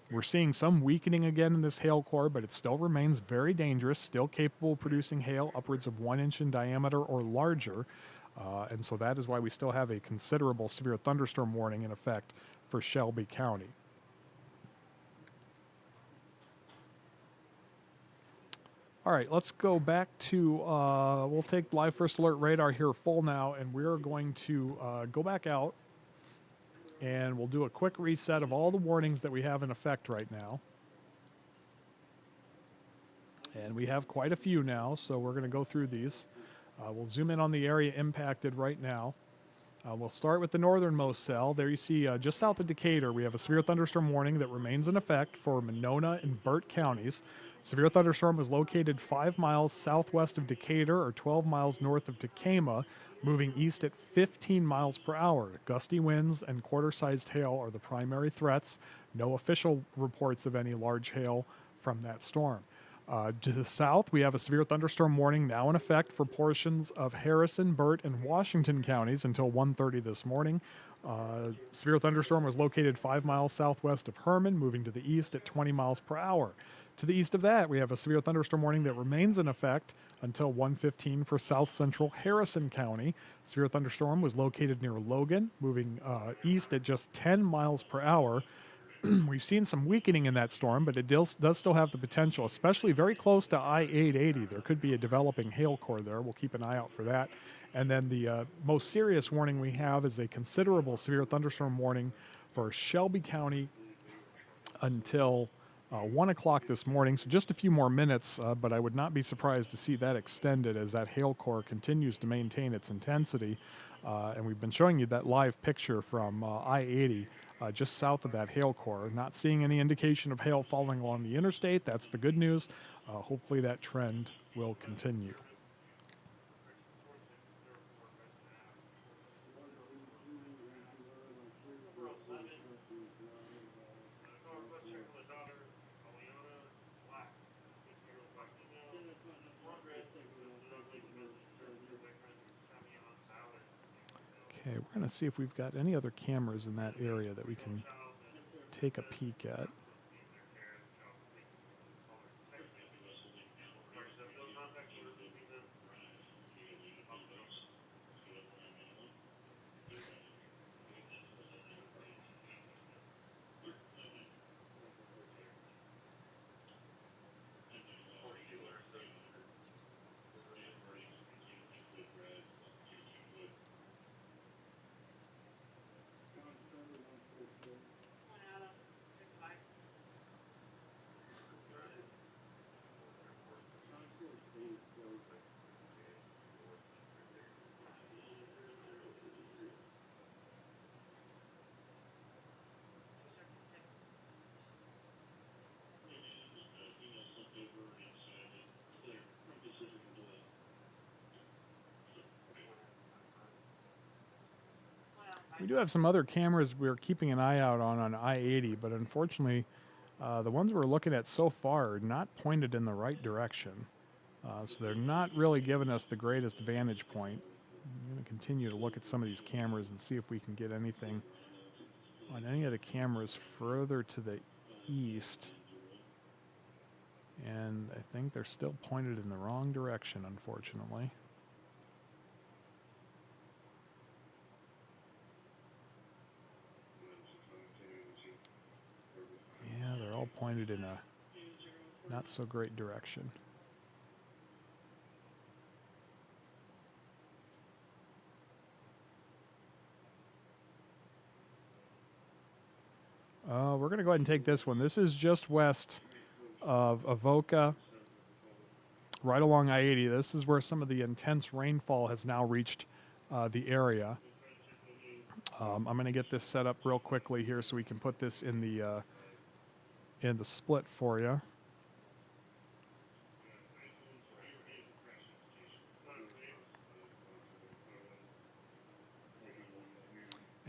We're seeing some weakening again in this hail core, but it still remains very dangerous, still capable of producing hail upwards of 1 inch in diameter or larger. And so that is why we still have a considerable severe thunderstorm warning in effect for Shelby County. All right, let's go back to, we'll take live first alert radar here full now, and we're going to go back out, and we'll do a quick reset of all the warnings that we have in effect right now. And we have quite a few now, so we're going to go through these. We'll zoom in on the area impacted right now. We'll start with the northernmost cell. There you see just south of Decatur, we have a severe thunderstorm warning that remains in effect for Monona and Burt counties. Severe thunderstorm was located 5 miles southwest of Decatur or 12 miles north of Tecama, moving east at 15 miles per hour. Gusty winds and quarter-sized hail are the primary threats. No official reports of any large hail from that storm. To the south, we have a severe thunderstorm warning now in effect for portions of Harrison, Burt, and Washington counties until 1:30 this morning. Severe thunderstorm was located 5 miles southwest of Herman, moving to the east at 20 miles per hour. To the east of that, we have a severe thunderstorm warning that remains in effect until 1:15 for south central Harrison County. Severe thunderstorm was located near Logan, moving east at just 10 miles per hour. We've seen some weakening in that storm, but it does still have the potential, especially very close to I-880. There could be a developing hail core there. We'll keep an eye out for that. And then the most serious warning we have is a considerable severe thunderstorm warning for Shelby County until 1 o'clock this morning, so just a few more minutes, but I would not be surprised to see that extended as that hail core continues to maintain its intensity. And we've been showing you that live picture from I-80 just south of that hail core. Not seeing any indication of hail falling along the interstate. That's the good news. Hopefully that trend will continue. Okay, we're going to see if we've got any other cameras in that area that we can take a peek at. We do have some other cameras we're keeping an eye out on I-80, but unfortunately, the ones we're looking at so far are not pointed in the right direction. So they're not really giving us the greatest vantage point. I'm going to continue to look at some of these cameras and see if we can get anything on any of the cameras further to the east. And I think they're still pointed in the wrong direction, unfortunately. Yeah, they're all pointed in a not so great direction. We're going to go ahead and take this one. This is just west of Avoca, right along I-80. This is where some of the intense rainfall has now reached the area. I'm going to get this set up real quickly here so we can put this in the split for you.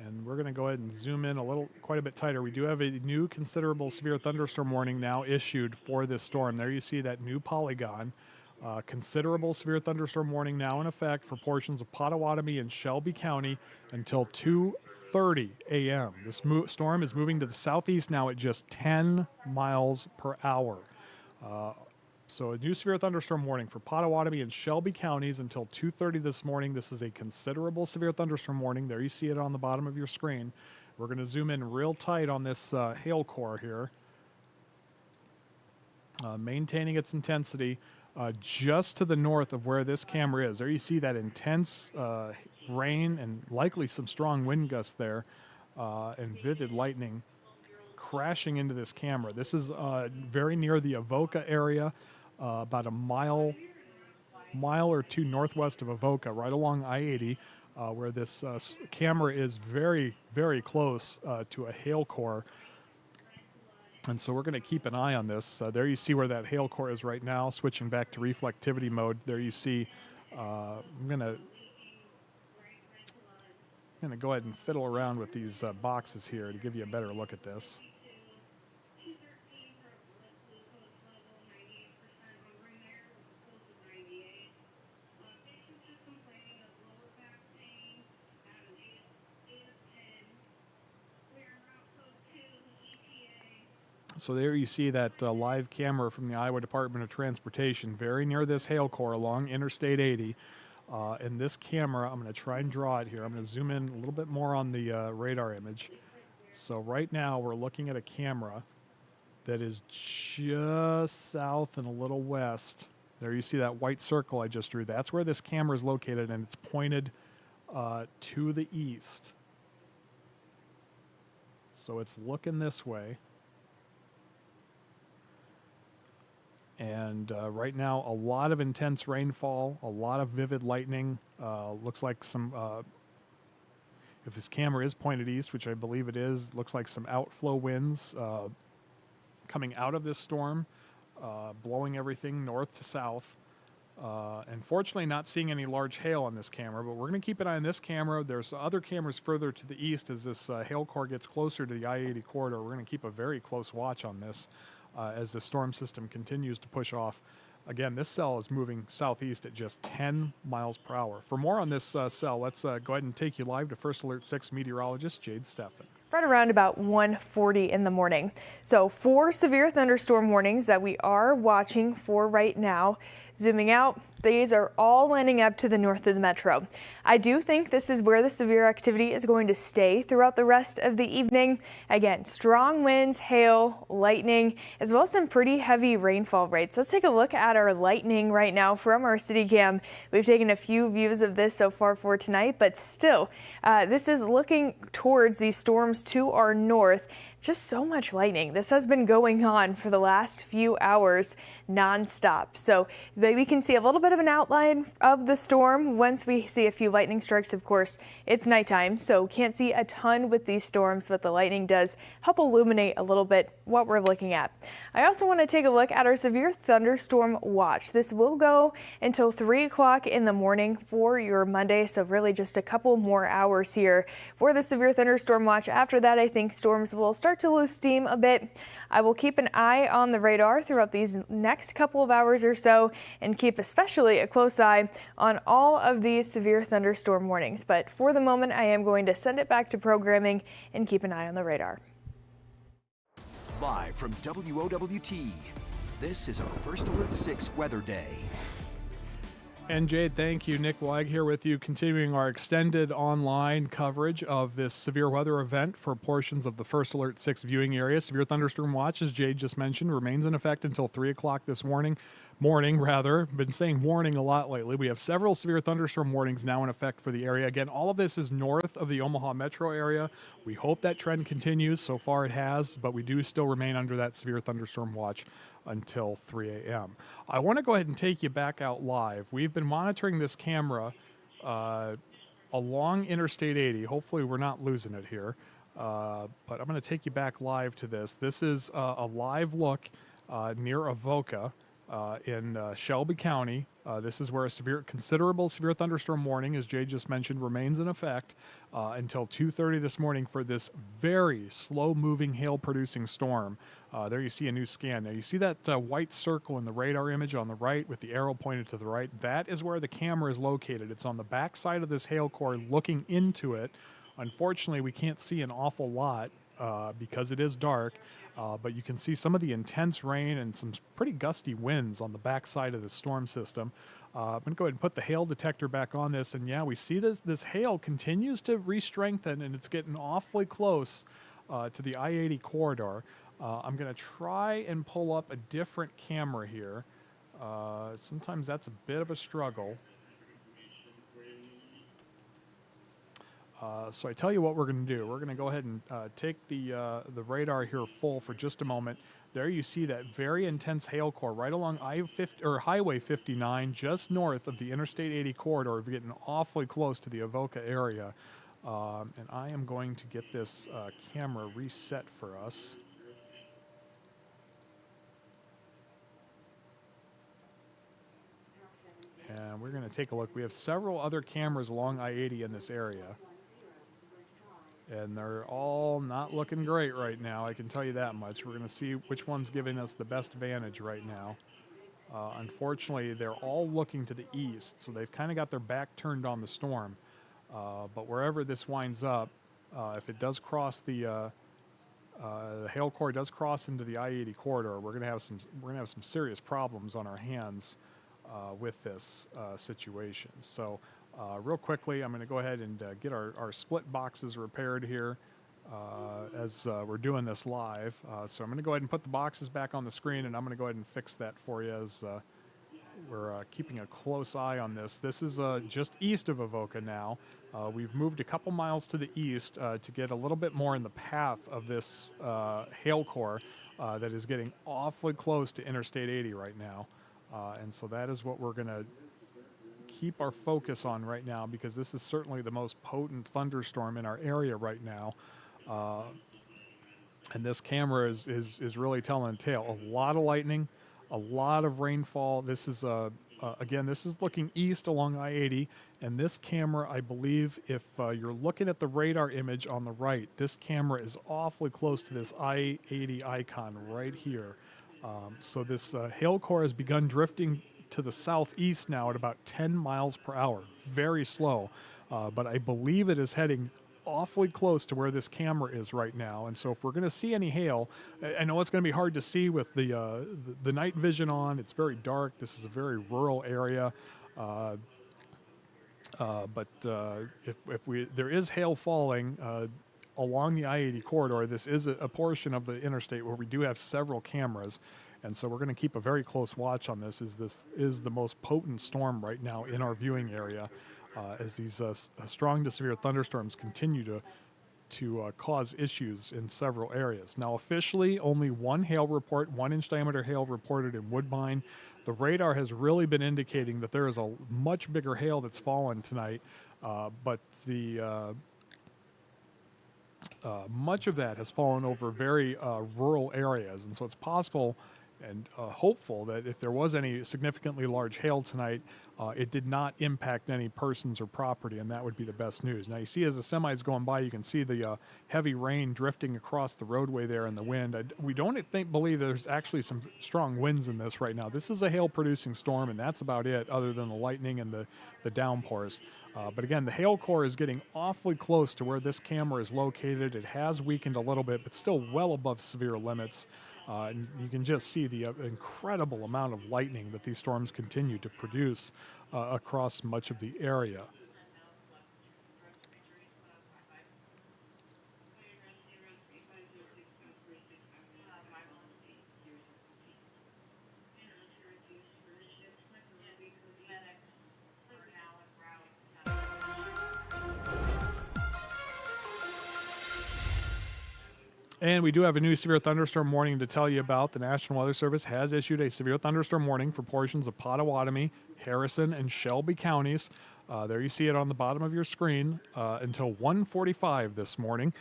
And we're going to go ahead and zoom in quite a bit tighter. We do have a new considerable severe thunderstorm warning now issued for this storm. There you see that new polygon. Considerable severe thunderstorm warning now in effect for portions of Potawatomi and Shelby County until 2:30 a.m. This storm is moving to the southeast now at just 10 miles per hour. So a new severe thunderstorm warning for Potawatomi and Shelby counties until 2:30 this morning. This is a considerable severe thunderstorm warning. There you see it on the bottom of your screen. We're going to zoom in real tight on this hail core here. Maintaining its intensity just to the north of where this camera is. There you see that intense rain and likely some strong wind gusts there and vivid lightning crashing into this camera. This is very near the Avoca area, about a mile or two northwest of Avoca, right along I-80, where this camera is very, very close to a hail core. And so we're going to keep an eye on this. There you see where that hail core is right now, switching back to reflectivity mode. There you see, I'm going to go ahead and fiddle around with these boxes here to give you a better look at this. So there you see that live camera from the Iowa Department of Transportation very near this hail core along Interstate 80. And this camera, I'm going to try and draw it here. I'm going to zoom in a little bit more on the radar image. So right now we're looking at a camera that is just south and a little west. There you see that white circle I just drew. That's where this camera is located, and it's pointed to the east. So it's looking this way. And right now, a lot of intense rainfall, a lot of vivid lightning. Looks like some, if this camera is pointed east, which I believe it is, looks like some outflow winds coming out of this storm, blowing everything north to south. Unfortunately, not seeing any large hail on this camera, but we're going to keep an eye on this camera. There's other cameras further to the east as this hail core gets closer to the I-80 corridor. We're going to keep a very close watch on this as the storm system continues to push off. Again, this cell is moving southeast at just 10 miles per hour. For more on this cell, let's go ahead and take you live to First Alert 6 meteorologist Jade Steffen. Right around about 1:40 in the morning. So 4 severe thunderstorm warnings that we are watching for right now. Zooming out, these are all lining up to the north of the metro. I do think this is where the severe activity is going to stay throughout the rest of the evening. Again, strong winds, hail, lightning, as well as some pretty heavy rainfall rates. Let's take a look at our lightning right now from our city cam. We've taken a few views of this so far for tonight, but still, this is looking towards these storms to our north. Just so much lightning. This has been going on for the last few hours nonstop. So we can see a little bit of an outline of the storm once we see a few lightning strikes. Of course, it's nighttime, so can't see a ton with these storms, but the lightning does help illuminate a little bit what we're looking at. I also want to take a look at our severe thunderstorm watch. This will go until 3 o'clock in the morning for your Monday, so really just a couple more hours here for the severe thunderstorm watch. After that, I think storms will start to lose steam a bit. I will keep an eye on the radar throughout these next couple of hours or so and keep especially a close eye on all of these severe thunderstorm warnings. But for the moment, I am going to send it back to programming and keep an eye on the radar. Live from WOWT, this is a First Alert 6 weather day. And Jade, thank you. Nick Weig here with you, continuing our extended online coverage of this severe weather event for portions of the First Alert 6 viewing area. Severe thunderstorm watch, as Jade just mentioned, remains in effect until 3 o'clock this morning. Been saying warning a lot lately. We have several severe thunderstorm warnings now in effect for the area. Again, all of this is north of the Omaha metro area. We hope that trend continues. So far it has, but we do still remain under that severe thunderstorm watch until 3 a.m. I want to go ahead and take you back out live. We've been monitoring this camera along Interstate 80. Hopefully we're not losing it here, but I'm going to take you back live to this. This is a live look near Avoca in Shelby County. This is where a considerable severe thunderstorm warning, as Jay just mentioned, remains in effect until 2:30 this morning for this very slow-moving hail-producing storm. There you see a new scan. Now you see that white circle in the radar image on the right with the arrow pointed to the right. That is where the camera is located. It's on the back side of this hail core looking into it. Unfortunately, we can't see an awful lot because it is dark. But you can see some of the intense rain and some pretty gusty winds on the backside of the storm system. I'm going to go ahead and put the hail detector back on this. And yeah, we see this hail continues to re-strengthen, and it's getting awfully close to the I-80 corridor. I'm going to try and pull up a different camera here. Sometimes that's a bit of a struggle. So I tell you what we're going to do. We're going to go ahead and take the radar here full for just a moment. There you see that very intense hail core right along Highway 59, just north of the Interstate 80 corridor. We're getting awfully close to the Avoca area. And I am going to get this camera reset for us. And we're going to take a look. We have several other cameras along I-80 in this area. And they're all not looking great right now, I can tell you that much. We're going to see which one's giving us the best vantage right now. Unfortunately, they're all looking to the east, so they've kind of got their back turned on the storm. But wherever this winds up, if it does cross the hail core does cross into the I-80 corridor, we're going to have some serious problems on our hands with this situation. So. Real quickly, I'm going to go ahead and get our split boxes repaired here as we're doing this live. So I'm going to go ahead and put the boxes back on the screen, and I'm going to go ahead and fix that for you as we're keeping a close eye on this. This is just east of Avoca now. We've moved a couple miles to the east to get a little bit more in the path of this hail core. that is getting awfully close to Interstate 80 right now. And so that is what we're going to keep our focus on right now, because this is certainly the most potent thunderstorm in our area right now. And this camera is really telling a tale. A lot of lightning, a lot of rainfall. This is again, this is looking east along I-80, and this camera, I believe, if you're looking at the radar image on the right, this camera is awfully close to this I-80 icon right here. So this hail core has begun drifting to the southeast now at about 10 miles per hour. Very slow, but I believe it is heading awfully close to where this camera is right now. And so if we're going to see any hail, I know it's going to be hard to see with the night vision on. It's very dark. This is a very rural area. But if there is hail falling along the I-80 corridor, this is a portion of the interstate where we do have several cameras. And so we're going to keep a very close watch on this. This is the most potent storm right now in our viewing area, as these strong to severe thunderstorms continue to cause issues in several areas. Now, officially, only one hail report, 1-inch diameter hail reported in Woodbine. The radar has really been indicating that there is a much bigger hail that's fallen tonight, but the much of that has fallen over very rural areas, and so it's possible and hopeful that if there was any significantly large hail tonight, it did not impact any persons or property, and that would be the best news. Now, you see as the semi's going by, you can see the heavy rain drifting across the roadway there in the wind. We don't believe there's actually some strong winds in this right now. This is a hail-producing storm, and that's about it, other than the lightning and the downpours. But again, the hail core is getting awfully close to where this camera is located. It has weakened a little bit, but still well above severe limits. And you can just see the incredible amount of lightning that these storms continue to produce across much of the area. And we do have a new severe thunderstorm warning to tell you about. The National Weather Service has issued a severe thunderstorm warning for portions of Pottawatomie, Harrison, and Shelby counties. There you see it on the bottom of your screen until 1:45 this morning.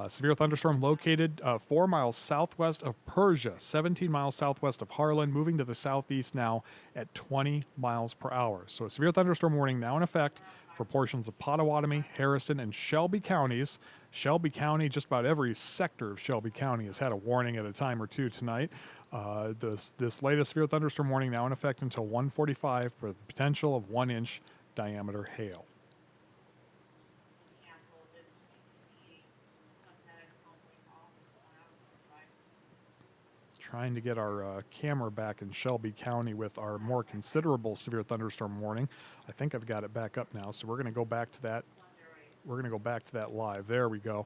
Severe thunderstorm located 4 miles southwest of Persia, 17 miles southwest of Harlan, moving to the southeast now at 20 miles per hour. So a severe thunderstorm warning now in effect for portions of Pottawatomie, Harrison, and Shelby counties. Shelby County, just about every sector of Shelby County has had a warning at a time or two tonight. This latest severe thunderstorm warning now in effect until 1:45 for the potential of 1-inch diameter hail. Trying to get our camera back in Shelby County with our more considerable severe thunderstorm warning. I think I've got it back up now, so we're going to go back to that. We're going to go back to that live. There we go.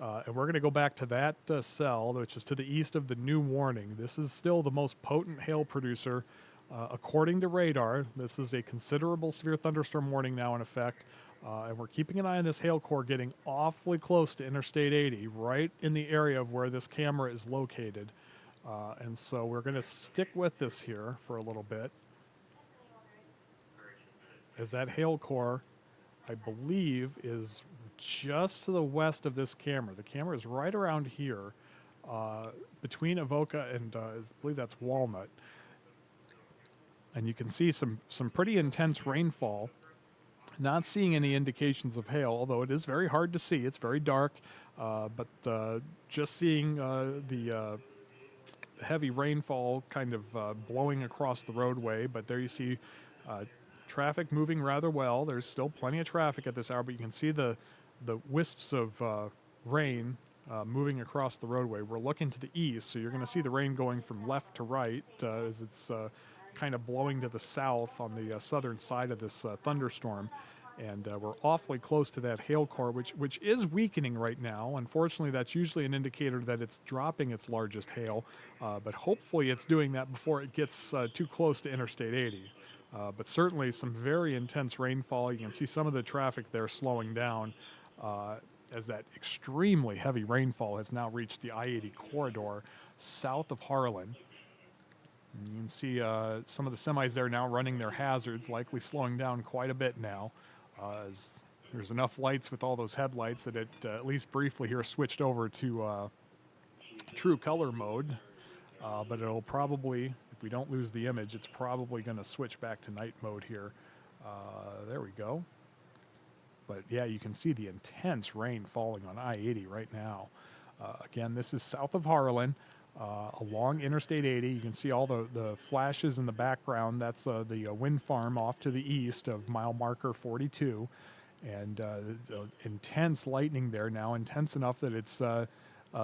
And we're going to go back to that cell, which is to the east of the new warning. This is still the most potent hail producer. According to radar, this is a considerable severe thunderstorm warning now in effect. And we're keeping an eye on this hail core getting awfully close to Interstate 80, right in the area of where this camera is located. And so we're going to stick with this here for a little bit, as that hail core, I believe, is just to the west of this camera. The camera is right around here, between Avoca and I believe that's Walnut. And you can see some pretty intense rainfall. Not seeing any indications of hail, although it is very hard to see. It's very dark, but just seeing the heavy rainfall kind of blowing across the roadway. But there you see traffic moving rather well. There's still plenty of traffic at this hour, but you can see the wisps of rain moving across the roadway. We're looking to the east, so you're going to see the rain going from left to right as it's kind of blowing to the south on the southern side of this thunderstorm. And we're awfully close to that hail core, which is weakening right now. Unfortunately, that's usually an indicator that it's dropping its largest hail, but hopefully it's doing that before it gets too close to Interstate 80. But certainly some very intense rainfall. You can see some of the traffic there slowing down as that extremely heavy rainfall has now reached the I-80 corridor. south of Harlan. And you can see some of the semis there now running their hazards, likely slowing down quite a bit now. As there's enough lights with all those headlights that it, at least briefly here, switched over to true color mode. But it'll probably, if we don't lose the image, it's probably going to switch back to night mode here. There we go. But yeah, you can see the intense rain falling on I-80 right now. Again, this is south of Harlan, along Interstate 80. You can see all the flashes in the background. That's the wind farm off to the east of mile marker 42. And intense lightning there now, intense enough that it's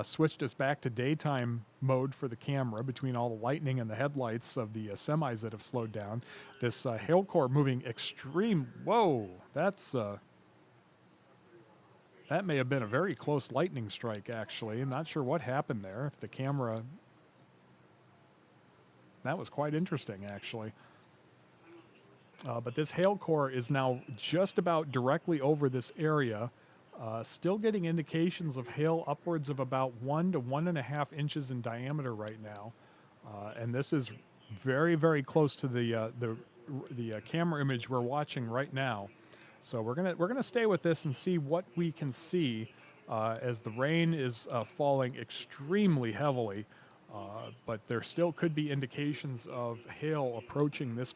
switched us back to daytime mode for the camera between all the lightning and the headlights of the semis that have slowed down. This hail core moving extreme. Whoa, that's... that may have been a very close lightning strike, actually. I'm not sure what happened there. If the camera... That was quite interesting, actually. But this hail core is now just about directly over this area. Still getting indications of hail upwards of about 1 to 1.5 inches in diameter right now. And this is very, very close to the camera image we're watching right now. So we're gonna stay with this and see what we can see as the rain is falling extremely heavily. But there still could be indications of hail approaching this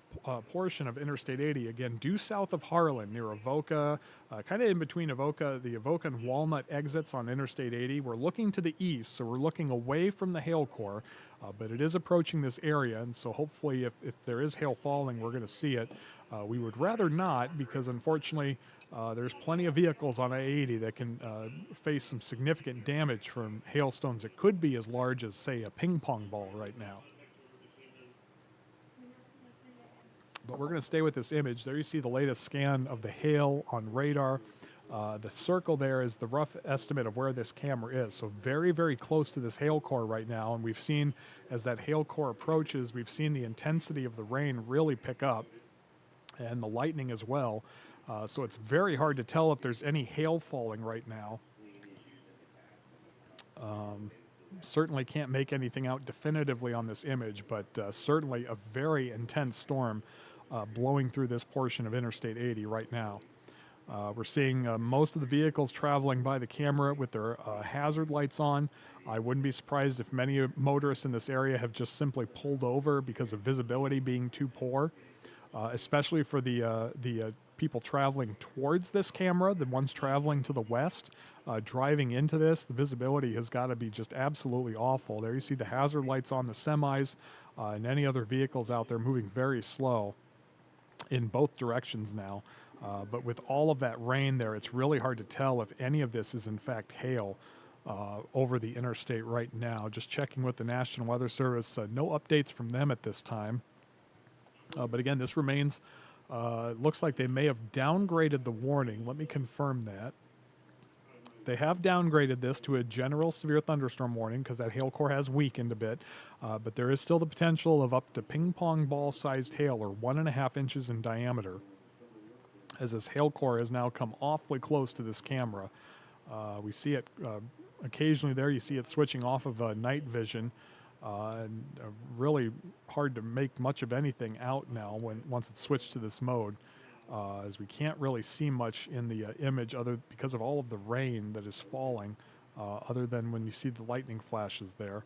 portion of Interstate 80, again, due south of Harlan, near Avoca, kind of in between Avoca, the Avoca and Walnut exits on Interstate 80. We're looking to the east, so we're looking away from the hail core, but it is approaching this area, and so hopefully if there is hail falling, we're going to see it. We would rather not, because unfortunately, there's plenty of vehicles on I-80 that can face some significant damage from hailstones that could be as large as, say, a ping pong ball right now. But we're going to stay with this image. There you see the latest scan of the hail on radar. The circle there is the rough estimate of where this camera is. So very, very close to this hail core right now. And we've seen, as that hail core approaches, we've seen the intensity of the rain really pick up, and the lightning as well. So it's very hard to tell if there's any hail falling right now. Certainly can't make anything out definitively on this image, but certainly a very intense storm blowing through this portion of Interstate 80 right now. We're seeing most of the vehicles traveling by the camera with their hazard lights on. I wouldn't be surprised if many motorists in this area have just simply pulled over because of visibility being too poor, especially for the people traveling towards this camera, the ones traveling to the west, driving into this. The visibility has got to be just absolutely awful. There you see the hazard lights on the semis and any other vehicles out there moving very slow in both directions now. But with all of that rain there, it's really hard to tell if any of this is in fact hail over the interstate right now. Just checking with the National Weather Service, no updates from them at this time. But again, this remains, looks like they may have downgraded the warning. Let me confirm that. They have downgraded this to a general severe thunderstorm warning because that hail core has weakened a bit. But there is still the potential of up to ping pong ball sized hail, or 1.5 inches in diameter, as this hail core has now come awfully close to this camera. We see it occasionally there. You see it switching off of night vision. And really hard to make much of anything out now once it's switched to this mode, as we can't really see much in the image because of all of the rain that is falling, other than when you see the lightning flashes there.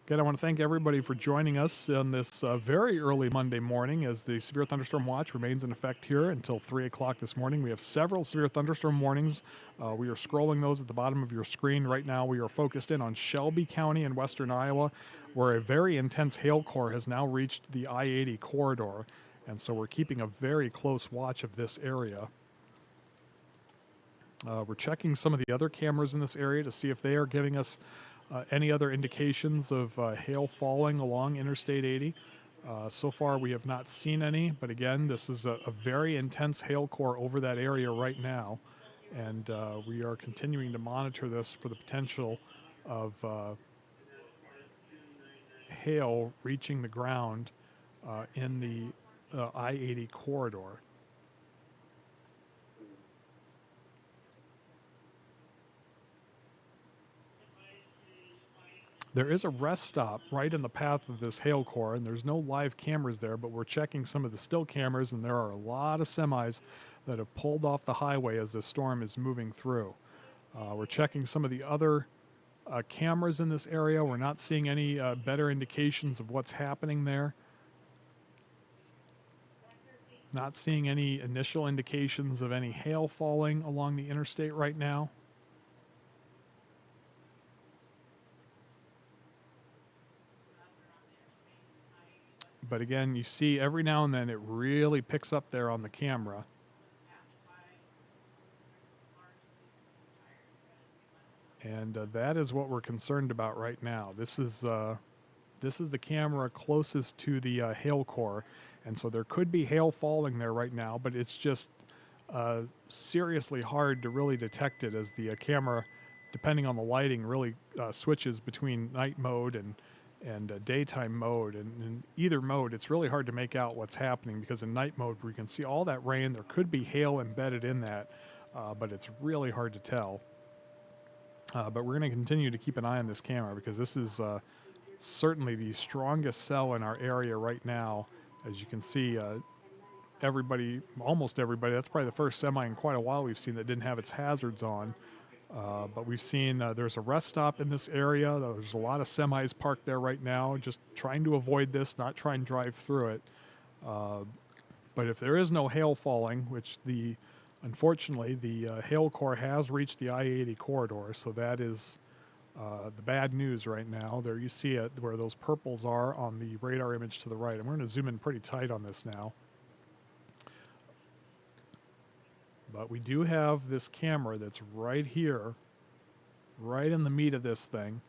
Again, I want to thank everybody for joining us on this very early Monday morning, as the Severe Thunderstorm Watch remains in effect here until 3 o'clock this morning. We have several severe thunderstorm warnings. We are scrolling those at the bottom of your screen. Right now, we are focused in on Shelby County in western Iowa, where a very intense hail core has now reached the I-80 corridor. And so we're keeping a very close watch of this area. We're checking some of the other cameras in this area to see if they are giving us any other indications of hail falling along Interstate 80. So far, we have not seen any, but again, this is a very intense hail core over that area right now, and we are continuing to monitor this for the potential of hail reaching the ground in the I-80 corridor. There is a rest stop right in the path of this hail core, and there's no live cameras there, but we're checking some of the still cameras, and there are a lot of semis that have pulled off the highway as the storm is moving through. We're checking some of the other cameras in this area. We're not seeing any better indications of what's happening there. Not seeing any initial indications of any hail falling along the interstate right now. But again, you see every now and then it really picks up there on the camera. And that is what we're concerned about right now. This is the camera closest to the hail core. And so there could be hail falling there right now, but it's just seriously hard to really detect it as the camera, depending on the lighting, really switches between night mode and daytime mode. And in either mode, it's really hard to make out what's happening, because in night mode, we can see all that rain. There could be hail embedded in that, but it's really hard to tell. But we're going to continue to keep an eye on this camera, because this is certainly the strongest cell in our area right now. As you can see, everybody, almost everybody, that's probably the first semi in quite a while we've seen that didn't have its hazards on. But we've seen there's a rest stop in this area. There's a lot of semis parked there right now, just trying to avoid this, not try and drive through it. But if there is no hail falling, which unfortunately the hail core has reached the I-80 corridor, so that is the bad news right now. There you see it, where those purples are on the radar image to the right. And we're going to zoom in pretty tight on this now. But we do have this camera that's right here, right in the meat of this thing.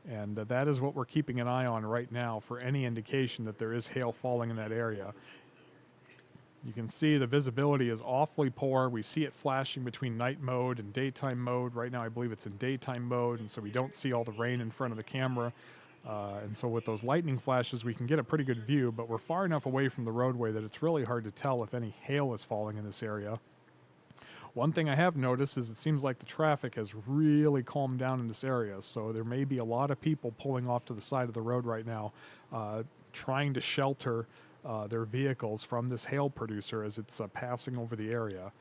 And that is what we're keeping an eye on right now for any indication that there is hail falling in that area. You can see the visibility is awfully poor. We see it flashing between night mode and daytime mode. Right now, I believe it's in daytime mode, and so we don't see all the rain in front of the camera. And so with those lightning flashes, we can get a pretty good view, but we're far enough away from the roadway that it's really hard to tell if any hail is falling in this area. One thing I have noticed is it seems like the traffic has really calmed down in this area, so there may be a lot of people pulling off to the side of the road right now, trying to shelter their vehicles from this hail producer as it's passing over the area.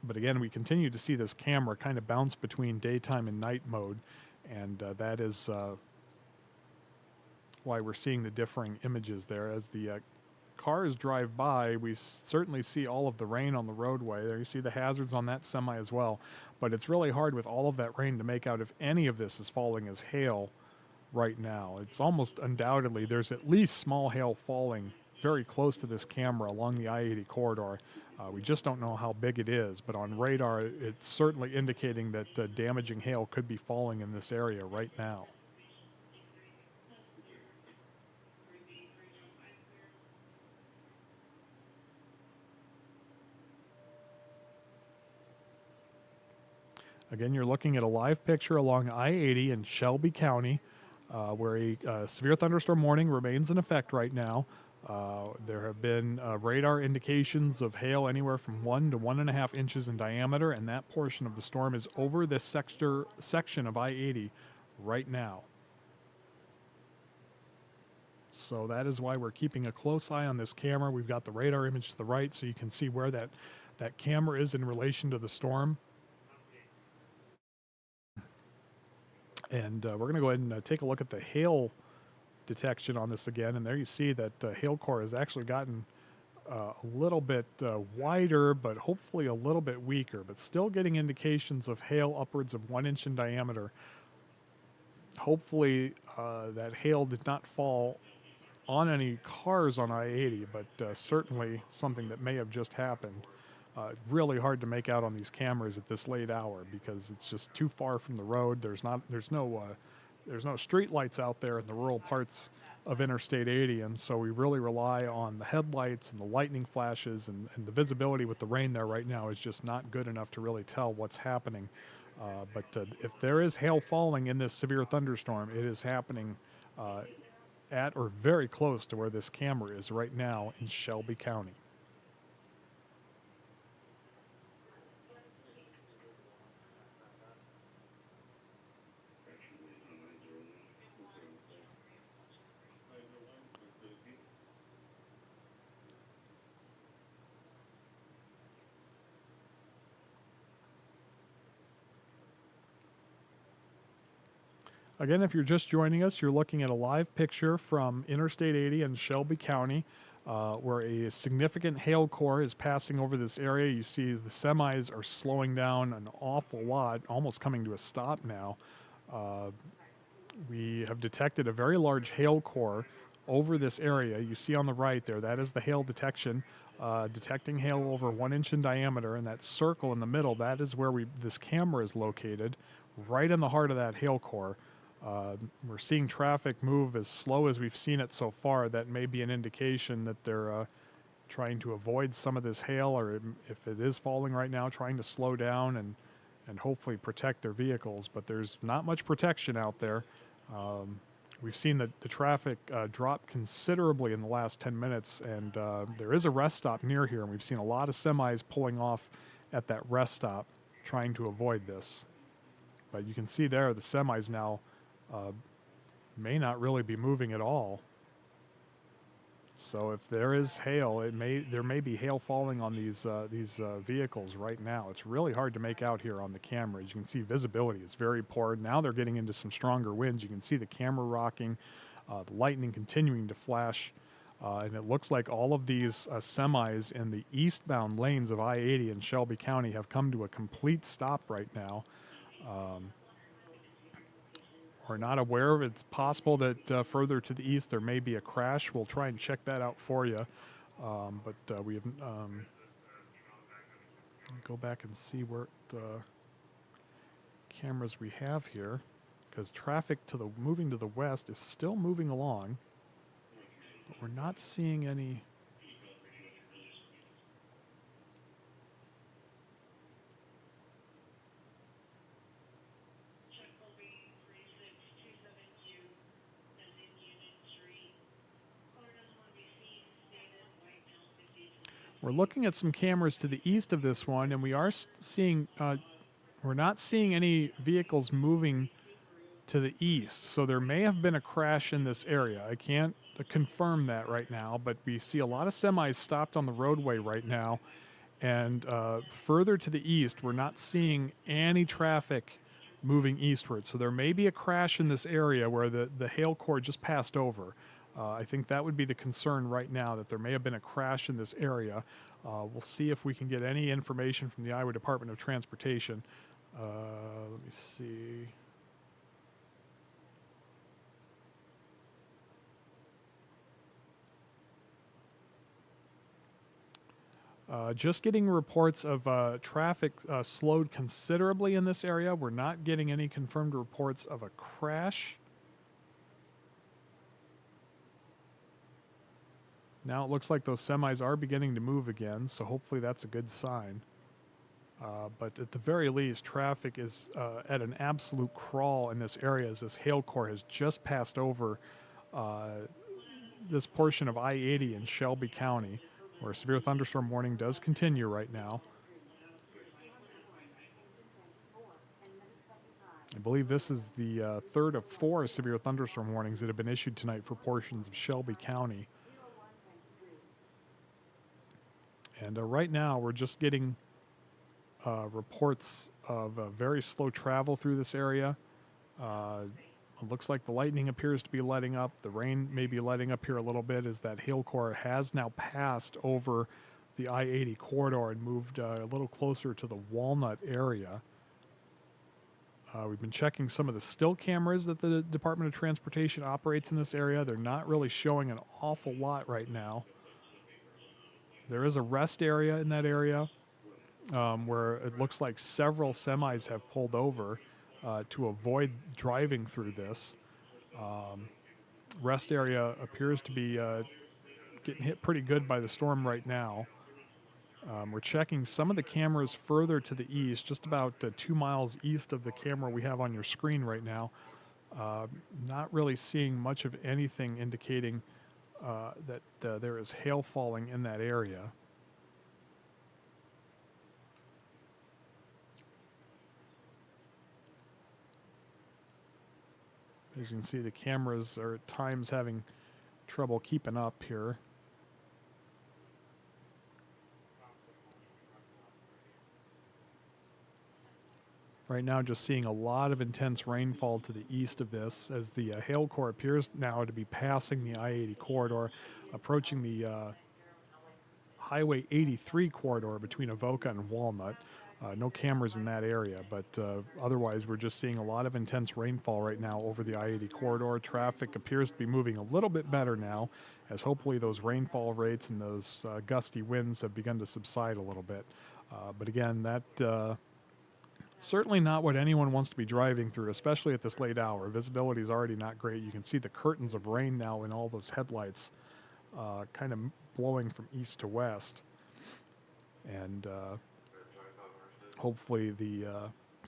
But again, we continue to see this camera kind of bounce between daytime and night mode, and that is why we're seeing the differing images there. As the cars drive by, we certainly see all of the rain on the roadway. There you see the hazards on that semi as well, but it's really hard with all of that rain to make out if any of this is falling as hail right now. It's almost undoubtedly there's at least small hail falling very close to this camera along the I-80 corridor. We just don't know how big it is, but on radar it's certainly indicating that damaging hail could be falling in this area right now. Again, you're looking at a live picture along I-80 in Shelby County, where a severe thunderstorm warning remains in effect right now. There have been radar indications of hail anywhere from 1 to 1.5 inches in diameter, and that portion of the storm is over this section of I-80 right now. So that is why we're keeping a close eye on this camera. We've got the radar image to the right, so you can see where that camera is in relation to the storm. And we're going to go ahead and take a look at the hail detection on this again. And there you see that hail core has actually gotten a little bit wider, but hopefully a little bit weaker, but still getting indications of hail upwards of 1 inch in diameter. Hopefully that hail did not fall on any cars on I-80, but certainly something that may have just happened. Really hard to make out on these cameras at this late hour because it's just too far from the road. There's no street lights out there in the rural parts of Interstate 80, and so we really rely on the headlights and the lightning flashes, and the visibility with the rain there right now is just not good enough to really tell what's happening. But if there is hail falling in this severe thunderstorm, it is happening at or very close to where this camera is right now in Shelby County. Again, if you're just joining us, you're looking at a live picture from Interstate 80 in Shelby County, where a significant hail core is passing over this area. You see the semis are slowing down an awful lot, almost coming to a stop now. We have detected a very large hail core over this area. You see on the right there, that is the hail detection, detecting hail over 1 inch in diameter, and that circle in the middle, that is where this camera is located, right in the heart of that hail core. We're seeing traffic move as slow as we've seen it so far. That may be an indication that they're trying to avoid some of this hail, or if it is falling right now, trying to slow down and hopefully protect their vehicles. But there's not much protection out there. We've seen the traffic drop considerably in the last 10 minutes, and there is a rest stop near here, and we've seen a lot of semis pulling off at that rest stop trying to avoid this. But you can see there the semis now may not really be moving at all. So if there is hail, there may be hail falling on these vehicles right now. It's really hard to make out here on the camera. As you can see, visibility is very poor. Now they're getting into some stronger winds. You can see the camera rocking, the lightning continuing to flash, and it looks like all of these semis in the eastbound lanes of I-80 in Shelby County have come to a complete stop right now. We're not aware of it. It's possible that further to the east there may be a crash. We'll try and check that out for you. But we have go back and see what cameras we have here, because traffic moving to the west is still moving along, but we're not seeing any. We're looking at some cameras to the east of this one, and we are seeing, we're not seeing any vehicles moving to the east. So there may have been a crash in this area. I can't confirm that right now, but we see a lot of semis stopped on the roadway right now. And further to the east, we're not seeing any traffic moving eastward. So there may be a crash in this area where the hail core just passed over. I think that would be the concern right now, that there may have been a crash in this area. We'll see if we can get any information from the Iowa Department of Transportation. Let me see. Just getting reports of traffic slowed considerably in this area. We're not getting any confirmed reports of a crash. Now it looks like those semis are beginning to move again, so hopefully that's a good sign. But at the very least, traffic is at an absolute crawl in this area as this hail core has just passed over this portion of I-80 in Shelby County, where a severe thunderstorm warning does continue right now. I believe this is the third of 4 severe thunderstorm warnings that have been issued tonight for portions of Shelby County. And right now, we're just getting reports of very slow travel through this area. It looks like the lightning appears to be letting up. The rain may be letting up here a little bit, as that hail core has now passed over the I-80 corridor and moved a little closer to the Walnut area. We've been checking some of the still cameras that the Department of Transportation operates in this area. They're not really showing an awful lot right now. There is a rest area in that area where it looks like several semis have pulled over to avoid driving through this. Rest area appears to be getting hit pretty good by the storm right now. We're checking some of the cameras further to the east, just about 2 miles east of the camera we have on your screen right now. Not really seeing much of anything indicating that there is hail falling in that area. As you can see, the cameras are at times having trouble keeping up here. Right now, just seeing a lot of intense rainfall to the east of this as the hail core appears now to be passing the I-80 corridor, approaching the Highway 83 corridor between Avoca and Walnut. No cameras in that area, but otherwise we're just seeing a lot of intense rainfall right now over the I-80 corridor. Traffic appears to be moving a little bit better now, as hopefully those rainfall rates and those gusty winds have begun to subside a little bit. But again, that certainly not what anyone wants to be driving through, especially at this late hour. Visibility is already not great. You can see the curtains of rain now in all those headlights kind of blowing from east to west. And hopefully the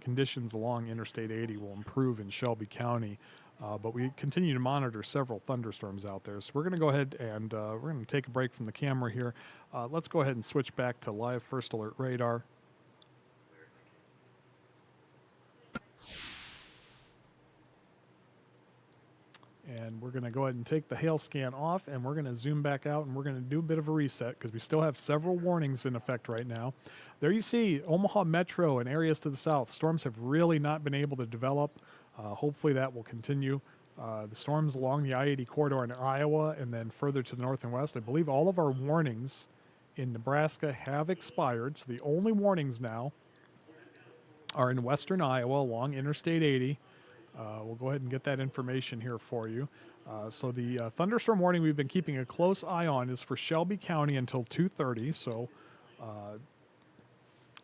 conditions along Interstate 80 will improve in Shelby County. But we continue to monitor several thunderstorms out there. So we're going to go ahead and we're going to take a break from the camera here. Let's go ahead and switch back to live first alert radar. And we're going to go ahead and take the hail scan off, and we're going to zoom back out, and we're going to do a bit of a reset because we still have several warnings in effect right now. There you see Omaha Metro and areas to the south. Storms have really not been able to develop. Hopefully that will continue. The storms along the I-80 corridor in Iowa and then further to the north and west. I believe all of our warnings in Nebraska have expired, so the only warnings now are in western Iowa along Interstate 80. We'll go ahead and get that information here for you. So the thunderstorm warning we've been keeping a close eye on is for Shelby County until 2:30. So,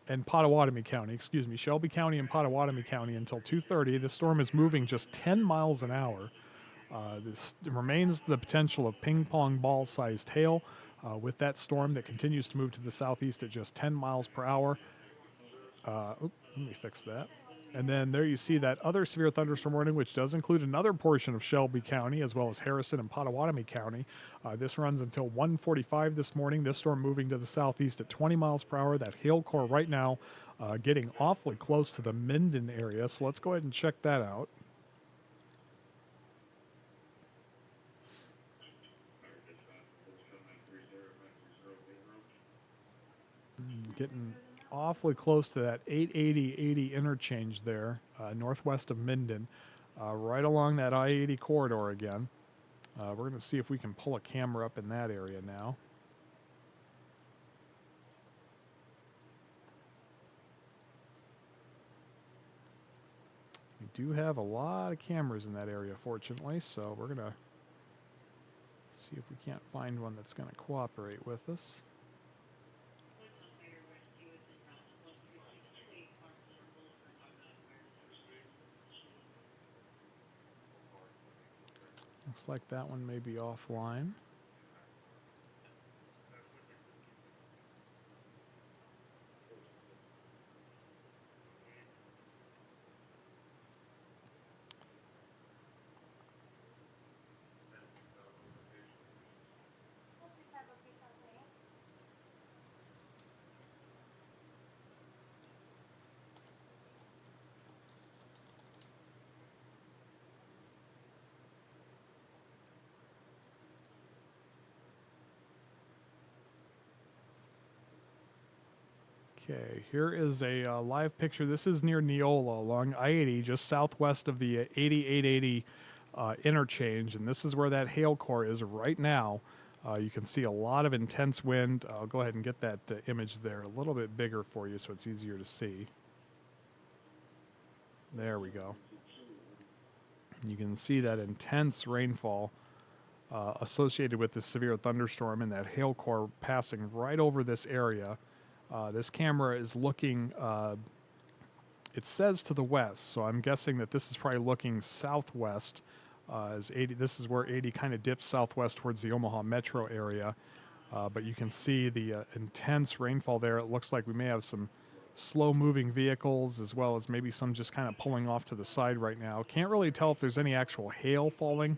and Pottawatomie County, excuse me, Shelby County and Pottawatomie County until 2:30. The storm is moving just 10 miles an hour. This remains the potential of ping pong ball sized hail with that storm that continues to move to the southeast at just 10 miles per hour. Let me fix that. And then there you see that other severe thunderstorm warning, which does include another portion of Shelby County as well as Harrison and Pottawatomie County. This runs until 1:45 this morning. This storm moving to the southeast at 20 miles per hour. That hail core right now getting awfully close to the Minden area. So let's go ahead and check that out. Getting awfully close to that 880-80 interchange there, northwest of Minden, right along that I-80 corridor again. We're going to see if we can pull a camera up in that area now. We do have a lot of cameras in that area, fortunately, so we're going to see if we can't find one that's going to cooperate with us. Looks like that one may be offline. Okay, here is a live picture. This is near Neola along I-80, just southwest of the 8880 interchange, and this is where that hail core is right now. You can see a lot of intense wind. I'll go ahead and get that image there a little bit bigger for you so it's easier to see. There we go. You can see that intense rainfall associated with this severe thunderstorm and that hail core passing right over this area. This camera is looking, it says to the west, so I'm guessing that this is probably looking southwest. As 80, this is where 80 kind of dips southwest towards the Omaha metro area. But you can see the intense rainfall there. It looks like we may have some slow-moving vehicles, as well as maybe some just kind of pulling off to the side right now. Can't really tell if there's any actual hail falling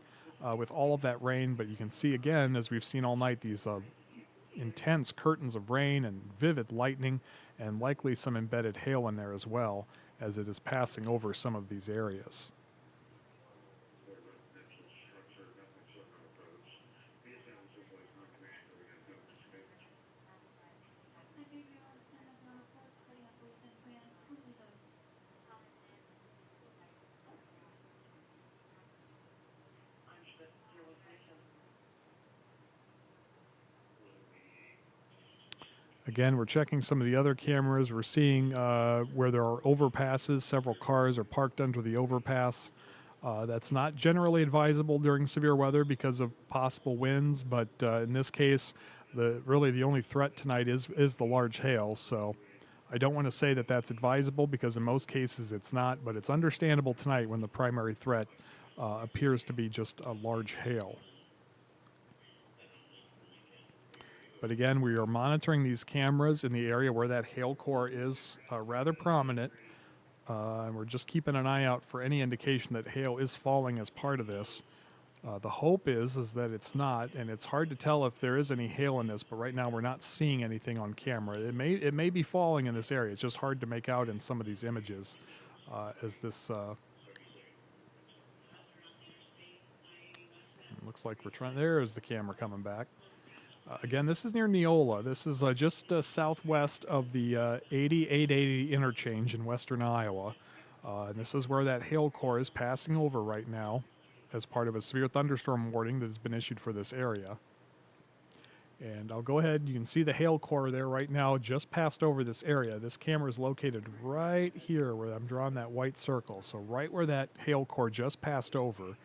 with all of that rain, but you can see again, as we've seen all night, these intense curtains of rain and vivid lightning, and likely some embedded hail in there as well, as it is passing over some of these areas. Again, we're checking some of the other cameras. We're seeing where there are overpasses. Several cars are parked under the overpass. That's not generally advisable during severe weather because of possible winds, but in this case, really the only threat tonight is the large hail. So I don't want to say that that's advisable because in most cases it's not, but it's understandable tonight when the primary threat appears to be just a large hail. But again, we are monitoring these cameras in the area where that hail core is rather prominent. And we're just keeping an eye out for any indication that hail is falling as part of this. The hope is that it's not, and it's hard to tell if there is any hail in this, but right now we're not seeing anything on camera. It may be falling in this area. It's just hard to make out in some of these images as this looks like we're trying. There is the camera coming back. Again, this is near Neola. This is just southwest of the 880 interchange in western Iowa. And this is where that hail core is passing over right now as part of a severe thunderstorm warning that has been issued for this area. And I'll go ahead. You can see the hail core there right now just passed over this area. This camera is located right here where I'm drawing that white circle. So right where that hail core just passed over.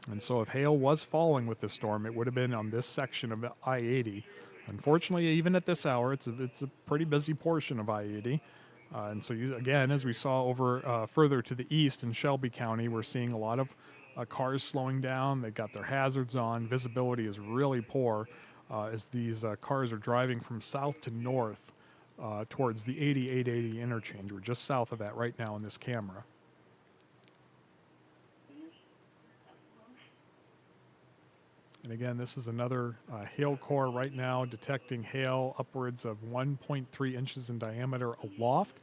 And so if hail was falling with this storm, it would have been on this section of I-80. Unfortunately, even at this hour, it's a pretty busy portion of I-80. And so, again, as we saw over further to the east in Shelby County, we're seeing a lot of cars slowing down. They've got their hazards on. Visibility is really poor as these cars are driving from south to north towards the 880 interchange. We're just south of that right now in this camera. And again, this is another hail core right now detecting hail upwards of 1.3 inches in diameter aloft.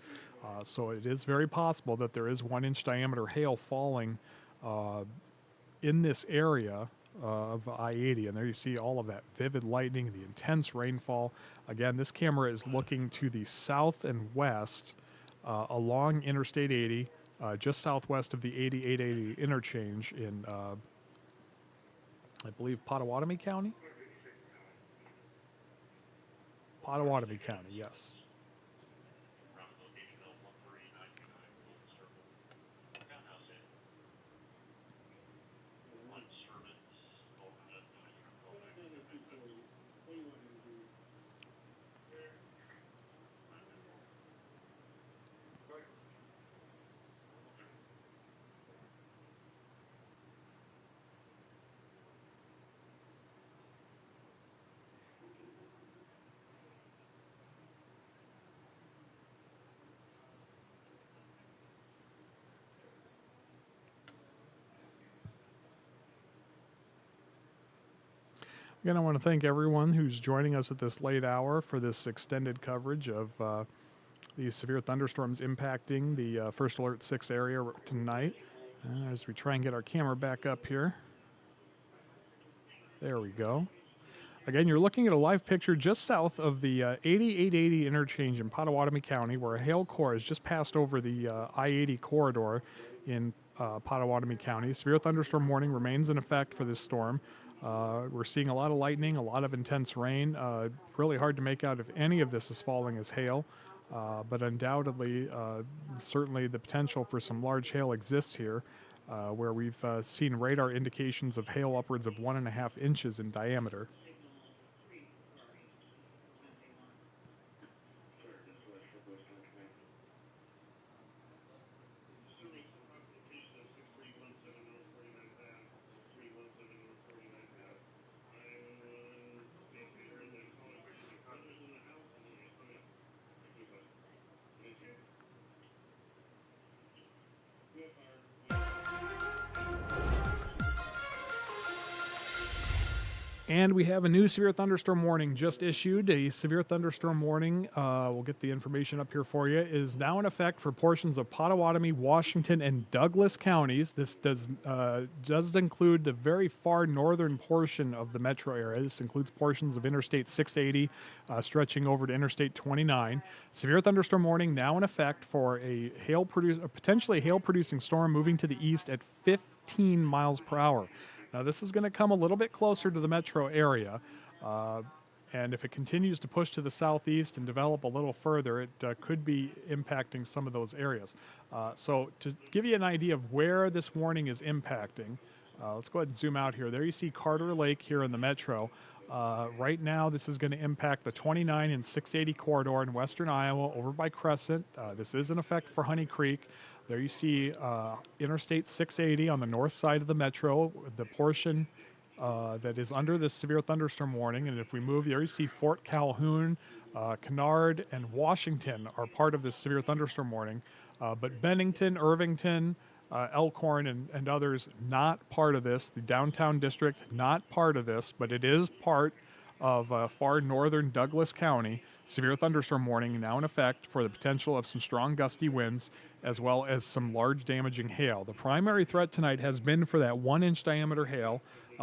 So it is very possible that there is 1 inch diameter hail falling in this area of I-80. And there you see all of that vivid lightning, the intense rainfall. Again, this camera is looking to the south and west along Interstate 80, just southwest of the 880 interchange in I believe Pottawatomie County? Pottawatomie County, yes. Again, I want to thank everyone who's joining us at this late hour for this extended coverage of these severe thunderstorms impacting the First Alert 6 area tonight. As we try and get our camera back up here. There we go. Again, you're looking at a live picture just south of the 880 interchange in Pottawatomie County, where a hail core has just passed over the I-80 corridor in Pottawatomie County. Severe thunderstorm warning remains in effect for this storm. We're seeing a lot of lightning, a lot of intense rain. Really hard to make out if any of this is falling as hail, but undoubtedly, certainly the potential for some large hail exists here, where we've seen radar indications of hail upwards of 1.5 inches in diameter. And we have a new severe thunderstorm warning just issued. A severe thunderstorm warning, we'll get the information up here for you, is now in effect for portions of Potawatomi, Washington, and Douglas counties. This does include the very far northern portion of the metro area. This includes portions of Interstate 680 stretching over to Interstate 29. Severe thunderstorm warning now in effect for a potentially hail-producing storm moving to the east at 15 miles per hour. Now, this is going to come a little bit closer to the metro area, and if it continues to push to the southeast and develop a little further, it could be impacting some of those areas. So to give you an idea of where this warning is impacting, let's go ahead and zoom out here. There you see Carter Lake here in the metro. Right now, this is going to impact the 29 and 680 corridor in western Iowa over by Crescent. This is in effect for Honey Creek. There you see Interstate 680 on the north side of the metro, the portion that is under this severe thunderstorm warning. And if we move, there you see Fort Calhoun, Kennard, and Washington are part of this severe thunderstorm warning. But Bennington, Irvington, Elkhorn, and others not part of this. The downtown district not part of this, but it is part of far northern Douglas County. Severe thunderstorm warning now in effect for the potential of some strong gusty winds as well as some large damaging hail. The primary threat tonight has been for that 1-inch diameter hail.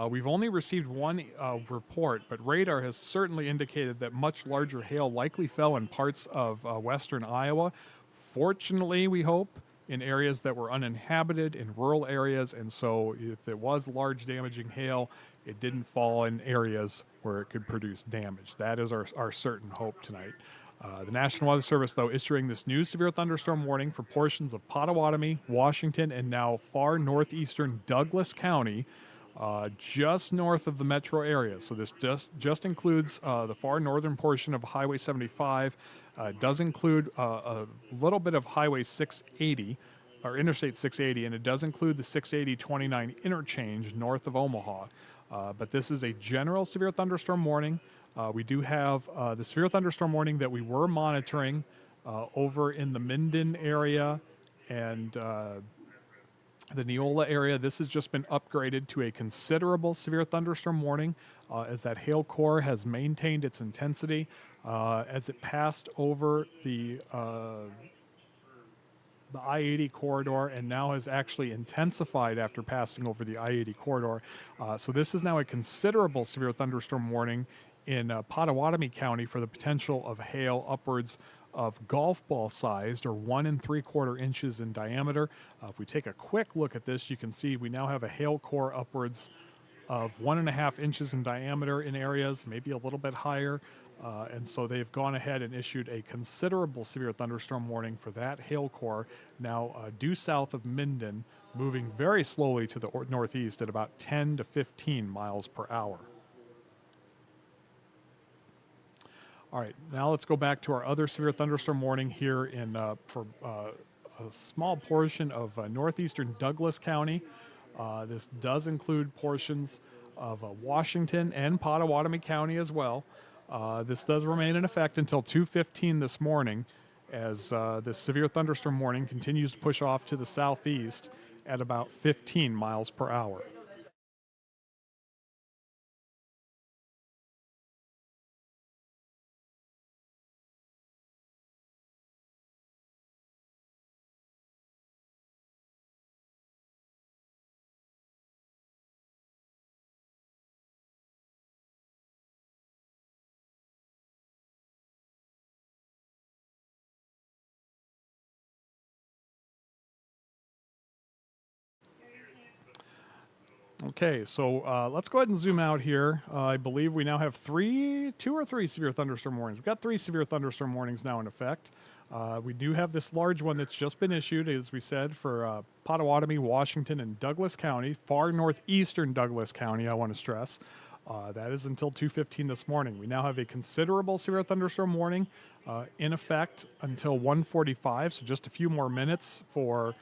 We've only received one report, but radar has certainly indicated that much larger hail likely fell in parts of western Iowa. Fortunately, we hope, in areas that were uninhabited, in rural areas, and so if it was large damaging hail, it didn't fall in areas where it could produce damage. That is our certain hope tonight. The National Weather Service, though, issuing this new severe thunderstorm warning for portions of Potawatomi, Washington, and now far northeastern Douglas County, just north of the metro area. So this just includes the far northern portion of Highway 75. It does include a little bit of Highway 680, or Interstate 680, and it does include the 680-29 interchange north of Omaha. But this is a general severe thunderstorm warning. We do have the severe thunderstorm warning that we were monitoring over in the Minden area and the Neola area. This has just been upgraded to a considerable severe thunderstorm warning as that hail core has maintained its intensity as it passed over the I-80 corridor and now has actually intensified after passing over the I-80 corridor. So this is now a considerable severe thunderstorm warning in Potawatomi County for the potential of hail upwards of golf ball sized, or 1 3/4 inches in diameter. If we take a quick look at this, you can see we now have a hail core upwards of 1.5 inches in diameter in areas, maybe a little bit higher. And so they've gone ahead and issued a considerable severe thunderstorm warning for that hail core, now due south of Minden, moving very slowly to the northeast at about 10 to 15 miles per hour. All right, now let's go back to our other severe thunderstorm warning here in for a small portion of northeastern Douglas County. This does include portions of Washington and Potawatomi County as well. This does remain in effect until 2:15 this morning as this severe thunderstorm warning continues to push off to the southeast at about 15 miles per hour. Okay, so let's go ahead and zoom out here. I believe we now have two or three severe thunderstorm warnings. We've got 3 severe thunderstorm warnings now in effect. We do have this large one that's just been issued, as we said, for Potawatomi, Washington, and Douglas County, far northeastern Douglas County, I want to stress. That is until 2:15 this morning. We now have a considerable severe thunderstorm warning in effect until 1:45, so just a few more minutes for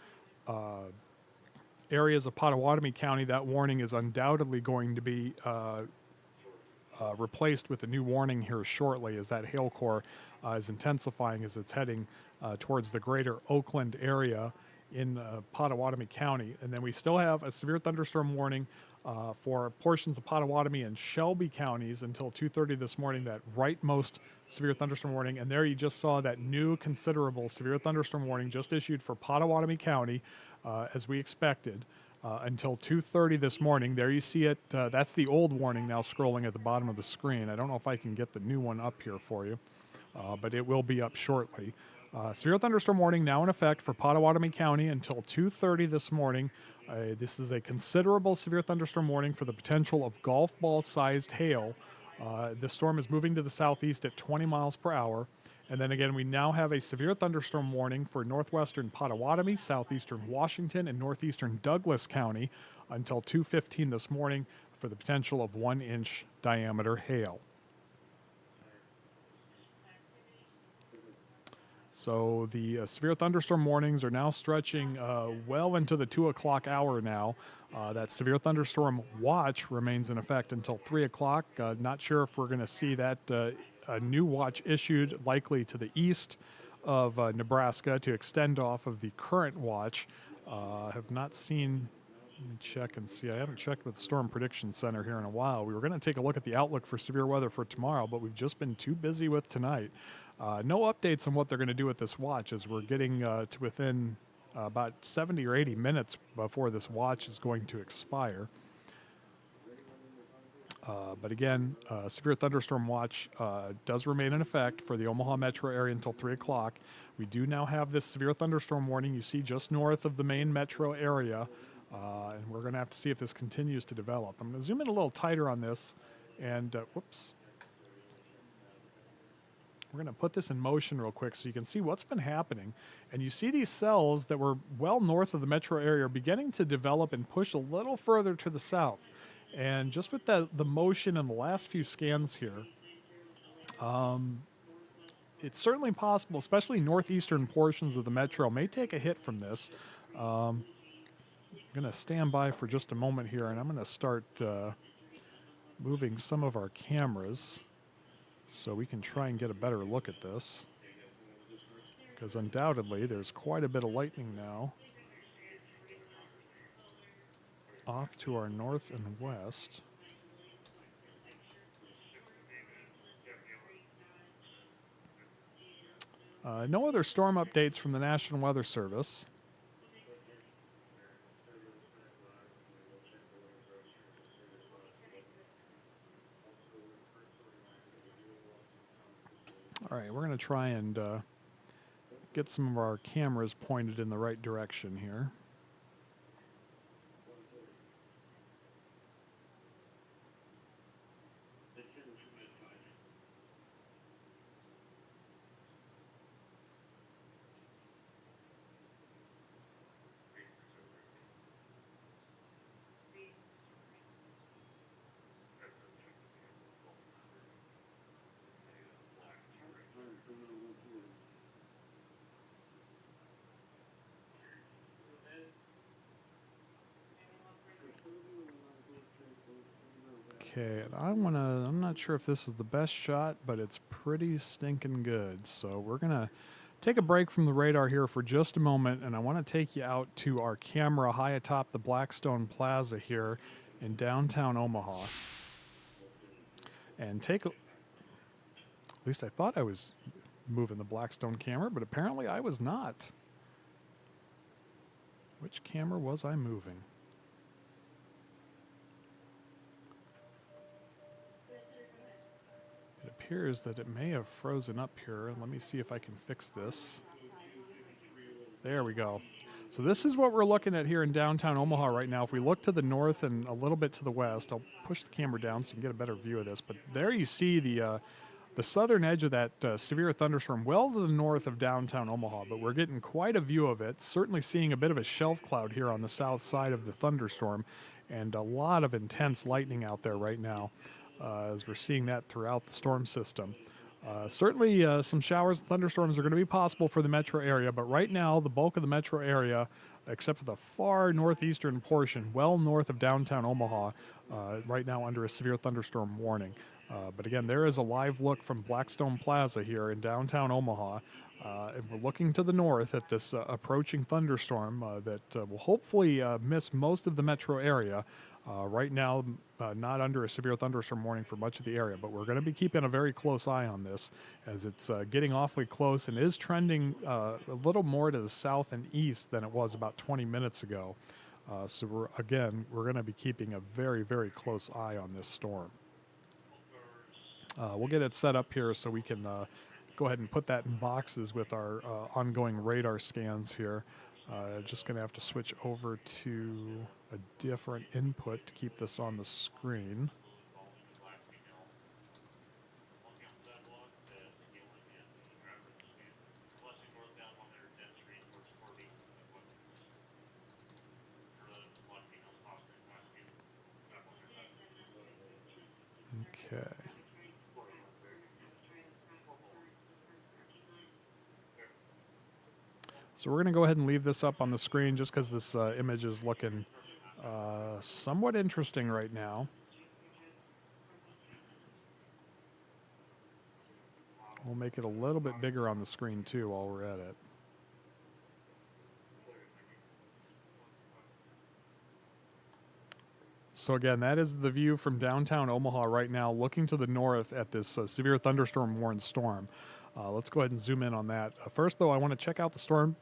areas of Potawatomi County. That warning is undoubtedly going to be replaced with a new warning here shortly as that hail core is intensifying as it's heading towards the greater Oakland area in Potawatomi County. And then we still have a severe thunderstorm warning for portions of Potawatomi and Shelby counties until 2:30 this morning, that rightmost severe thunderstorm warning. And there you just saw that new considerable severe thunderstorm warning just issued for Potawatomi County, as we expected, until 2:30 this morning. There you see it. That's the old warning now scrolling at the bottom of the screen. I don't know if I can get the new one up here for you, but it will be up shortly. Severe thunderstorm warning now in effect for Potawatomi County until 2:30 this morning. This is a considerable severe thunderstorm warning for the potential of golf ball-sized hail. The storm is moving to the southeast at 20 miles per hour. And then again, we now have a severe thunderstorm warning for northwestern Potawatomi, southeastern Washington, and northeastern Douglas County until 2:15 this morning for the potential of 1-inch diameter hail. So the severe thunderstorm warnings are now stretching well into the 2 o'clock hour now. That severe thunderstorm watch remains in effect until 3 o'clock. Not sure if we're going to see that a new watch issued, likely to the east of Nebraska, to extend off of the current watch. Have not seen. Let me check and see. I haven't checked with the Storm Prediction Center here in a while. We were going to take a look at the outlook for severe weather for tomorrow, but we've just been too busy with tonight. No updates on what they're going to do with this watch, as we're getting to within about 70 or 80 minutes before this watch is going to expire. But again, severe thunderstorm watch does remain in effect for the Omaha metro area until 3 o'clock. We do now have this severe thunderstorm warning you see just north of the main metro area, and we're going to have to see if this continues to develop. I'm going to zoom in a little tighter on this, and whoops. We're going to put this in motion real quick so you can see what's been happening. And you see these cells that were well north of the metro area are beginning to develop and push a little further to the south. And just with the motion in the last few scans here, it's certainly possible, especially northeastern portions of the metro may take a hit from this. I'm going to stand by for just a moment here, and I'm going to start moving some of our cameras so we can try and get a better look at this, because undoubtedly there's quite a bit of lightning now off to our north and west. No other storm updates from the National Weather Service. All right, we're going to try and get some of our cameras pointed in the right direction here. Okay, and I'm not sure if this is the best shot, but it's pretty stinking good. So we're going to take a break from the radar here for just a moment, and I want to take you out to our camera high atop the Blackstone Plaza here in downtown Omaha. And at least I thought I was moving the Blackstone camera, but apparently I was not. Which camera was I moving? It appears that it may have frozen up here. Let me see if I can fix this. There we go. So this is what we're looking at here in downtown Omaha right now. If we look to the north and a little bit to the west, I'll push the camera down so you can get a better view of this. But there you see the southern edge of that severe thunderstorm well to the north of downtown Omaha. But we're getting quite a view of it. Certainly seeing a bit of a shelf cloud here on the south side of the thunderstorm, and a lot of intense lightning out there right now. As we're seeing that throughout the storm system. Certainly some showers and thunderstorms are going to be possible for the metro area, but right now the bulk of the metro area, except for the far northeastern portion, well north of downtown Omaha, right now under a severe thunderstorm warning. But again, there is a live look from Blackstone Plaza here in downtown Omaha. And we're looking to the north at this approaching thunderstorm that will hopefully miss most of the metro area. Right now, not under a severe thunderstorm warning for much of the area, but we're going to be keeping a very close eye on this as it's getting awfully close and is trending a little more to the south and east than it was about 20 minutes ago. So we're going to be keeping a very, very close eye on this storm. We'll get it set up here so we can go ahead and put that in boxes with our ongoing radar scans here. Just going to have to switch over to a different input to keep this on the screen. Okay. So we're going to go ahead and leave this up on the screen just because this image is looking somewhat interesting right now. We'll make it a little bit bigger on the screen too while we're at it. So again, that is the view from downtown Omaha right now, looking to the north at this severe thunderstorm warned storm. Let's go ahead and zoom in on that. First, though, I want to check out the storm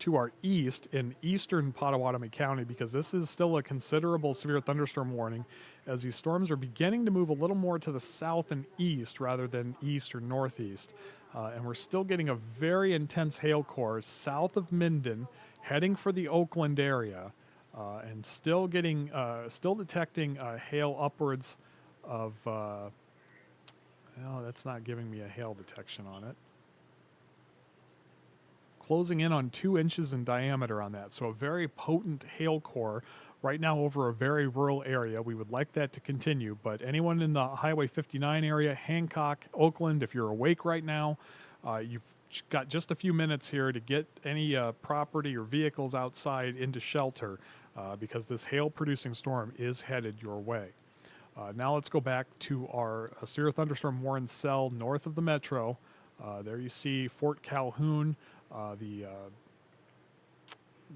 to our east in eastern Pottawatomie County because this is still a considerable severe thunderstorm warning as these storms are beginning to move a little more to the south and east rather than east or northeast. And we're still getting a very intense hail core south of Minden heading for the Oakland area and still detecting hail upwards of, well, that's not giving me a hail detection on it. Closing in on 2 inches in diameter on that. So a very potent hail core right now over a very rural area. We would like that to continue, but anyone in the Highway 59 area, Hancock, Oakland, if you're awake right now, you've got just a few minutes here to get any property or vehicles outside into shelter because this hail-producing storm is headed your way. Now let's go back to our severe thunderstorm warned cell north of the metro. There you see Fort Calhoun.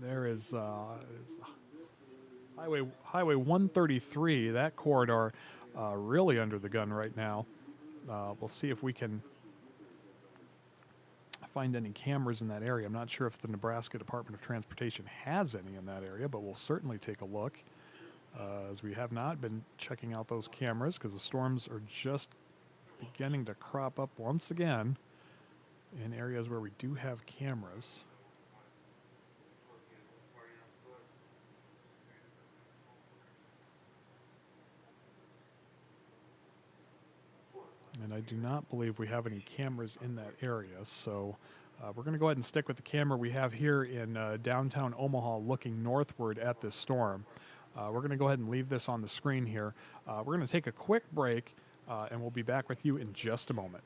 There is Highway 133. That corridor really under the gun right now. We'll see if we can find any cameras in that area. I'm not sure if the Nebraska Department of Transportation has any in that area, but we'll certainly take a look as we have not been checking out those cameras because the storms are just beginning to crop up once again in areas where we do have cameras. And I do not believe we have any cameras in that area, so we're going to go ahead and stick with the camera we have here in downtown Omaha looking northward at this storm. We're going to go ahead and leave this on the screen here. We're going to take a quick break, and we'll be back with you in just a moment.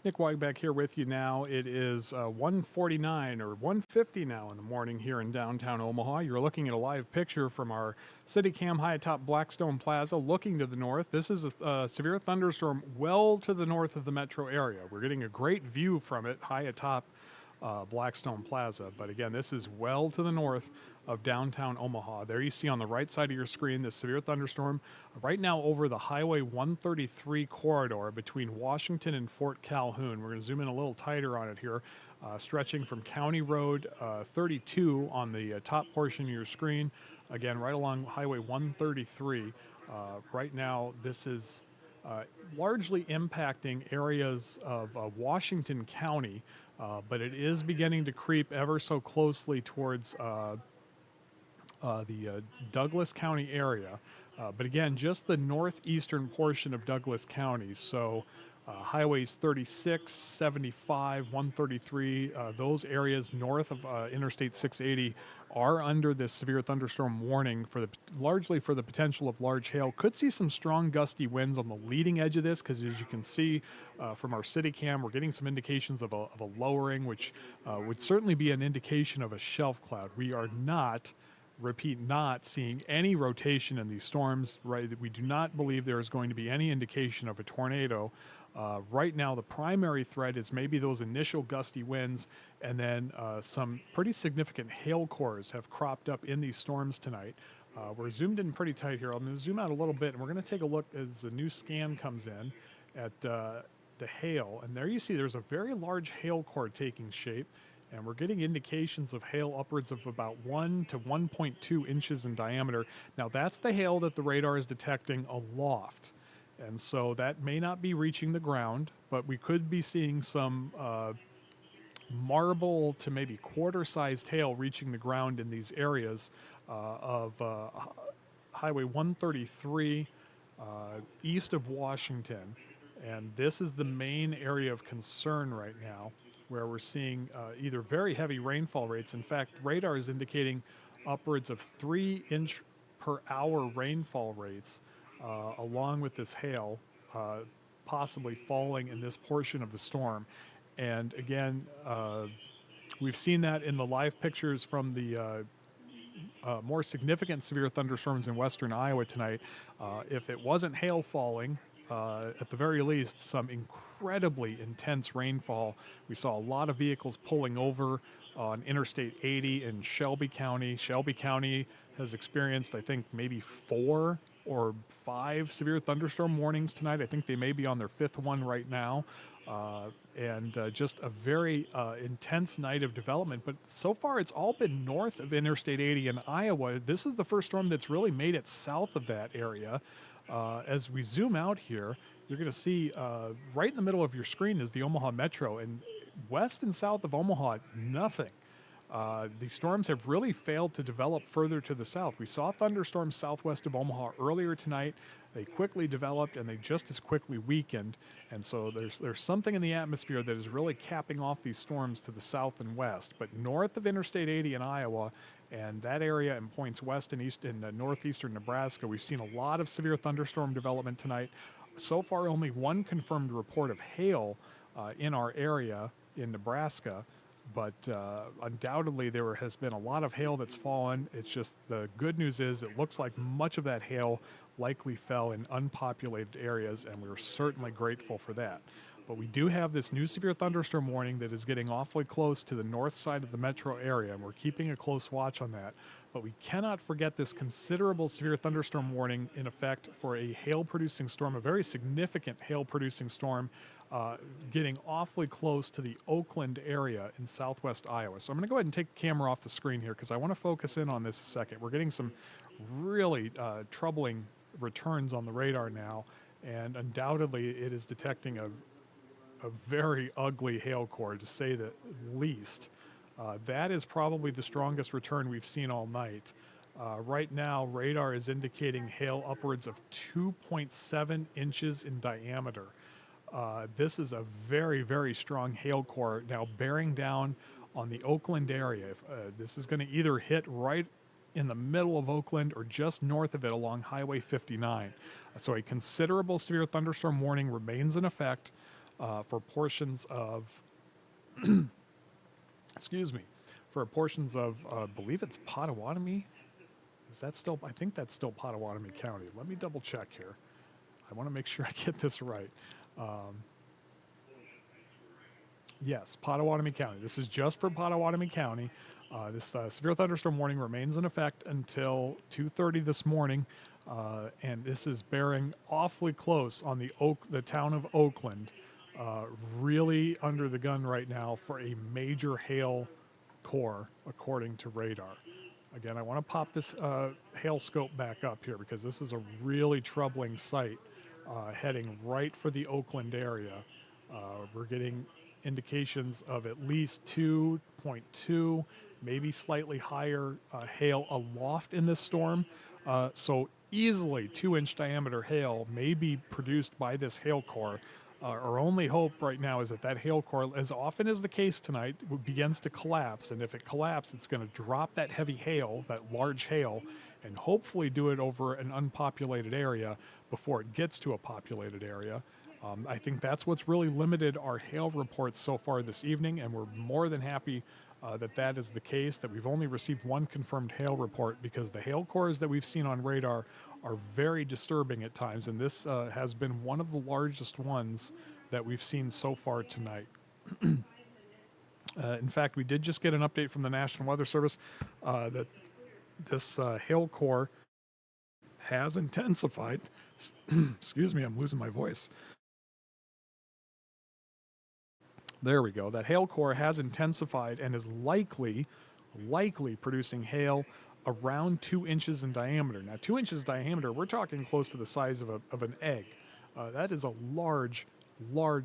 Nick Weig back here with you now. It is 1:49 or 1:50 now in the morning here in downtown Omaha. You're looking at a live picture from our city cam high atop Blackstone Plaza looking to the north. This is a severe thunderstorm well to the north of the metro area. We're getting a great view from it high atop Blackstone Plaza. But again, this is well to the north of downtown Omaha. There you see on the right side of your screen this severe thunderstorm right now over the Highway 133 corridor between Washington and Fort Calhoun. We're going to zoom in a little tighter on it here, stretching from County Road 32 on the top portion of your screen. Again, right along Highway 133. Right now, this is largely impacting areas of Washington County, but it is beginning to creep ever so closely towards the Douglas County area. But again, just the northeastern portion of Douglas County. So highways 36, 75, 133, those areas north of Interstate 680 are under this severe thunderstorm warning largely for the potential of large hail. Could see some strong gusty winds on the leading edge of this because, as you can see from our city cam, we're getting some indications of a lowering, which would certainly be an indication of a shelf cloud. We are not seeing any rotation in these storms, right? We do not believe there is going to be any indication of a tornado. Right now, the primary threat is maybe those initial gusty winds, and then some pretty significant hail cores have cropped up in these storms tonight. We're zoomed in pretty tight here. I'm going to zoom out a little bit, and we're going to take a look as the new scan comes in at the hail. And there you see there's a very large hail core taking shape. And we're getting indications of hail upwards of about 1 to 1.2 inches in diameter. Now, that's the hail that the radar is detecting aloft. And so that may not be reaching the ground, but we could be seeing some marble to maybe quarter-sized hail reaching the ground in these areas of Highway 133 east of Washington. And this is the main area of concern right now, where we're seeing either very heavy rainfall rates. In fact, radar is indicating upwards of 3-inch per hour rainfall rates, along with this hail possibly falling in this portion of the storm. And again, we've seen that in the live pictures from the more significant severe thunderstorms in western Iowa tonight. If it wasn't hail falling, at the very least, some incredibly intense rainfall. We saw a lot of vehicles pulling over on Interstate 80 in Shelby County. Shelby County has experienced, I think, maybe 4 or 5 severe thunderstorm warnings tonight. I think they may be on their 5th one right now. And just a very intense night of development. But so far, it's all been north of Interstate 80 in Iowa. This is the first storm that's really made it south of that area. As we zoom out here, you're going to see right in the middle of your screen is the Omaha Metro, and west and south of Omaha, nothing. These storms have really failed to develop further to the south. We saw thunderstorms southwest of Omaha earlier tonight. They quickly developed, and they just as quickly weakened. And so there's something in the atmosphere that is really capping off these storms to the south and west. But north of Interstate 80 in Iowa, and that area and points west and east in northeastern Nebraska, we've seen a lot of severe thunderstorm development tonight. So far, only one confirmed report of hail in our area in Nebraska, but undoubtedly there has been a lot of hail that's fallen. It's just the good news is it looks like much of that hail likely fell in unpopulated areas, and we're certainly grateful for that. But we do have this new severe thunderstorm warning that is getting awfully close to the north side of the metro area, and we're keeping a close watch on that. But we cannot forget this considerable severe thunderstorm warning in effect for a hail-producing storm, a very significant hail-producing storm, getting awfully close to the Oakland area in southwest Iowa. So I'm going to go ahead and take the camera off the screen here because I want to focus in on this a second. We're getting some really troubling returns on the radar now, and undoubtedly it is detecting a very ugly hail core, to say the least. That is probably the strongest return we've seen all night. Right now, radar is indicating hail upwards of 2.7 inches in diameter. This is a very, very strong hail core now bearing down on the Oakland area. This is going to either hit right in the middle of Oakland or just north of it along Highway 59. So a considerable severe thunderstorm warning remains in effect. for portions of, excuse me, for portions of, I believe it's Potawatomi. Is that still, I think that's still Potawatomi County. Let me double check here. I want to make sure I get this right. Yes, Potawatomi County. This is just for Potawatomi County. This severe thunderstorm warning remains in effect until 2:30 this morning, and this is bearing awfully close on the town of Oakland. Really under the gun right now for a major hail core, according to radar. Again, I want to pop this hail scope back up here because this is a really troubling sight heading right for the Oakland area. We're getting indications of at least 2.2, maybe slightly higher hail aloft in this storm. So easily 2-inch diameter hail may be produced by this hail core. Our only hope right now is that that hail core, as often is the case tonight, begins to collapse. And if it collapses, it's going to drop that heavy hail, that large hail, and hopefully do it over an unpopulated area before it gets to a populated area. I think that's what's really limited our hail reports so far this evening, and we're more than happy that that is the case, that we've only received one confirmed hail report because the hail cores that we've seen on radar are very disturbing at times, and this has been one of the largest ones that we've seen so far tonight. In fact, we did just get an update from the National Weather Service that this hail core has intensified. Excuse me, I'm losing my voice. There we go. That hail core has intensified and is likely producing hail around 2 inches in diameter. Now, 2 inches diameter, we're talking close to the size of an egg. That is a large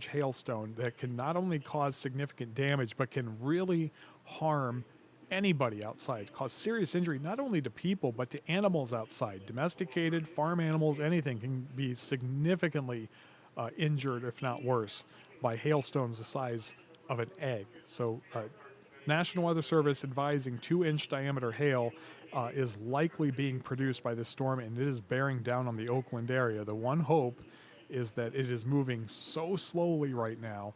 hailstone that can not only cause significant damage, but can really harm anybody outside, cause serious injury, not only to people, but to animals outside. Domesticated, farm animals, anything can be significantly injured, if not worse, by hailstones the size of an egg. So National Weather Service advising 2-inch diameter hail is likely being produced by this storm, and it is bearing down on the Oakland area. The one hope is that it is moving so slowly right now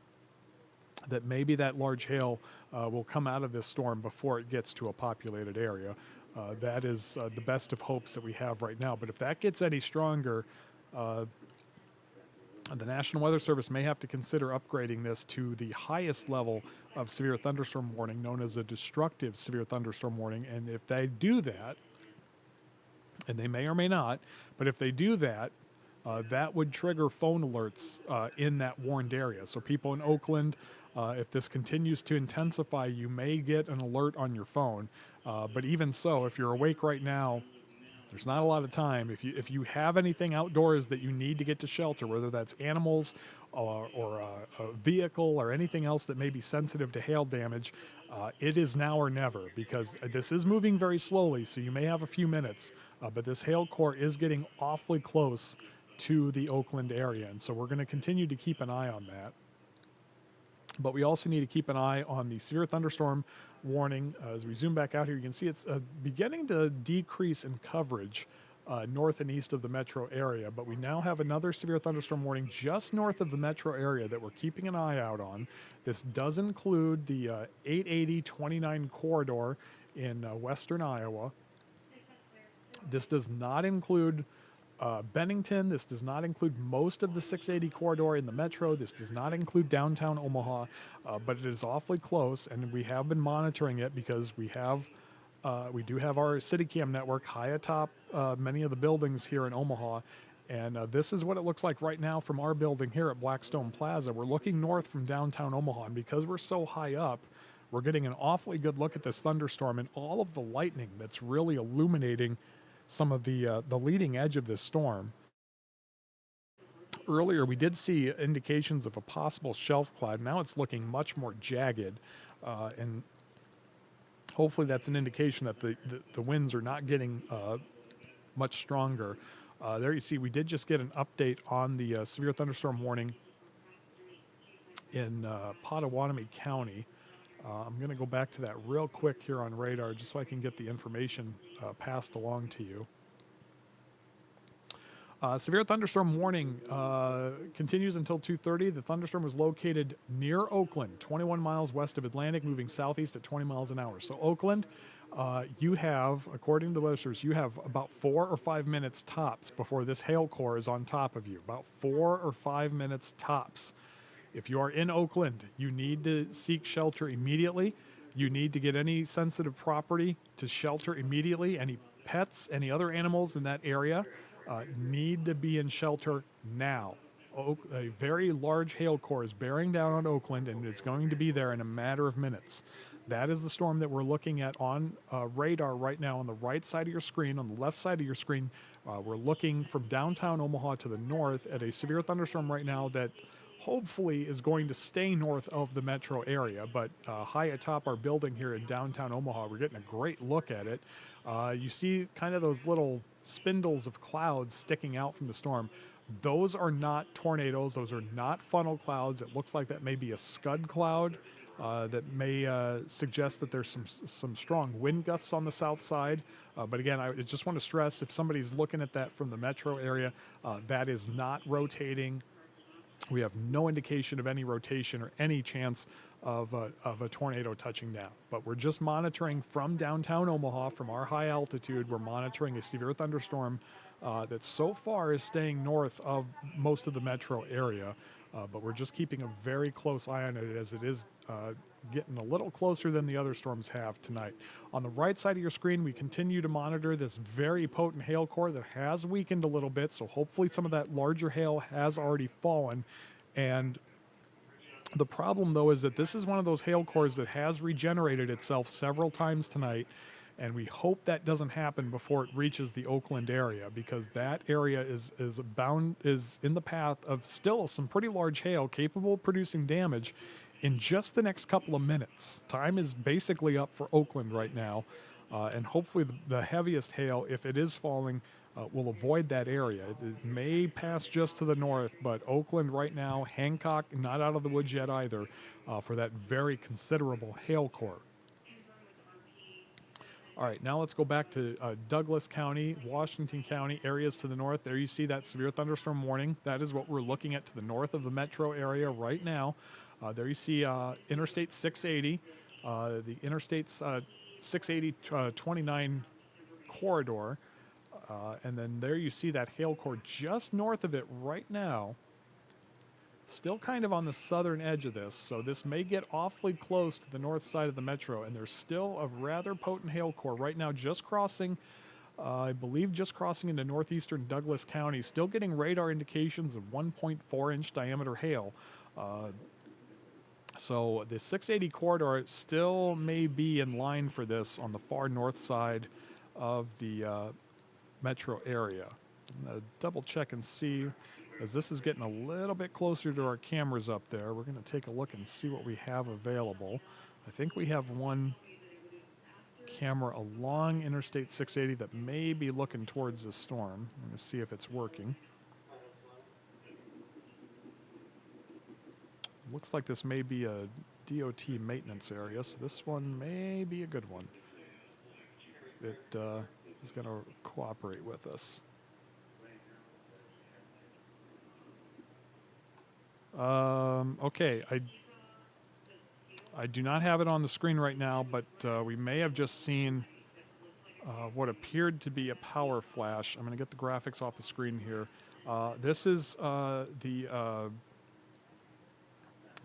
that maybe that large hail will come out of this storm before it gets to a populated area. That is the best of hopes that we have right now. But if that gets any stronger, the National Weather Service may have to consider upgrading this to the highest level of severe thunderstorm warning, known as a destructive severe thunderstorm warning. And if they do that, and they may or may not, but if they do that, that would trigger phone alerts in that warned area. So people in Oakland, if this continues to intensify, you may get an alert on your phone. But even so, if you're awake right now, there's not a lot of time. If you have anything outdoors that you need to get to shelter, whether that's animals or a vehicle or anything else that may be sensitive to hail damage, it is now or never, because this is moving very slowly, so you may have a few minutes, but this hail core is getting awfully close to the Oakland area, and so we're going to continue to keep an eye on that. But we also need to keep an eye on the severe thunderstorm warning. As we zoom back out here, you can see it's beginning to decrease in coverage north and east of the metro area. But we now have another severe thunderstorm warning just north of the metro area that we're keeping an eye out on. This does include the 880-29 corridor in western Iowa. This does not include Bennington. This does not include most of the 680 corridor in the metro. This does not include downtown Omaha, but it is awfully close, and we have been monitoring it because we do have our CityCam network high atop many of the buildings here in Omaha, and this is what it looks like right now from our building here at Blackstone Plaza. We're looking north from downtown Omaha, and because we're so high up, we're getting an awfully good look at this thunderstorm and all of the lightning that's really illuminating some of the leading edge of this storm. Earlier, we did see indications of a possible shelf cloud. Now it's looking much more jagged, and hopefully that's an indication that the winds are not getting much stronger. There you see, we did just get an update on the severe thunderstorm warning in Potawatomi County. I'm going to go back to that real quick here on radar just so I can get the information passed along to you. Severe thunderstorm warning continues until 2:30. The thunderstorm was located near Oakland, 21 miles west of Atlantic, moving southeast at 20 miles an hour. So Oakland, you have, according to the weather service, you have about 4 or 5 minutes tops before this hail core is on top of you. About 4 or 5 minutes tops. If you are in Oakland, you need to seek shelter immediately. You need to get any sensitive property to shelter immediately. Any pets, any other animals in that area need to be in shelter now. A very large hail core is bearing down on Oakland, and it's going to be there in a matter of minutes. That is the storm that we're looking at on radar right now on the right side of your screen. On the left side of your screen, we're looking from downtown Omaha to the north at a severe thunderstorm right now that hopefully is going to stay north of the metro area, but high atop our building here in downtown Omaha, we're getting a great look at it. You see kind of those little spindles of clouds sticking out from the storm. Those are not tornadoes. Those are not funnel clouds. It looks like that may be a scud cloud that may suggest that there's some strong wind gusts on the south side. But again, I just want to stress, if somebody's looking at that from the metro area, that is not rotating. We have no indication of any rotation or any chance of a tornado touching down. But we're just monitoring from downtown Omaha, from our high altitude. We're monitoring a severe thunderstorm that so far is staying north of most of the metro area. But we're just keeping a very close eye on it as it is getting a little closer than the other storms have tonight. On the right side of your screen, we continue to monitor this very potent hail core that has weakened a little bit, so hopefully some of that larger hail has already fallen. And the problem, though, is that this is one of those hail cores that has regenerated itself several times tonight, and we hope that doesn't happen before it reaches the Oakland area, because that area is in the path of still some pretty large hail capable of producing damage in just the next couple of minutes. Time is basically up for Oakland right now, and hopefully the heaviest hail, if it is falling, will avoid that area. It may pass just to the north, but Oakland right now, Hancock not out of the woods yet either, for that very considerable hail core. All right, now let's go back to Douglas County, Washington County, areas to the north. There you see that severe thunderstorm warning. That is what we're looking at to the north of the metro area right now. There you see Interstate 680, the Interstate 680 29 corridor. And then there you see that hail core just north of it right now. Still kind of on the southern edge of this, so this may get awfully close to the north side of the metro, and there's still a rather potent hail core right now just crossing, I believe just crossing into northeastern Douglas County, still getting radar indications of 1.4-inch diameter hail. So the 680 corridor still may be in line for this on the far north side of the metro area. I'm going to double check and see, as this is getting a little bit closer to our cameras up there. We're going to take a look and see what we have available. I think we have one camera along Interstate 680 that may be looking towards the storm. I'm going to see if it's working. Looks like this may be a DOT maintenance area, so this one may be a good one. It is going to cooperate with us. Okay, I do not have it on the screen right now, but we may have just seen what appeared to be a power flash. I'm going to get the graphics off the screen here. This is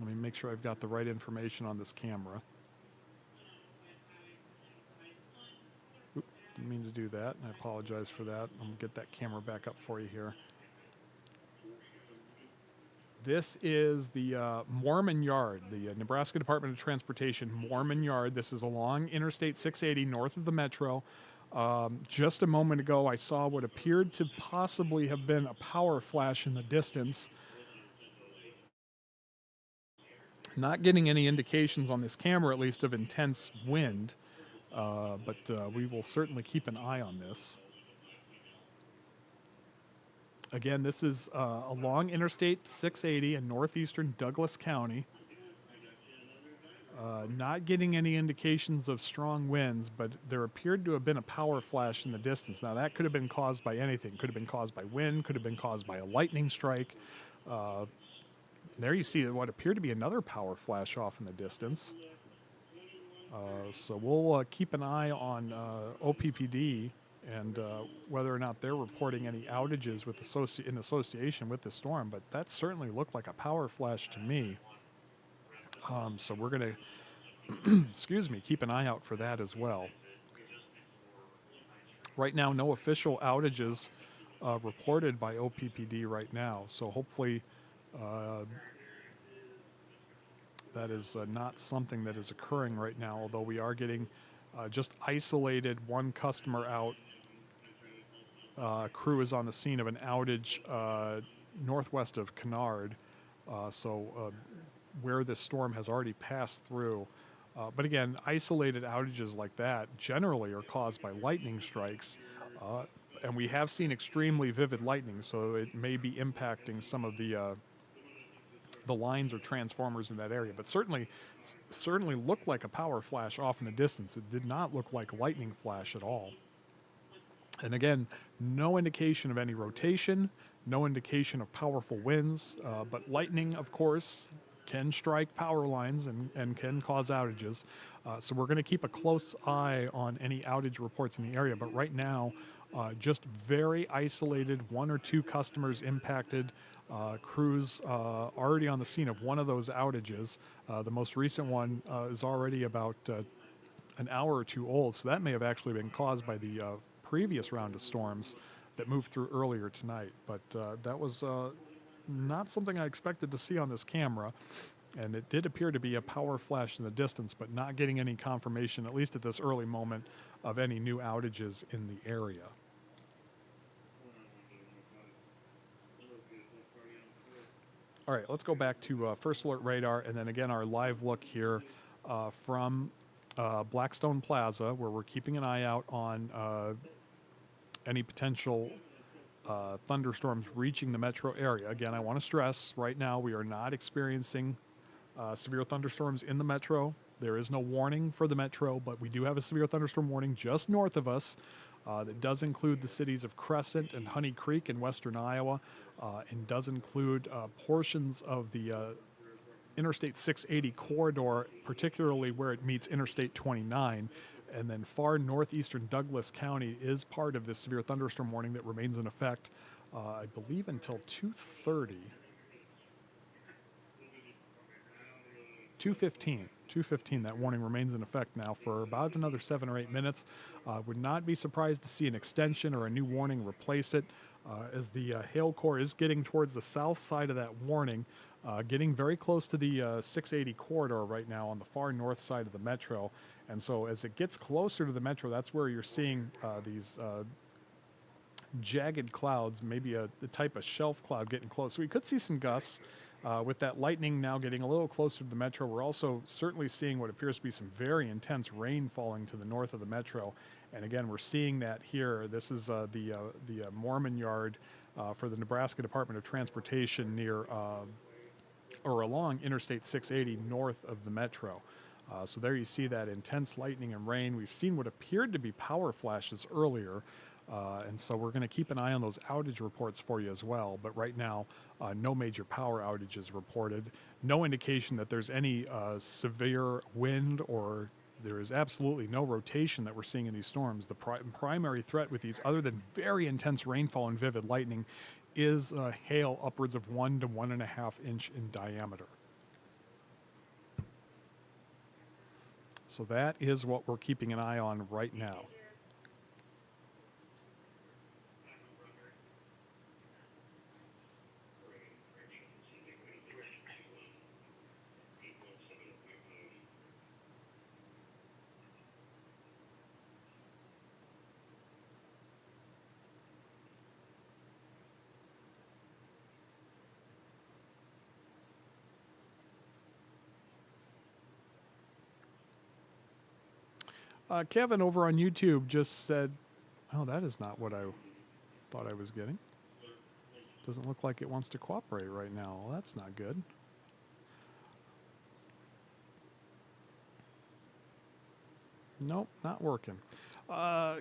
let me make sure I've got the right information on this camera. Oop, didn't mean to do that. I apologize for that. I'm going to get that camera back up for you here. This is the Mormon Yard, the Nebraska Department of Transportation Mormon Yard. This is along Interstate 680 north of the metro. Just a moment ago, I saw what appeared to possibly have been a power flash in the distance. Not getting any indications on this camera, at least, of intense wind, but we will certainly keep an eye on this. Again, this is along Interstate 680 in northeastern Douglas County. Not getting any indications of strong winds, but there appeared to have been a power flash in the distance. Now, that could have been caused by anything. Could have been caused by wind, could have been caused by a lightning strike. There you see what appeared to be another power flash off in the distance. So we'll keep an eye on OPPD and whether or not they're reporting any outages with in association with the storm. But that certainly looked like a power flash to me. So we're going to, excuse me, keep an eye out for that as well. Right now, no official outages reported by OPPD right now. So hopefully that is not something that is occurring right now, although we are getting just isolated one customer out. Crew is on the scene of an outage northwest of Kearney, where this storm has already passed through. But again, isolated outages like that generally are caused by lightning strikes. And we have seen extremely vivid lightning, so it may be impacting some of the lines or transformers in that area. But certainly looked like a power flash off in the distance. It did not look like lightning flash at all. And again, no indication of any rotation, no indication of powerful winds, but lightning, of course, can strike power lines and can cause outages. So we're going to keep a close eye on any outage reports in the area. But right now, just very isolated, one or two customers impacted. Crews already on the scene of one of those outages. The most recent one is already about an hour or two old, so that may have actually been caused by the previous round of storms that moved through earlier tonight. But that was not something I expected to see on this camera, and it did appear to be a power flash in the distance, but not getting any confirmation, at least at this early moment, of any new outages in the area. All right, let's go back to First Alert Radar, and then again our live look here from Blackstone Plaza, where we're keeping an eye out on any potential thunderstorms reaching the metro area. Again, I want to stress, right now we are not experiencing severe thunderstorms in the metro. There is no warning for the metro, but we do have a severe thunderstorm warning just north of us that does include the cities of Crescent and Honey Creek in western Iowa, and does include portions of the Interstate 680 corridor, particularly where it meets Interstate 29. And then far northeastern Douglas County is part of this severe thunderstorm warning that remains in effect, I believe, until 2:15. That warning remains in effect now for about another 7 or 8 minutes. Would not be surprised to see an extension or a new warning replace it, as the hail core is getting towards the south side of that warning, getting very close to the 680 corridor right now on the far north side of the metro. And so as it gets closer to the metro, that's where you're seeing these jagged clouds, maybe the type of shelf cloud getting close. So we could see some gusts. With that lightning now getting a little closer to the metro, we're also certainly seeing what appears to be some very intense rain falling to the north of the metro. And again, we're seeing that here. This is the Mormon Yard for the Nebraska Department of Transportation near or along Interstate 680 north of the metro. So there you see that intense lightning and rain. We've seen what appeared to be power flashes earlier. And so we're going to keep an eye on those outage reports for you as well. But right now, no major power outages reported. No indication that there's any severe wind, or there is absolutely no rotation that we're seeing in these storms. The primary threat with these, other than very intense rainfall and vivid lightning, is hail upwards of 1 to 1.5 inch in diameter. So that is what we're keeping an eye on right now. Kevin over on YouTube just said, oh, that is not what I thought I was getting. Doesn't look like it wants to cooperate right now. Well, that's not good. Nope, not working.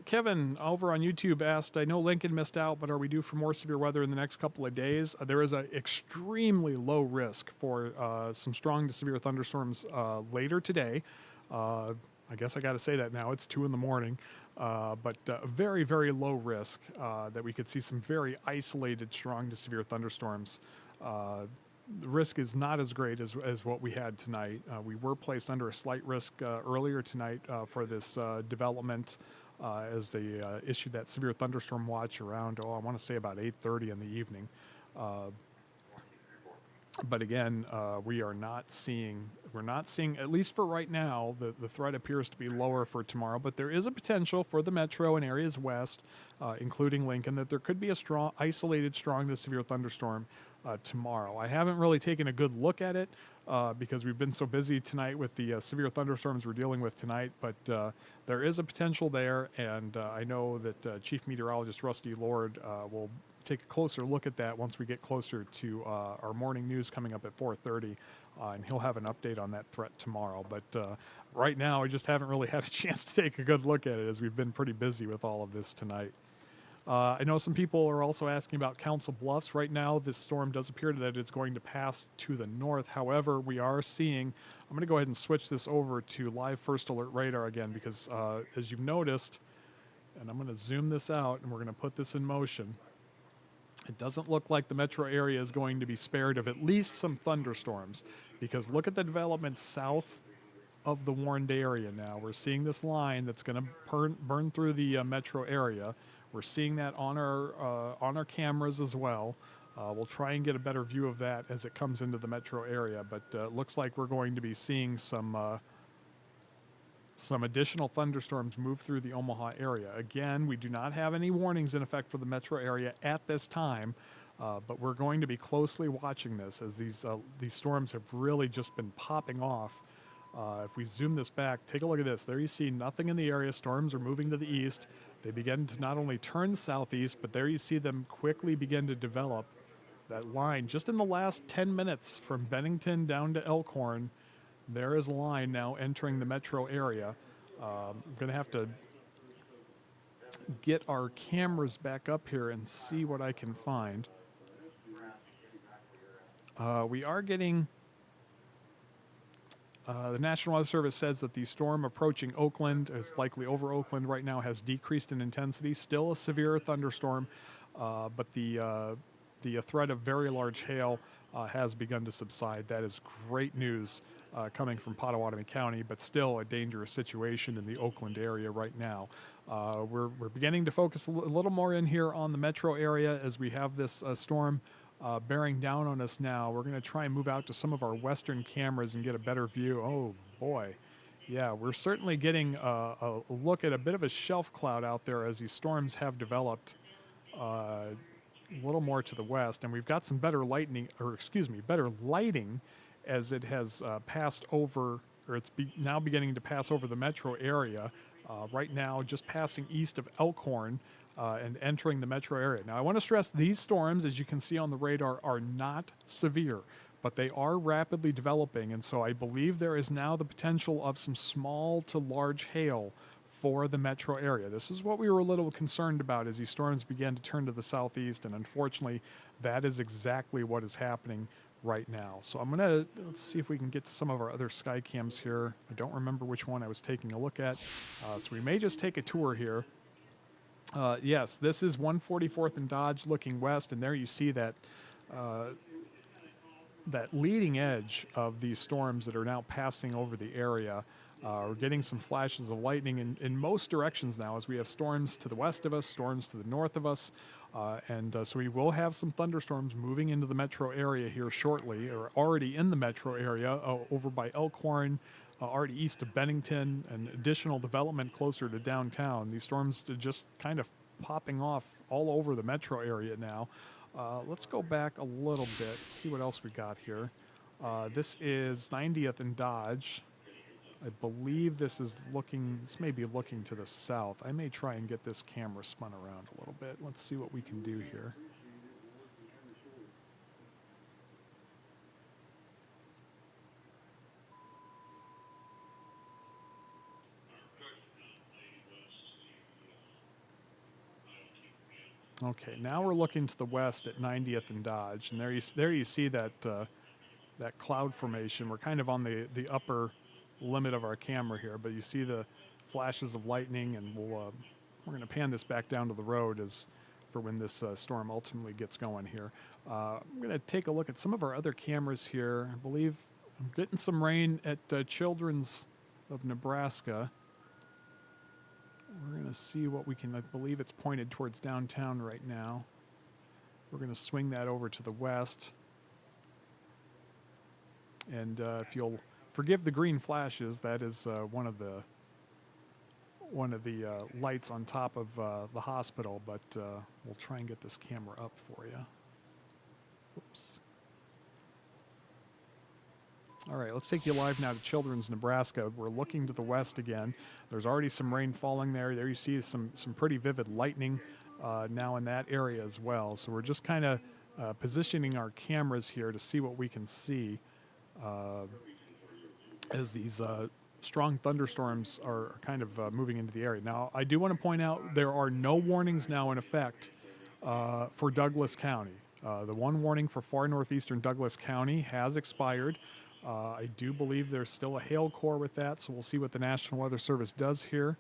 Kevin over on YouTube asked, I know Lincoln missed out, but are we due for more severe weather in the next couple of days? There is an extremely low risk for some strong to severe thunderstorms later today. I guess I got to say that now. It's 2 in the morning. But very, very low risk that we could see some very isolated strong to severe thunderstorms. The risk is not as great as what we had tonight. We were placed under a slight risk earlier tonight for this development as they issued that severe thunderstorm watch around, I want to say about 8:30 in the evening. But again, we're not seeing, at least for right now, the threat appears to be lower for tomorrow, but there is a potential for the metro and areas west, including Lincoln, that there could be a strong, isolated strong to severe thunderstorm tomorrow. I haven't really taken a good look at it because we've been so busy tonight with the severe thunderstorms we're dealing with tonight, but there is a potential there, and I know that Chief Meteorologist Rusty Lord will take a closer look at that once we get closer to our morning news coming up at 4:30, and he'll have an update on that threat tomorrow. But right now, I just haven't really had a chance to take a good look at it as we've been pretty busy with all of this tonight. I know some people are also asking about Council Bluffs. Right now, this storm does appear that it's going to pass to the north. However, we are seeing, I'm going to go ahead and switch this over to live first alert radar again because as you've noticed, and I'm going to zoom this out and we're going to put this in motion, it doesn't look like the metro area is going to be spared of at least some thunderstorms because look at the development south of the warned area now. We're seeing this line that's going to burn through the metro area. We're seeing that on our cameras as well. We'll try and get a better view of that as it comes into the metro area, but it looks like we're going to be seeing some additional thunderstorms move through the Omaha area. Again, we do not have any warnings in effect for the metro area at this time, but we're going to be closely watching this as these storms have really just been popping off. If we zoom this back, take a look at this. There you see nothing in the area. Storms are moving to the east. They begin to not only turn southeast, but there you see them quickly begin to develop that line. Just in the last 10 minutes from Bennington down to Elkhorn, there is a line now entering the metro area. I'm going to have to get our cameras back up here and see what I can find. We are getting... the National Weather Service says that the storm approaching Oakland, is likely over Oakland right now, has decreased in intensity. Still a severe thunderstorm, but the threat of very large hail has begun to subside. That is great news coming from Pottawatomie County, but still a dangerous situation in the Oakland area right now. We're beginning to focus a little more in here on the metro area as we have this storm bearing down on us now. We're going to try and move out to some of our western cameras and get a better view. Oh boy. Yeah, we're certainly getting a look at a bit of a shelf cloud out there as these storms have developed a little more to the west, and we've got some better better lighting as it has passed over, or it's now beginning to pass over the metro area. Right now, just passing east of Elkhorn and entering the metro area. Now, I want to stress these storms, as you can see on the radar, are not severe, but they are rapidly developing, and so I believe there is now the potential of some small to large hail for the metro area. This is what we were a little concerned about as these storms began to turn to the southeast, and unfortunately, that is exactly what is happening right now. So let's see if we can get to some of our other sky cams here. I don't remember which one I was taking a look at, so we may just take a tour here. Yes, this is 144th and Dodge looking west, and there you see that that leading edge of these storms that are now passing over the area. We're getting some flashes of lightning in most directions now as we have storms to the west of us, storms to the north of us, and so we will have some thunderstorms moving into the metro area here shortly, or already in the metro area over by Elkhorn, already east of Bennington, and additional development closer to downtown. These storms are just kind of popping off all over the metro area now. Let's go back a little bit, see what else we got here. This is 90th and Dodge. I believe this may be looking to the south. I may try and get this camera spun around a little bit. Let's see what we can do here. Okay, now we're looking to the west at 90th and Dodge, and there you see that that cloud formation. We're kind of on the upper limit of our camera here, but you see the flashes of lightning, and we're going to pan this back down to the road as for when this storm ultimately gets going here. I'm going to take a look at some of our other cameras here. I believe I'm getting some rain at Children's of Nebraska. We're going to see what we can, I believe it's pointed towards downtown right now. We're going to swing that over to the west. And if you'll forgive the green flashes, that is one of the lights on top of the hospital, but we'll try and get this camera up for you. Whoops. All right, let's take you live now to Children's, Nebraska. We're looking to the west again. There's already some rain falling there. There you see some pretty vivid lightning now in that area as well. So we're just kind of positioning our cameras here to see what we can see as these strong thunderstorms are kind of moving into the area. Now, I do want to point out there are no warnings now in effect for Douglas County. The one warning for far northeastern Douglas County has expired. I do believe there's still a hail core with that, so we'll see what the National Weather Service does here.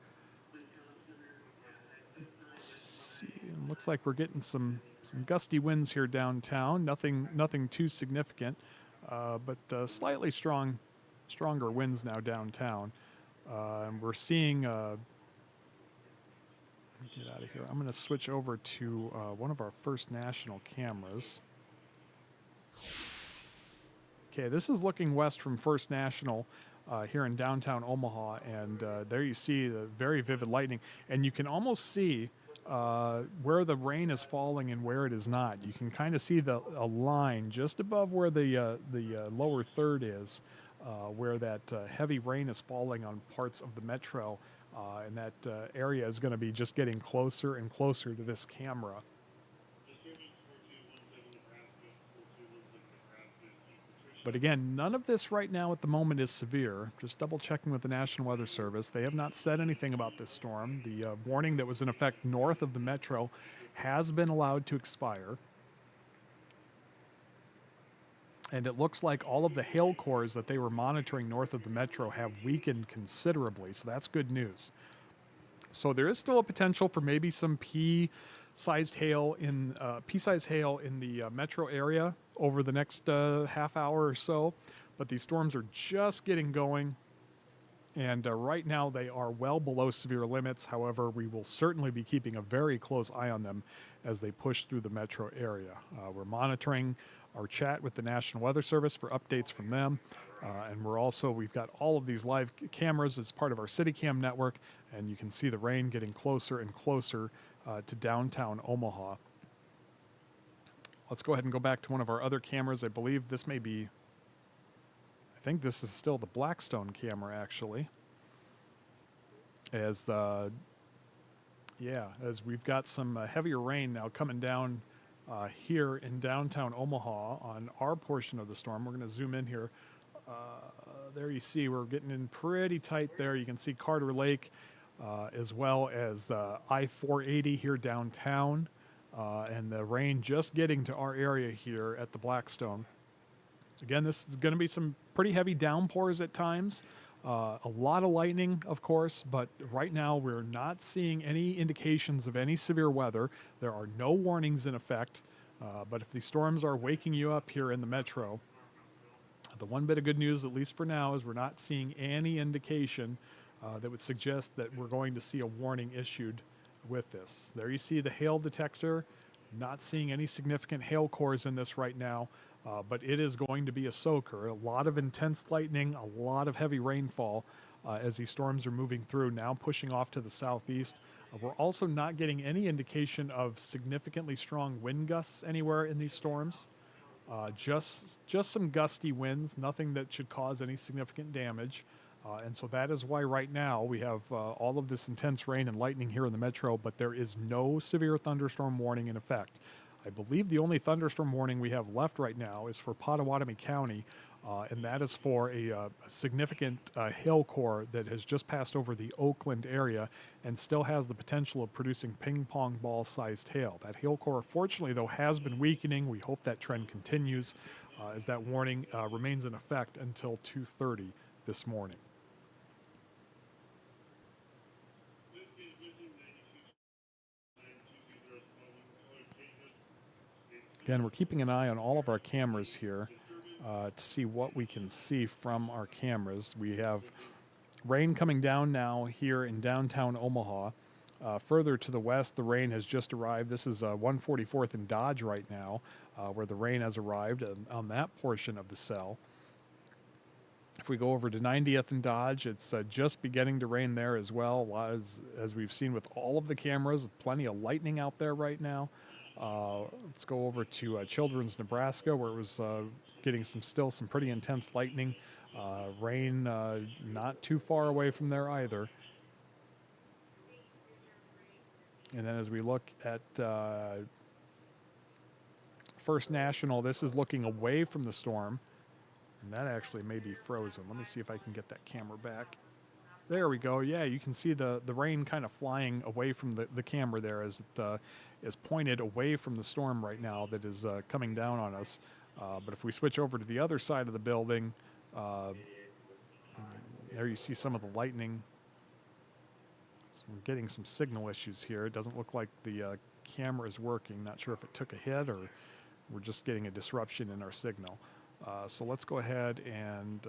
Let's see. It looks like we're getting some gusty winds here downtown. Nothing too significant, but slightly stronger winds now downtown. And we're seeing. Get out of here. I'm going to switch over to one of our First National cameras. Okay, this is looking west from First National here in downtown Omaha, and there you see the very vivid lightning, and you can almost see where the rain is falling and where it is not. You can kind of see a line just above where the lower third is, where that heavy rain is falling on parts of the metro, and that area is going to be just getting closer and closer to this camera. But again, none of this right now at the moment is severe. Just double checking with the National Weather Service. They have not said anything about this storm. The warning that was in effect north of the metro has been allowed to expire. And it looks like all of the hail cores that they were monitoring north of the metro have weakened considerably. So that's good news. So there is still a potential for maybe some pea-sized hail in the metro area over the next half hour or so, but these storms are just getting going, and right now they are well below severe limits. However, we will certainly be keeping a very close eye on them as they push through the metro area. We're monitoring our chat with the National Weather Service for updates from them, and we've got all of these live cameras as part of our CityCam network, and you can see the rain getting closer and closer to downtown Omaha. Let's go ahead and go back to one of our other cameras. I believe this may be, I think this is still the Blackstone camera, actually. As we've got some heavier rain now coming down here in downtown Omaha on our portion of the storm. We're going to zoom in here. There you see we're getting in pretty tight there. You can see Carter Lake as well as the I-480 here downtown. And the rain just getting to our area here at the Blackstone. Again, this is going to be some pretty heavy downpours at times. A lot of lightning, of course, but right now we're not seeing any indications of any severe weather. There are no warnings in effect, but if these storms are waking you up here in the metro, the one bit of good news, at least for now, is we're not seeing any indication that would suggest that we're going to see a warning issued with this. There you see the hail detector. Not seeing any significant hail cores in this right now, but it is going to be a soaker. A lot of intense lightning, a lot of heavy rainfall as these storms are moving through, now pushing off to the southeast. We're also not getting any indication of significantly strong wind gusts anywhere in these storms. Just some gusty winds, nothing that should cause any significant damage. And so that is why right now we have all of this intense rain and lightning here in the metro, but there is no severe thunderstorm warning in effect. I believe the only thunderstorm warning we have left right now is for Pottawatomie County, and that is for a significant hail core that has just passed over the Oakland area and still has the potential of producing ping pong ball sized hail. That hail core, fortunately, though, has been weakening. We hope that trend continues as that warning remains in effect until 2:30 this morning. Again, we're keeping an eye on all of our cameras here to see what we can see from our cameras. We have rain coming down now here in downtown Omaha. Further to the west, the rain has just arrived. This is 144th and Dodge right now, where the rain has arrived on that portion of the cell. If we go over to 90th and Dodge, it's just beginning to rain there as well. As we've seen with all of the cameras, plenty of lightning out there right now. Let's go over to Children's, Nebraska, where it was getting some pretty intense lightning. Rain not too far away from there either. And then as we look at First National, this is looking away from the storm. And that actually may be frozen. Let me see if I can get that camera back. There we go. Yeah, you can see the rain kind of flying away from the camera there as it is pointed away from the storm right now that is coming down on us. But if we switch over to the other side of the building, there you see some of the lightning. So we're getting some signal issues here. It doesn't look like the camera is working. Not sure if it took a hit or we're just getting a disruption in our signal. So let's go ahead and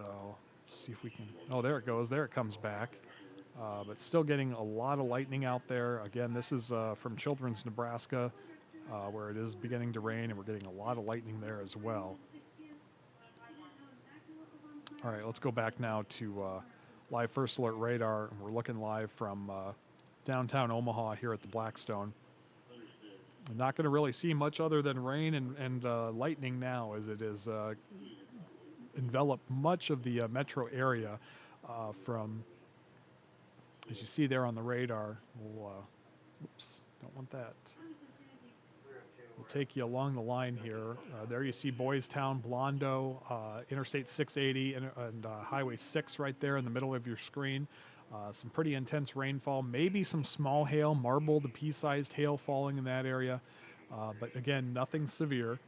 see if we can. Oh, there it goes. There it comes back. But still getting a lot of lightning out there. Again, this is from Children's, Nebraska, where it is beginning to rain, and we're getting a lot of lightning there as well. All right, let's go back now to live first alert radar. We're looking live from downtown Omaha here at the Blackstone. I'm not going to really see much other than rain and lightning now, as it is enveloped much of the metro area from, as you see there on the radar. Oops, don't want that. We'll take you along the line here. There you see Boys Town, Blondo, Interstate 680 and Highway 6 right there in the middle of your screen. Some pretty intense rainfall, maybe some small hail, marble to pea-sized hail falling in that area. But again, nothing severe,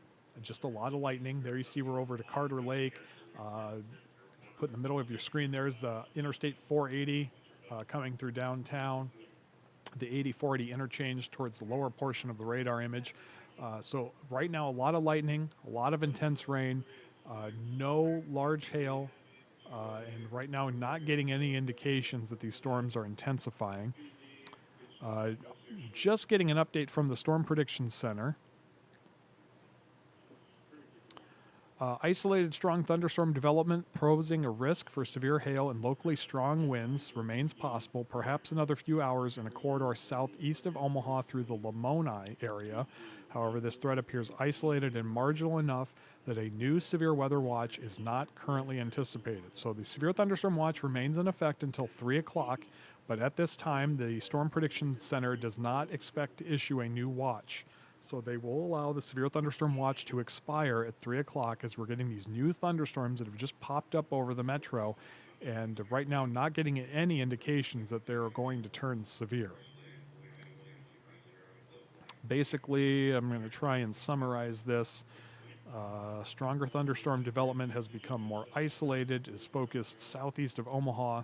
just a lot of lightning. There you see we're over to Carter Lake. Put in the middle of your screen there is the Interstate 480 coming through downtown. The 80-40 interchange towards the lower portion of the radar image. So right now, a lot of lightning, a lot of intense rain, no large hail. And right now, not getting any indications that these storms are intensifying. Just getting an update from the Storm Prediction Center. Isolated strong thunderstorm development posing a risk for severe hail and locally strong winds remains possible, perhaps another few hours in a corridor southeast of Omaha through the Lamoni area. However, this threat appears isolated and marginal enough that a new severe weather watch is not currently anticipated. So the severe thunderstorm watch remains in effect until 3 o'clock, but at this time, the Storm Prediction Center does not expect to issue a new watch. So they will allow the severe thunderstorm watch to expire at 3 o'clock as we're getting these new thunderstorms that have just popped up over the metro, and right now not getting any indications that they're going to turn severe. Basically, I'm going to try and summarize this. Stronger thunderstorm development has become more isolated, is focused southeast of Omaha,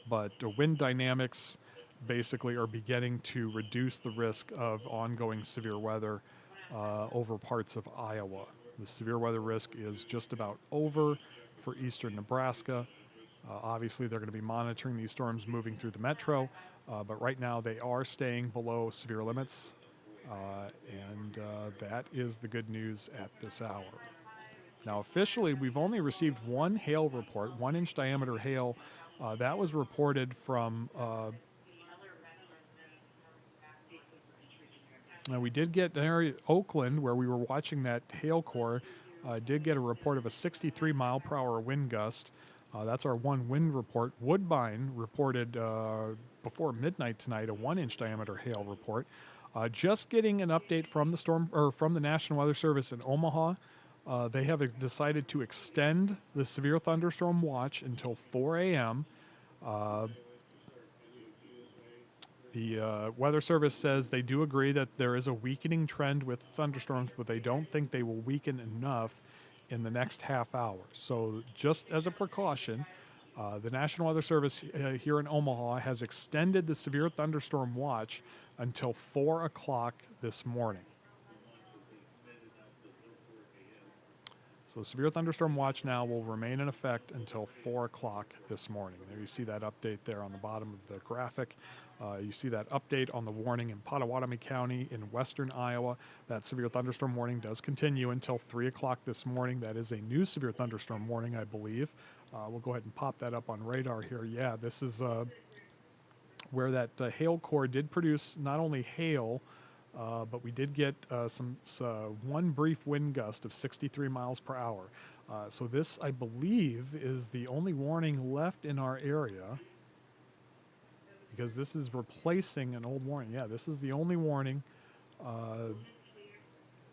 but the wind dynamics basically are beginning to reduce the risk of ongoing severe weather over parts of Iowa. The severe weather risk is just about over for eastern Nebraska. Obviously, they're going to be monitoring these storms moving through the metro, but right now they are staying below severe limits, and that is the good news at this hour. Now, officially, we've only received one hail report, 1-inch diameter hail. That was reported from we did get Oakland, where we were watching that hail core, did get a report of a 63 mile per hour wind gust. That's our one wind report. Woodbine reported before midnight tonight a 1-inch diameter hail report. Just getting an update from the National Weather Service in Omaha. They have decided to extend the severe thunderstorm watch until 4 a.m. The Weather Service says they do agree that there is a weakening trend with thunderstorms, but they don't think they will weaken enough in the next half hour. So just as a precaution, the National Weather Service here in Omaha has extended the severe thunderstorm watch until 4 o'clock this morning. So severe thunderstorm watch now will remain in effect until 4 o'clock this morning. There you see that update there on the bottom of the graphic. You see that update on the warning in Pottawatomie County in western Iowa. That severe thunderstorm warning does continue until 3 o'clock this morning. That is a new severe thunderstorm warning, I believe. We'll go ahead and pop that up on radar here. Yeah, this is where that hail core did produce not only hail, but we did get one brief wind gust of 63 miles per hour. So this, I believe, is the only warning left in our area, because this is replacing an old warning. Yeah, this is the only warning.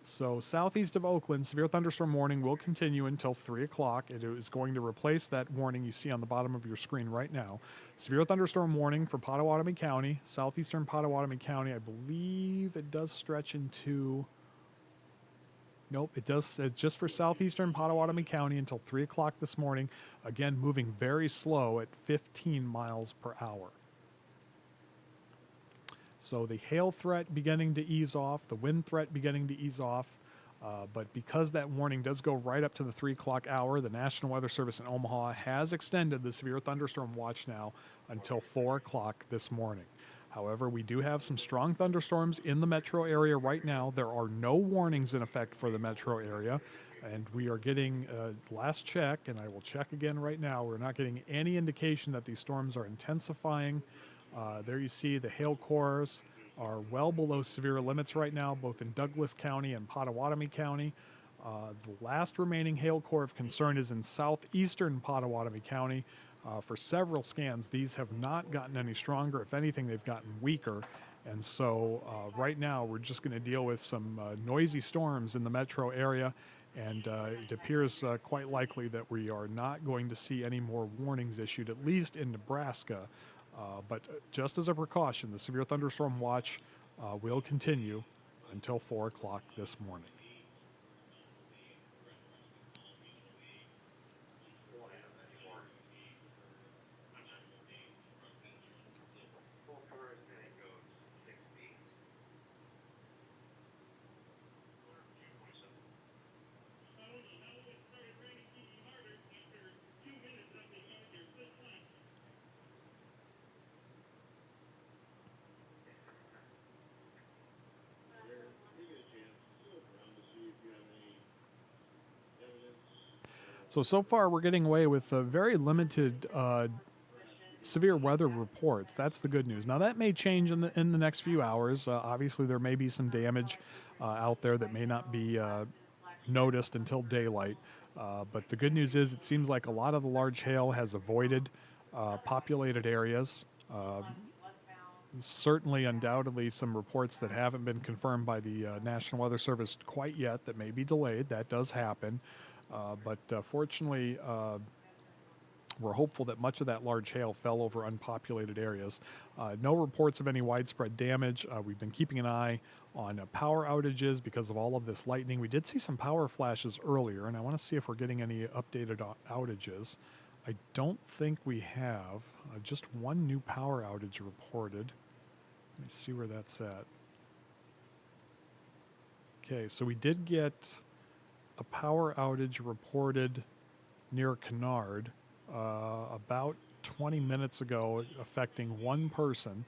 So southeast of Oakland, severe thunderstorm warning will continue until 3 o'clock. It is going to replace that warning you see on the bottom of your screen right now. Severe thunderstorm warning for Pottawatomie County, southeastern Pottawatomie County. I believe it does stretch into... Nope, it does. It's just for southeastern Pottawatomie County until 3 o'clock this morning. Again, moving very slow at 15 miles per hour. So the hail threat beginning to ease off, the wind threat beginning to ease off, but because that warning does go right up to the 3 o'clock hour, the National Weather Service in Omaha has extended the severe thunderstorm watch now until 4 o'clock this morning. However, we do have some strong thunderstorms in the metro area right now. There are no warnings in effect for the metro area, and we are getting, last check, and I will check again right now, we're not getting any indication that these storms are intensifying. There you see the hail cores are well below severe limits right now, both in Douglas County and Pottawatomie County. The last remaining hail core of concern is in southeastern Pottawatomie County. For several scans, these have not gotten any stronger. If anything, they've gotten weaker. And so right now, we're just going to deal with some noisy storms in the metro area. And it appears quite likely that we are not going to see any more warnings issued, at least in Nebraska. But just as a precaution, the severe thunderstorm watch will continue until 4 o'clock this morning. So far we're getting away with very limited severe weather reports. That's the good news. Now that may change in the next few hours. Obviously there may be some damage out there that may not be noticed until daylight. But the good news is it seems like a lot of the large hail has avoided populated areas. Certainly, undoubtedly, some reports that haven't been confirmed by the National Weather Service quite yet that may be delayed. That does happen. But fortunately, we're hopeful that much of that large hail fell over unpopulated areas. No reports of any widespread damage. We've been keeping an eye on power outages because of all of this lightning. We did see some power flashes earlier, and I want to see if we're getting any updated outages. I don't think we have. Just one new power outage reported. Let me see where that's at. Okay, so we did get a power outage reported near Kennard about 20 minutes ago, affecting one person,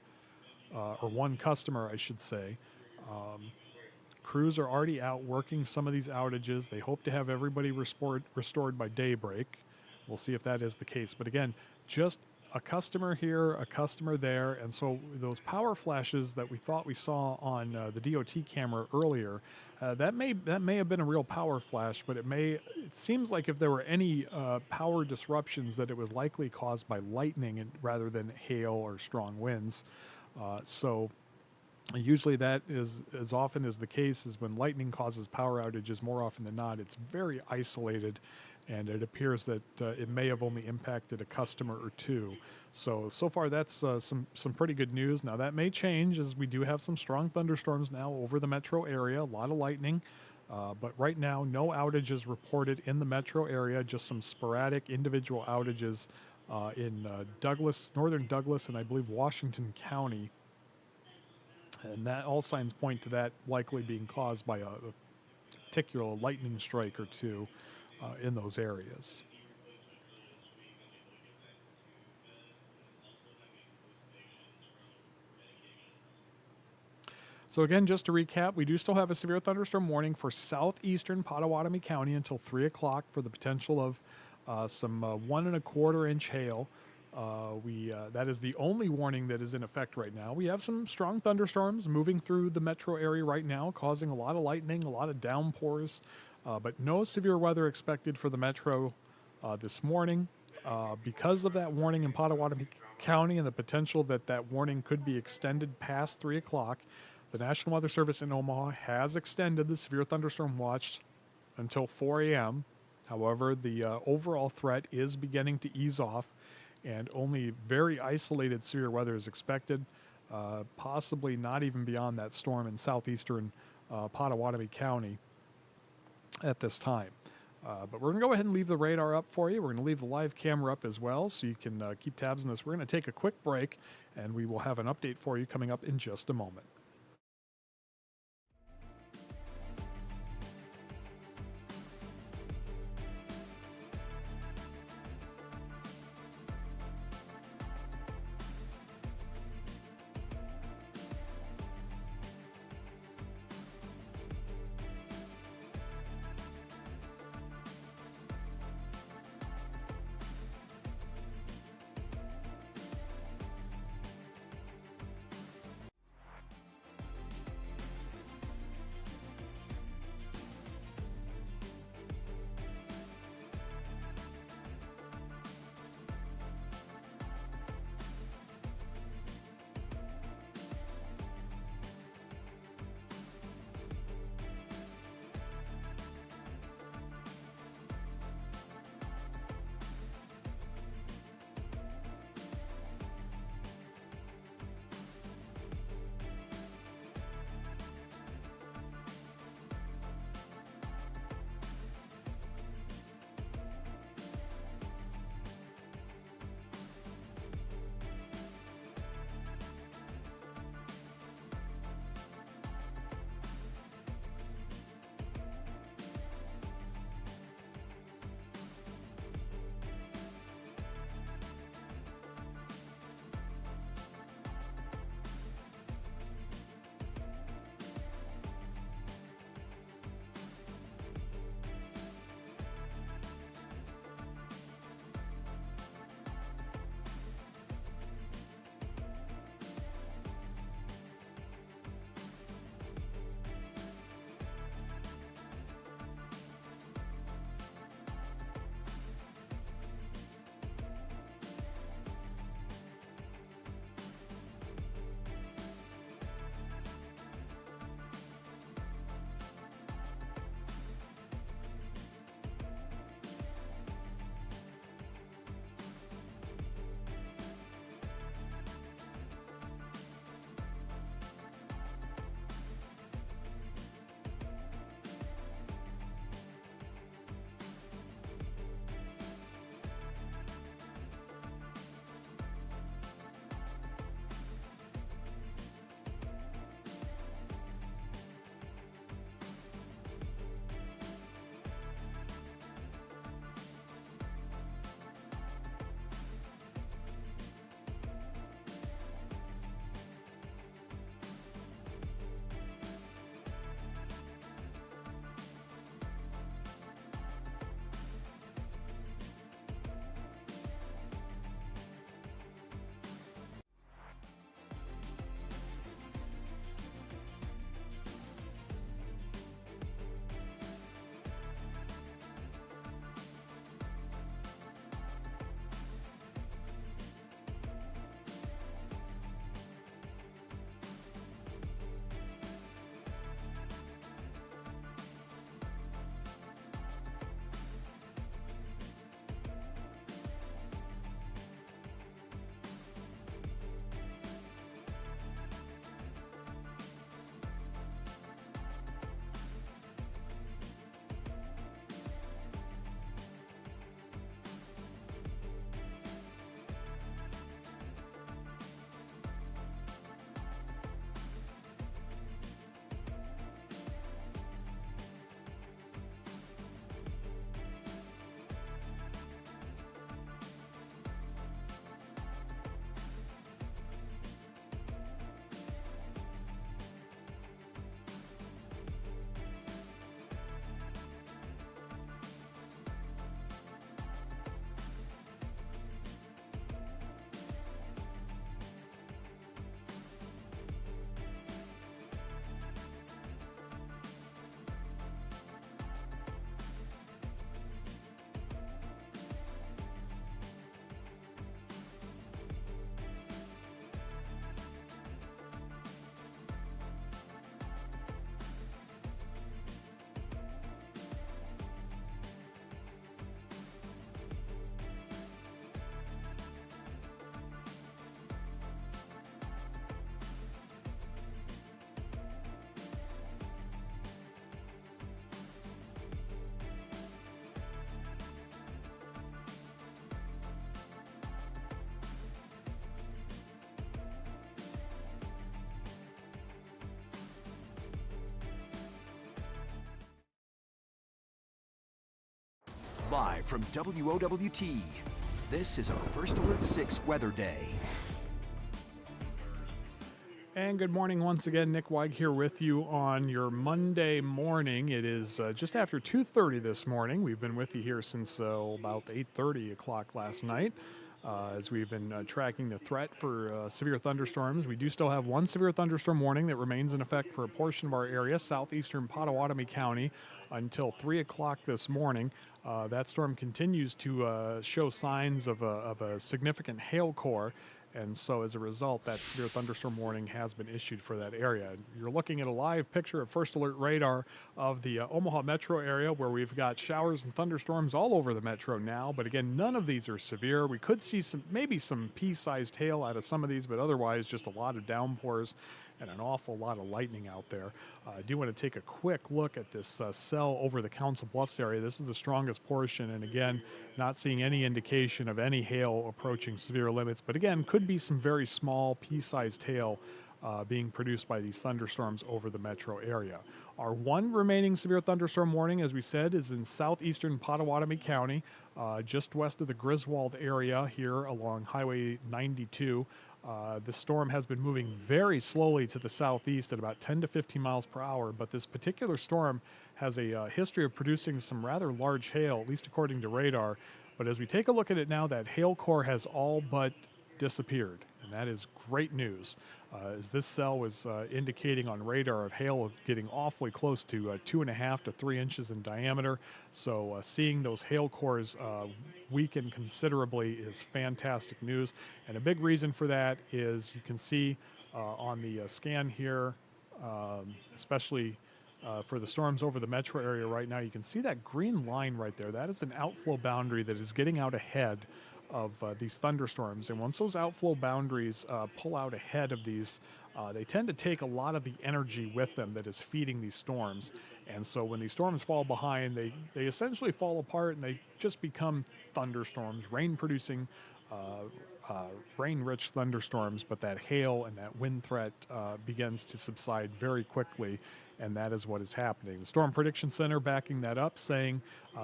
or one customer, I should say. Crews are already out working some of these outages. They hope to have everybody restored by daybreak. We'll see if that is the case. But again, just a customer here, a customer there, and so those power flashes that we thought we saw on the DOT camera earlier, that may have been a real power flash, but it seems like if there were any power disruptions, that it was likely caused by lightning rather than hail or strong winds. So Usually that is as often as the case is when lightning causes power outages. More often than not, it's very isolated, and it appears that it may have only impacted a customer or two. So far that's some pretty good news. Now that may change as we do have some strong thunderstorms now over the metro area, a lot of lightning. But right now, no outages reported in the metro area, just some sporadic individual outages in Douglas, northern Douglas, and I believe Washington County. And that all signs point to that likely being caused by a particular lightning strike or two in those areas. So again, just to recap, we do still have a severe thunderstorm warning for southeastern Pottawatomie County until 3 o'clock for the potential of some 1 1/4 inch hail. That is the only warning that is in effect right now. We have some strong thunderstorms moving through the metro area right now, causing a lot of lightning, a lot of downpours, but no severe weather expected for the metro this morning. Because of that warning in Pottawatomie County and the potential that that warning could be extended past 3 o'clock, the National Weather Service in Omaha has extended the severe thunderstorm watch until 4 a.m. However, the overall threat is beginning to ease off, and only very isolated severe weather is expected, possibly not even beyond that storm in southeastern Pottawatomie County at this time. But we're going to go ahead and leave the radar up for you. We're going to leave the live camera up as well, so you can keep tabs on this. We're going to take a quick break, and we will have an update for you coming up in just a moment. Live from WOWT, this is our First Alert 6 Weather Day. And good morning once again. Nick Weig here with you on your Monday morning. It is just after 2:30 this morning. We've been with you here since about 8:30 o'clock last night as we've been tracking the threat for severe thunderstorms. We do still have one severe thunderstorm warning that remains in effect for a portion of our area, southeastern Potawatomi County, until 3 o'clock this morning. That storm continues to show signs of a significant hail core. And so as a result, that severe thunderstorm warning has been issued for that area. You're looking at a live picture of First Alert radar of the Omaha metro area, where we've got showers and thunderstorms all over the metro now. But again, none of these are severe. We could see maybe some pea-sized hail out of some of these, but otherwise just a lot of downpours and an awful lot of lightning out there. I do want to take a quick look at this cell over the Council Bluffs area. This is the strongest portion, and again, not seeing any indication of any hail approaching severe limits, but again, could be some very small pea-sized hail being produced by these thunderstorms over the metro area. Our one remaining severe thunderstorm warning, as we said, is in southeastern Potawatomi County, just west of the Griswold area here along Highway 92. The storm has been moving very slowly to the southeast at about 10 to 15 miles per hour, but this particular storm has a history of producing some rather large hail, at least according to radar. But as we take a look at it now, that hail core has all but disappeared, and that is great news. As this cell was indicating on radar of hail getting awfully close to 2.5 to 3 inches in diameter. So seeing those hail cores weaken considerably is fantastic news. And a big reason for that is you can see on the scan here, especially for the storms over the metro area right now, you can see that green line right there. That is an outflow boundary that is getting out ahead of these thunderstorms. And once those outflow boundaries pull out ahead of these, they tend to take a lot of the energy with them that is feeding these storms. And so when these storms fall behind, they essentially fall apart and they just become thunderstorms, rain-producing, rain-rich thunderstorms, but that hail and that wind threat begins to subside very quickly, and that is what is happening. The Storm Prediction Center backing that up, saying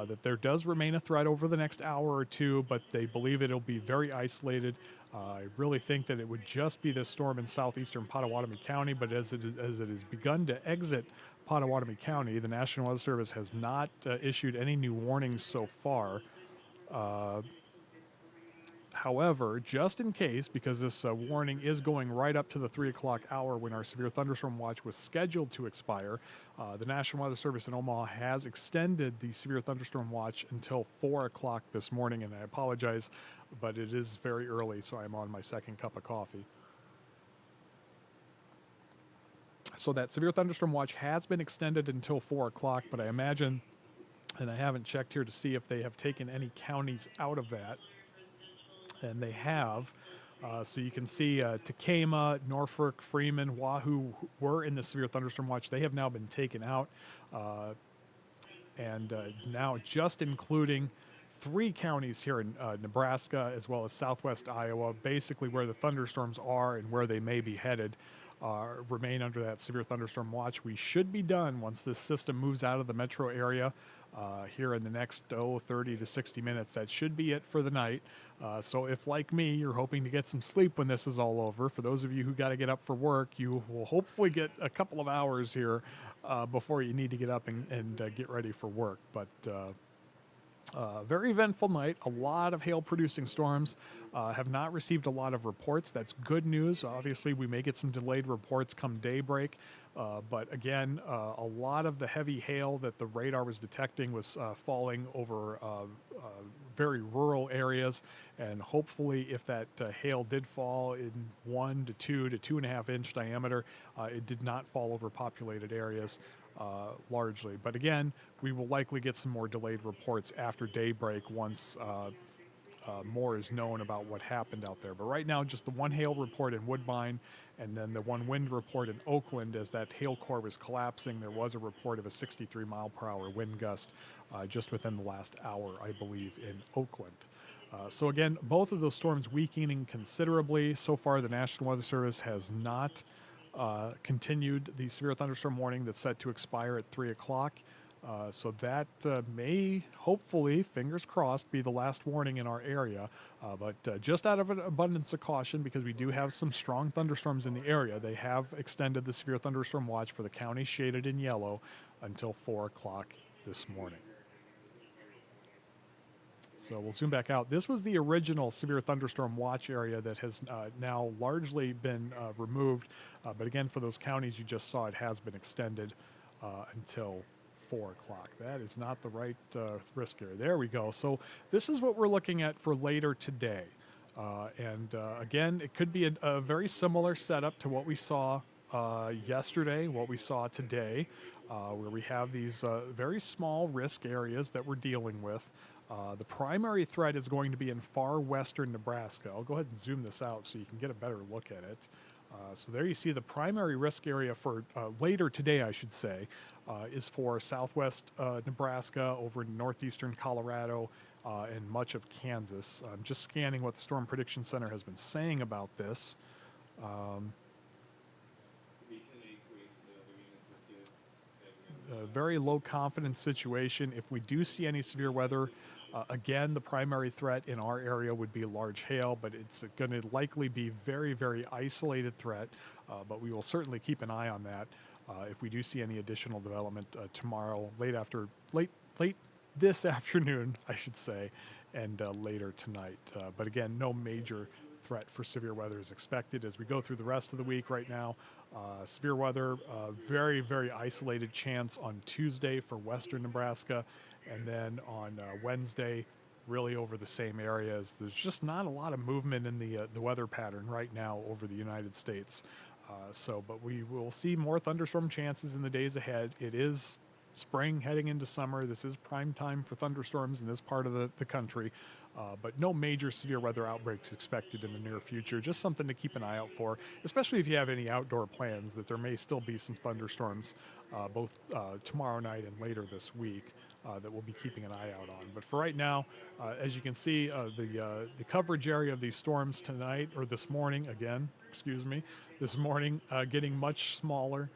that there does remain a threat over the next hour or two, but they believe it'll be very isolated. I really think that it would just be this storm in southeastern Potawatomi County, but as it has begun to exit Potawatomi County, the National Weather Service has not issued any new warnings so far. However, just in case, because this warning is going right up to the 3 o'clock hour when our severe thunderstorm watch was scheduled to expire, the National Weather Service in Omaha has extended the severe thunderstorm watch until 4 o'clock this morning. And I apologize, but it is very early, so I'm on my second cup of coffee. So that severe thunderstorm watch has been extended until 4 o'clock, but I imagine, and I haven't checked here to see if they have taken any counties out of that, and they have. So you can see Tacoma, Norfolk, Freeman, Wahoo were in the severe thunderstorm watch. They have now been taken out. And now just including 3 counties here in Nebraska as well as southwest Iowa, basically where the thunderstorms are and where they may be headed, remain under that severe thunderstorm watch. We should be done once this system moves out of the metro area here in the next 30 to 60 minutes. That should be it for the night. So if, like me, you're hoping to get some sleep when this is all over, for those of you who got to get up for work, you will hopefully get a couple of hours here before you need to get up and get ready for work. But very eventful night. A lot of hail-producing storms. Have not received a lot of reports. That's good news. Obviously, we may get some delayed reports come daybreak. But again, a lot of the heavy hail that the radar was detecting was falling over very rural areas. And hopefully, if that hail did fall in 1 to 2 to 2.5 inch diameter, it did not fall over populated areas. Largely. But again, we will likely get some more delayed reports after daybreak once more is known about what happened out there. But right now, just the one hail report in Woodbine and then the one wind report in Oakland. As that hail core was collapsing, there was a report of a 63 mile per hour wind gust just within the last hour, I believe, in Oakland. So again, both of those storms weakening considerably. So far, the National Weather Service has not continued the severe thunderstorm warning that's set to expire at 3 o'clock. So that may, hopefully, fingers crossed, be the last warning in our area. But just out of an abundance of caution, because we do have some strong thunderstorms in the area, they have extended the severe thunderstorm watch for the county shaded in yellow until 4 o'clock this morning. So we'll zoom back out. This was the original severe thunderstorm watch area that has now largely been removed. But again, for those counties you just saw, it has been extended until 4 o'clock. That is not the right risk area. There we go. So this is what we're looking at for later today. Again, it could be a very similar setup to what we saw yesterday, what we saw today, where we have these very small risk areas that we're dealing with. The primary threat is going to be in far western Nebraska. I'll go ahead and zoom this out so you can get a better look at it. So there you see the primary risk area for later today, I should say, is for southwest Nebraska, over in northeastern Colorado, and much of Kansas. I'm just scanning what the Storm Prediction Center has been saying about this. A very low confidence situation. If we do see any severe weather, again, the primary threat in our area would be large hail, but it's going to likely be very, very isolated threat. But we will certainly keep an eye on that if we do see any additional development tomorrow, late this afternoon, I should say, and later tonight. But again, no major threat for severe weather is expected as we go through the rest of the week. Right now, severe weather, very, very isolated chance on Tuesday for western Nebraska, and then on Wednesday, really over the same areas. There's just not a lot of movement in the weather pattern right now over the United States. But we will see more thunderstorm chances in the days ahead. It is spring heading into summer. This is prime time for thunderstorms in this part of the country. But no major severe weather outbreaks expected in the near future. Just something to keep an eye out for, especially if you have any outdoor plans, that there may still be some thunderstorms both tomorrow night and later this week that we'll be keeping an eye out on. But for right now, as you can see, the coverage area of these storms tonight, or this morning, this morning getting much smaller.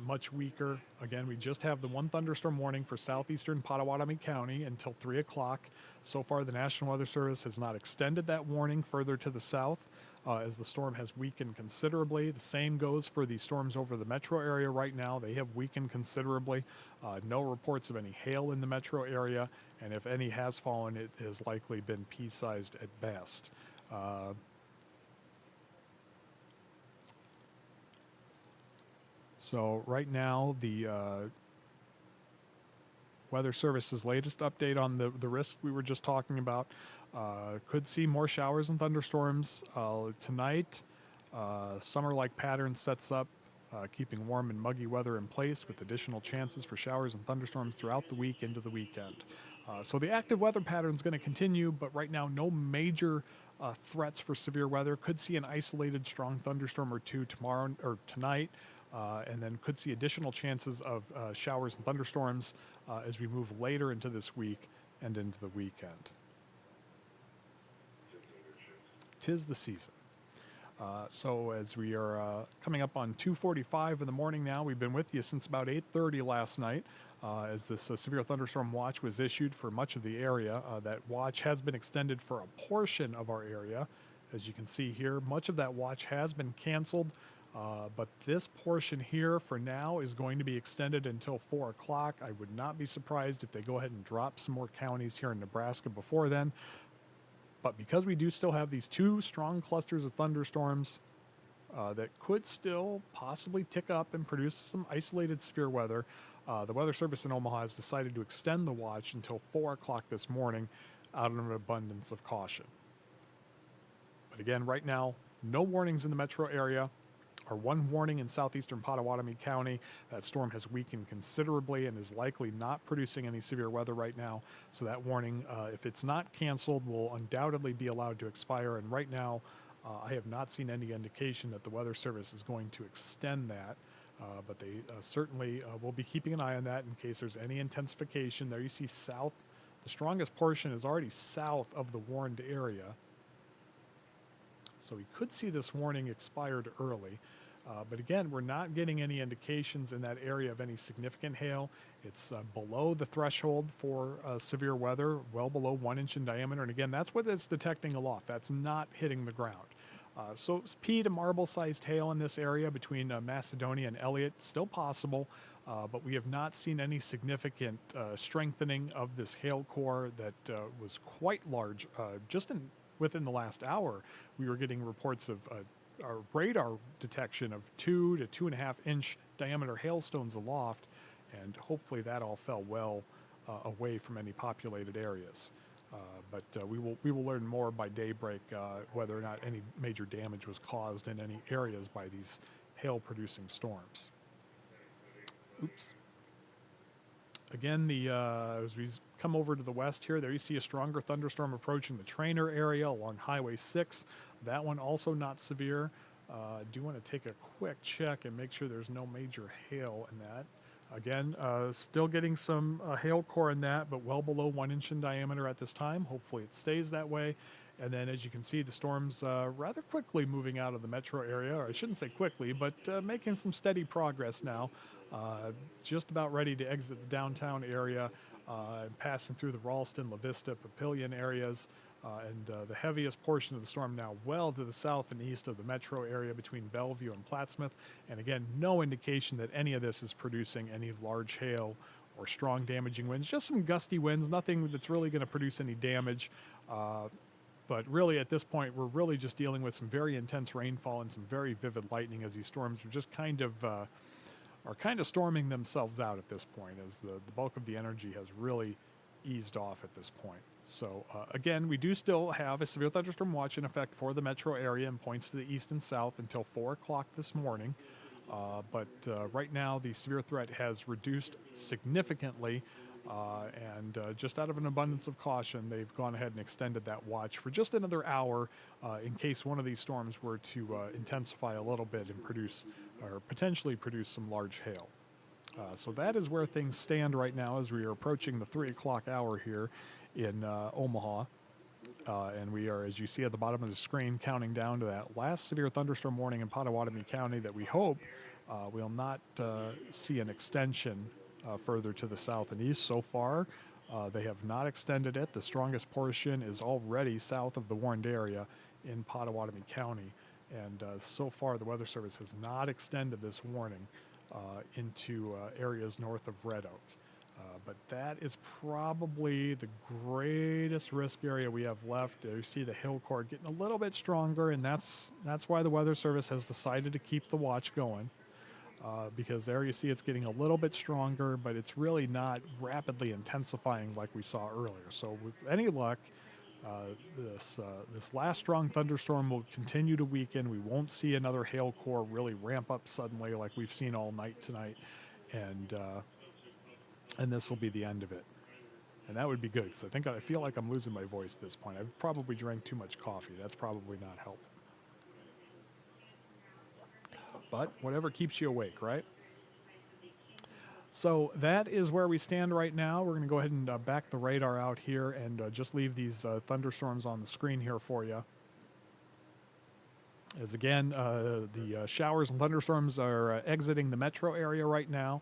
Much weaker. Again, we just have the one thunderstorm warning for southeastern Pottawatomie County until 3 o'clock. So far, the National Weather Service has not extended that warning further to the south as the storm has weakened considerably. The same goes for the storms over the metro area right now. They have weakened considerably. No reports of any hail in the metro area, and if any has fallen, it has likely been pea-sized at best. So right now, the Weather Service's latest update on the risk we were just talking about could see more showers and thunderstorms tonight. Summer-like pattern sets up, keeping warm and muggy weather in place with additional chances for showers and thunderstorms throughout the week into the weekend. So the active weather pattern is going to continue, but right now no major threats for severe weather. Could see an isolated strong thunderstorm or two tomorrow or tonight. And then could see additional chances of showers and thunderstorms as we move later into this week and into the weekend. 'Tis the season. So as we are coming up on 2:45 in the morning now, we've been with you since about 8:30 last night as this severe thunderstorm watch was issued for much of the area. That watch has been extended for a portion of our area. As you can see here, much of that watch has been canceled. But this portion here for now is going to be extended until 4 o'clock. I would not be surprised if they go ahead and drop some more counties here in Nebraska before then. But because we do still have these two strong clusters of thunderstorms that could still possibly tick up and produce some isolated severe weather, the Weather Service in Omaha has decided to extend the watch until 4 o'clock this morning out of an abundance of caution. But again, right now, no warnings in the metro area. Our one warning in southeastern Pottawatomie County. That storm has weakened considerably and is likely not producing any severe weather right now. So that warning, if it's not canceled, will undoubtedly be allowed to expire. And right now, I have not seen any indication that the Weather Service is going to extend that. But they certainly will be keeping an eye on that in case there's any intensification. There you see south. The strongest portion is already south of the warned area. So we could see this warning expired early. But again, we're not getting any indications in that area of any significant hail. It's below the threshold for severe weather, well below 1 inch in diameter. And again, that's what it's detecting aloft. That's not hitting the ground. So pea to marble-sized hail in this area between Macedonia and Elliott, still possible, but we have not seen any significant strengthening of this hail core that was quite large. Within the last hour, we were getting reports of our radar detection of 2 to 2.5 inch diameter hailstones aloft, and hopefully that all fell well away from any populated areas. But we will learn more by daybreak whether or not any major damage was caused in any areas by these hail-producing storms. Oops. Again, as we come over to the west here, there you see a stronger thunderstorm approaching the Trainer area along Highway 6. That one also not severe. Do want to take a quick check and make sure there's no major hail in that. Again, still getting some hail core in that, but well below 1 inch in diameter at this time. Hopefully it stays that way. And then as you can see, the storm's rather quickly moving out of the metro area, or I shouldn't say quickly, but making some steady progress now. Just about ready to exit the downtown area, passing through the Ralston, La Vista, Papillion areas. And the heaviest portion of the storm now well to the south and east of the metro area between Bellevue and Plattsmouth. And again, no indication that any of this is producing any large hail or strong damaging winds. Just some gusty winds, nothing that's really going to produce any damage. But really at this point, we're really just dealing with some very intense rainfall and some very vivid lightning as these storms are just kind of storming themselves out at this point, as the bulk of the energy has really eased off at this point. So again, we do still have a severe thunderstorm watch in effect for the metro area and points to the east and south until 4 o'clock this morning. But right now, the severe threat has reduced significantly. And just out of an abundance of caution, they've gone ahead and extended that watch for just another hour in case one of these storms were to intensify a little bit and produce or potentially produce some large hail. So that is where things stand right now as we are approaching the 3 o'clock hour here in Omaha. And we are, as you see at the bottom of the screen, counting down to that last severe thunderstorm warning in Pottawatomie County that we hope will not see an extension further to the south and east. So far, they have not extended it. The strongest portion is already south of the warned area in Pottawatomie County. And so far, the Weather Service has not extended this warning into areas north of Red Oak. But that is probably the greatest risk area we have left. You see the hill core getting a little bit stronger, and that's why the Weather Service has decided to keep the watch going. Because there you see it's getting a little bit stronger, but it's really not rapidly intensifying like we saw earlier. So with any luck, this last strong thunderstorm will continue to weaken. We won't see another hail core really ramp up suddenly like we've seen all night tonight, and this will be the end of it. And that would be good, because I feel like I'm losing my voice at this point. I've probably drank too much coffee. That's probably not helping. But whatever keeps you awake, right? So that is where we stand right now. We're going to go ahead and back the radar out here and just leave these thunderstorms on the screen here for you. As again, the showers and thunderstorms are exiting the metro area right now.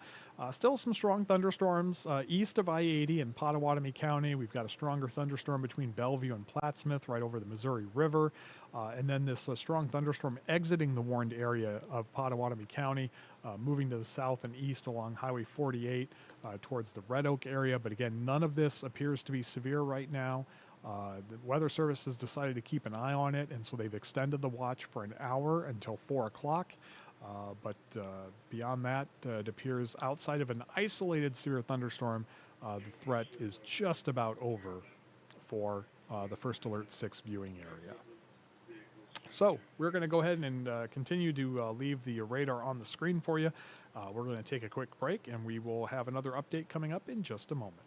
Still some strong thunderstorms east of I-80 in Pottawatomie County. We've got a stronger thunderstorm between Bellevue and Plattsmouth right over the Missouri River. And then this strong thunderstorm exiting the warned area of Pottawatomie County, moving to the south and east along Highway 48 towards the Red Oak area. But again, none of this appears to be severe right now. The Weather Service has decided to keep an eye on it, and so they've extended the watch for an hour until 4 o'clock. But beyond that, it appears outside of an isolated severe thunderstorm, the threat is just about over for the First Alert 6 viewing area. So we're going to go ahead and continue to leave the radar on the screen for you. We're going to take a quick break, and we will have another update coming up in just a moment.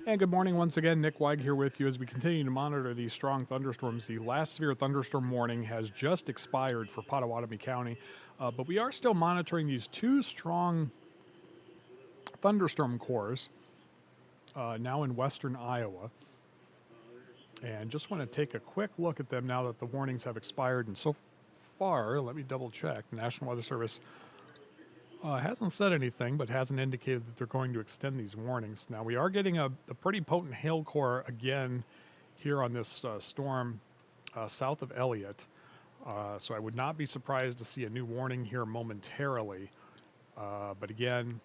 And good morning once again. Nick Weig here with you as we continue to monitor these strong thunderstorms. The last severe thunderstorm warning has just expired for Pottawatomie County, but we are still monitoring these two strong thunderstorm cores now in western Iowa. And just want to take a quick look at them now that the warnings have expired. And so far, let me double check. The National Weather Service hasn't said anything, but hasn't indicated that they're going to extend these warnings. Now, we are getting a pretty potent hail core again here on this storm south of Elliott. So I would not be surprised to see a new warning here momentarily. But again,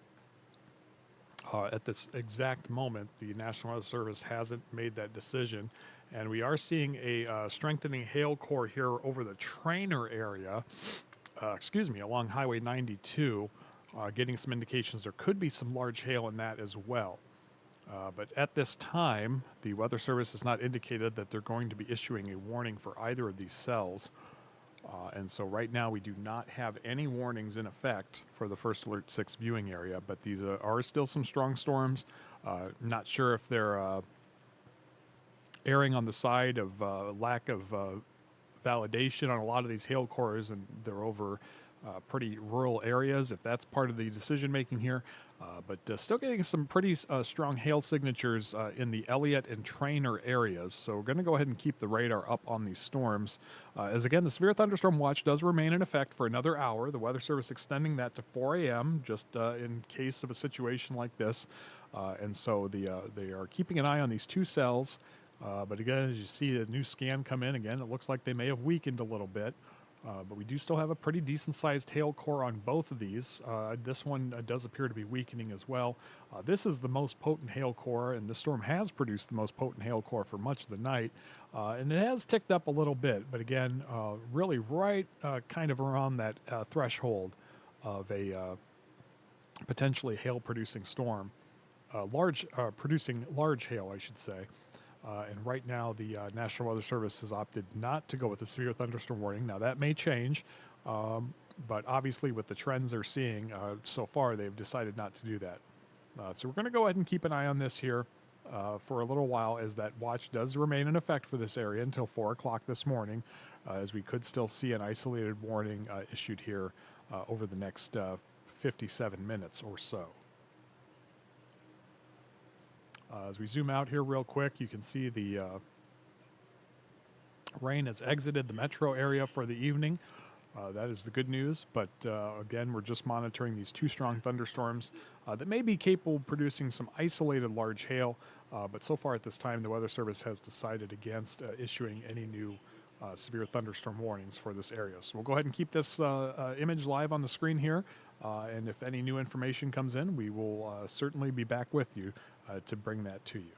at this exact moment, the National Weather Service hasn't made that decision. And we are seeing a strengthening hail core here over the Trainer area, along Highway 92. Getting some indications there could be some large hail in that as well. But at this time, the Weather Service has not indicated that they're going to be issuing a warning for either of these cells. And so right now we do not have any warnings in effect for the First Alert 6 viewing area, but these are still some strong storms. Not sure if they're erring on the side of lack of validation on a lot of these hail cores, and they're over pretty rural areas, if that's part of the decision making here. But still getting some pretty strong hail signatures in the Elliott and Trainer areas. So we're going to go ahead and keep the radar up on these storms. As again, the severe thunderstorm watch does remain in effect for another hour. The Weather Service extending that to 4 a.m. just in case of a situation like this. And so they are keeping an eye on these two cells. But again, as you see a new scan come in, again, it looks like they may have weakened a little bit. But we do still have a pretty decent-sized hail core on both of these. This one does appear to be weakening as well. This is the most potent hail core, and this storm has produced the most potent hail core for much of the night. And it has ticked up a little bit, but again, really right kind of around that threshold of a potentially hail-producing storm. Producing large hail, I should say. And right now, the National Weather Service has opted not to go with a severe thunderstorm warning. Now, that may change, but obviously with the trends they're seeing so far, they've decided not to do that. So we're going to go ahead and keep an eye on this here for a little while, as that watch does remain in effect for this area until 4 o'clock this morning, as we could still see an isolated warning issued here over the next 57 minutes or so. As we zoom out here real quick, you can see the rain has exited the metro area for the evening. That is the good news, but again, we're just monitoring these two strong thunderstorms that may be capable of producing some isolated large hail, but so far at this time, the Weather Service has decided against issuing any new severe thunderstorm warnings for this area. So we'll go ahead and keep this image live on the screen here, and if any new information comes in, we will certainly be back with you to bring that to you.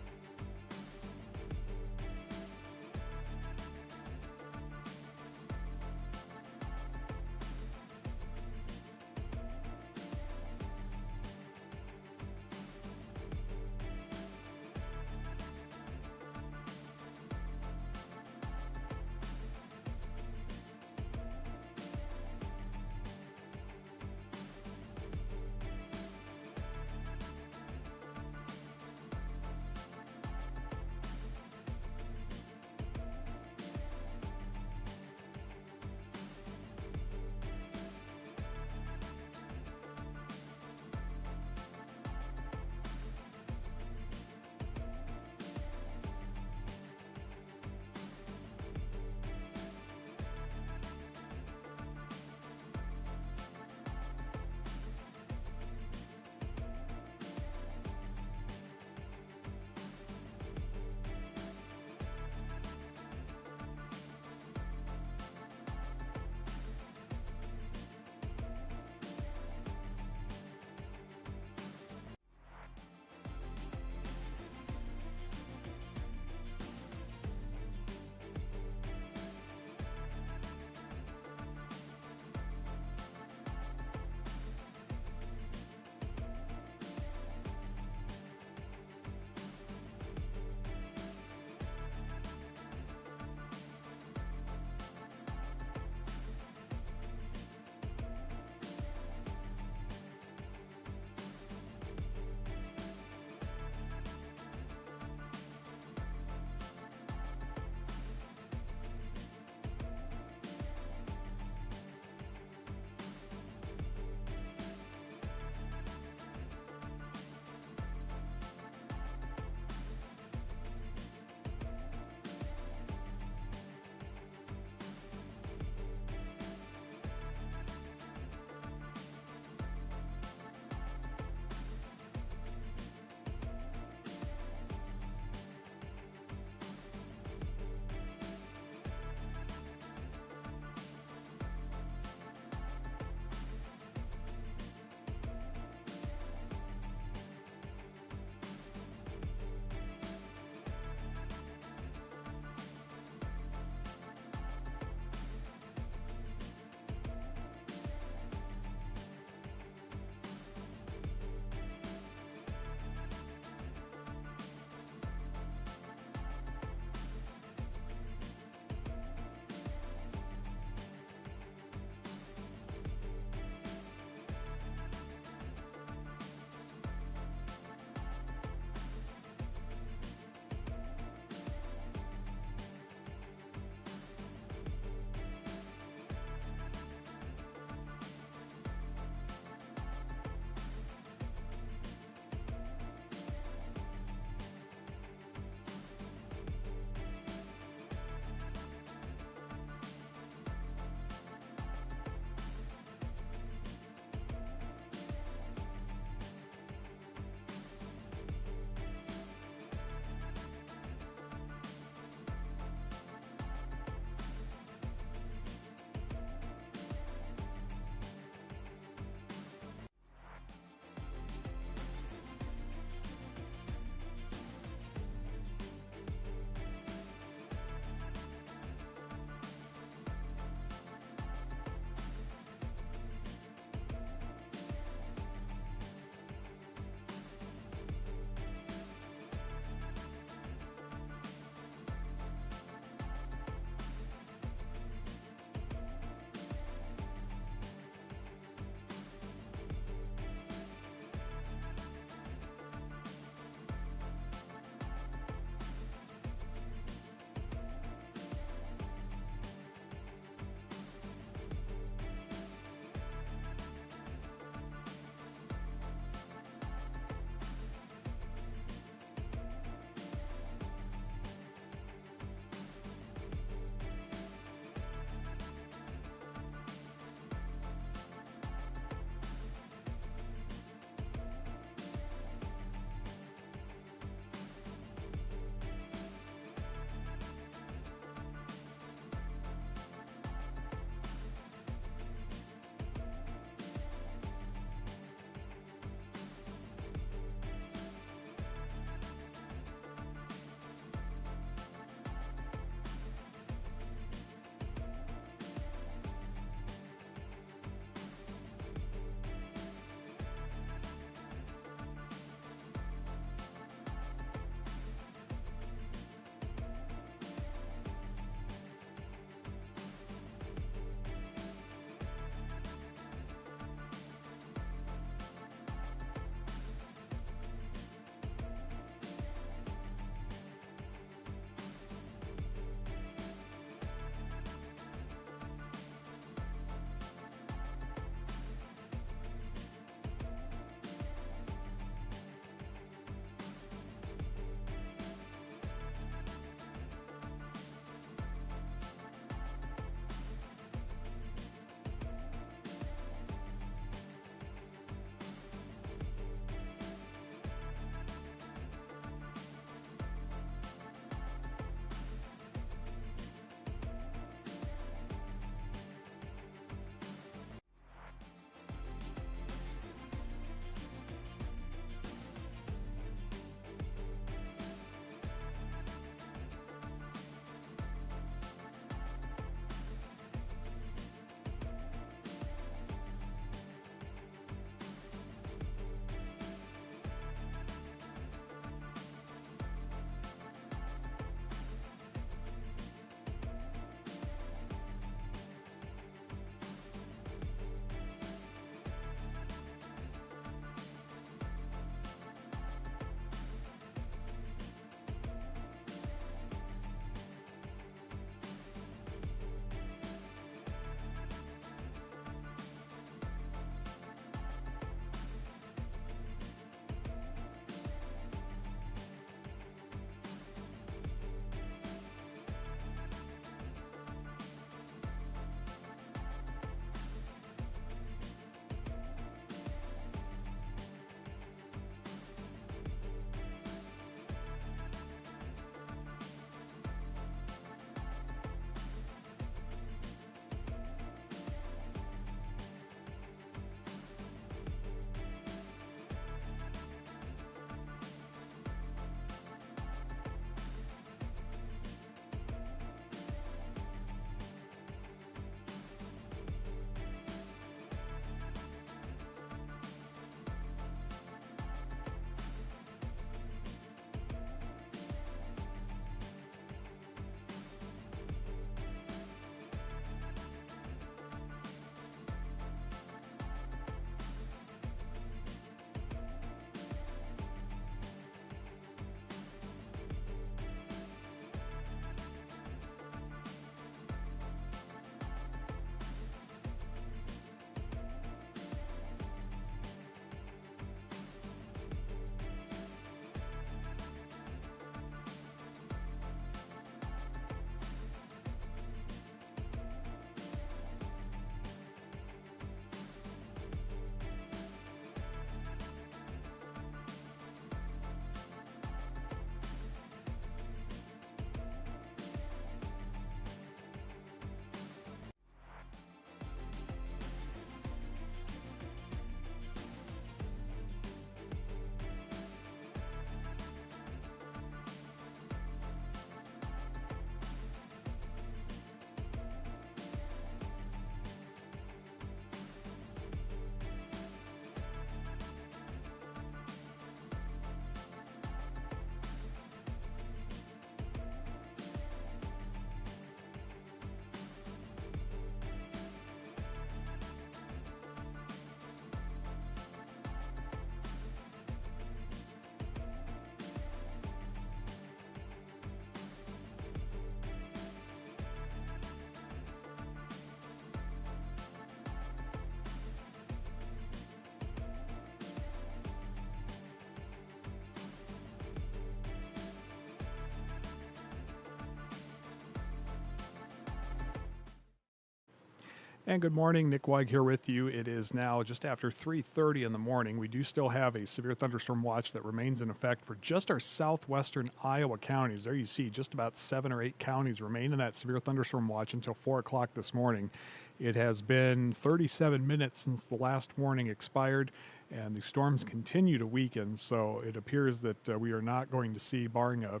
And good morning, Nick Weig here with you. It is now just after 3:30 in the morning. We do still have a severe thunderstorm watch that remains in effect for just our southwestern Iowa counties. There you see just about 7 or 8 counties remain in that severe thunderstorm watch until 4 o'clock this morning. It has been 37 minutes since the last warning expired, and the storms continue to weaken, so it appears that we are not going to see, barring a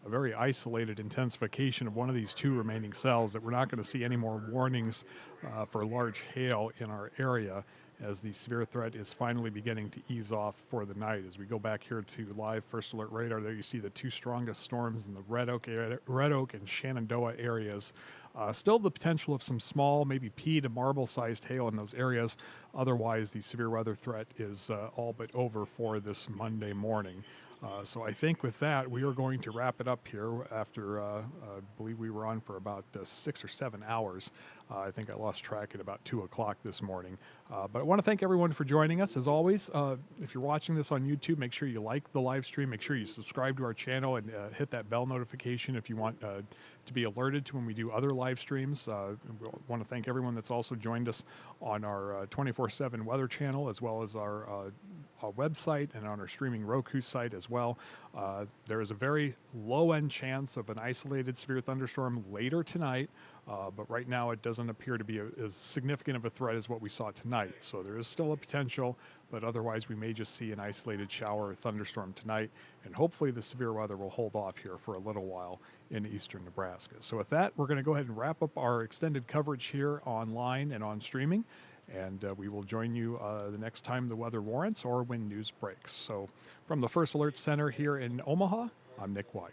very isolated intensification of one of these 2 remaining cells, that we're not going to see any more warnings for large hail in our area as the severe threat is finally beginning to ease off for the night. As we go back here to live First Alert radar, there you see the 2 strongest storms in the Red Oak and Shenandoah areas. Still the potential of some small, maybe pea to marble-sized hail in those areas. Otherwise, the severe weather threat is all but over for this Monday morning. So I think with that, we are going to wrap it up here after, I believe we were on for about 6 or 7 hours. I think I lost track at about 2 o'clock this morning. But I want to thank everyone for joining us. As always, if you're watching this on YouTube, make sure you like the live stream. Make sure you subscribe to our channel and hit that bell notification if you want to be alerted to when we do other live streams. We want to thank everyone that's also joined us on our 24/7 weather channel, as well as our website and on our streaming Roku site as well. There is a very low-end chance of an isolated severe thunderstorm later tonight, but right now it doesn't appear to be as significant of a threat as what we saw tonight. So there is still a potential, but otherwise we may just see an isolated shower or thunderstorm tonight, and hopefully the severe weather will hold off here for a little while in eastern Nebraska. So with that, we're going to go ahead and wrap up our extended coverage here online and on streaming. And we will join you the next time the weather warrants or when news breaks. So from the First Alert Center here in Omaha, I'm Nick Weig.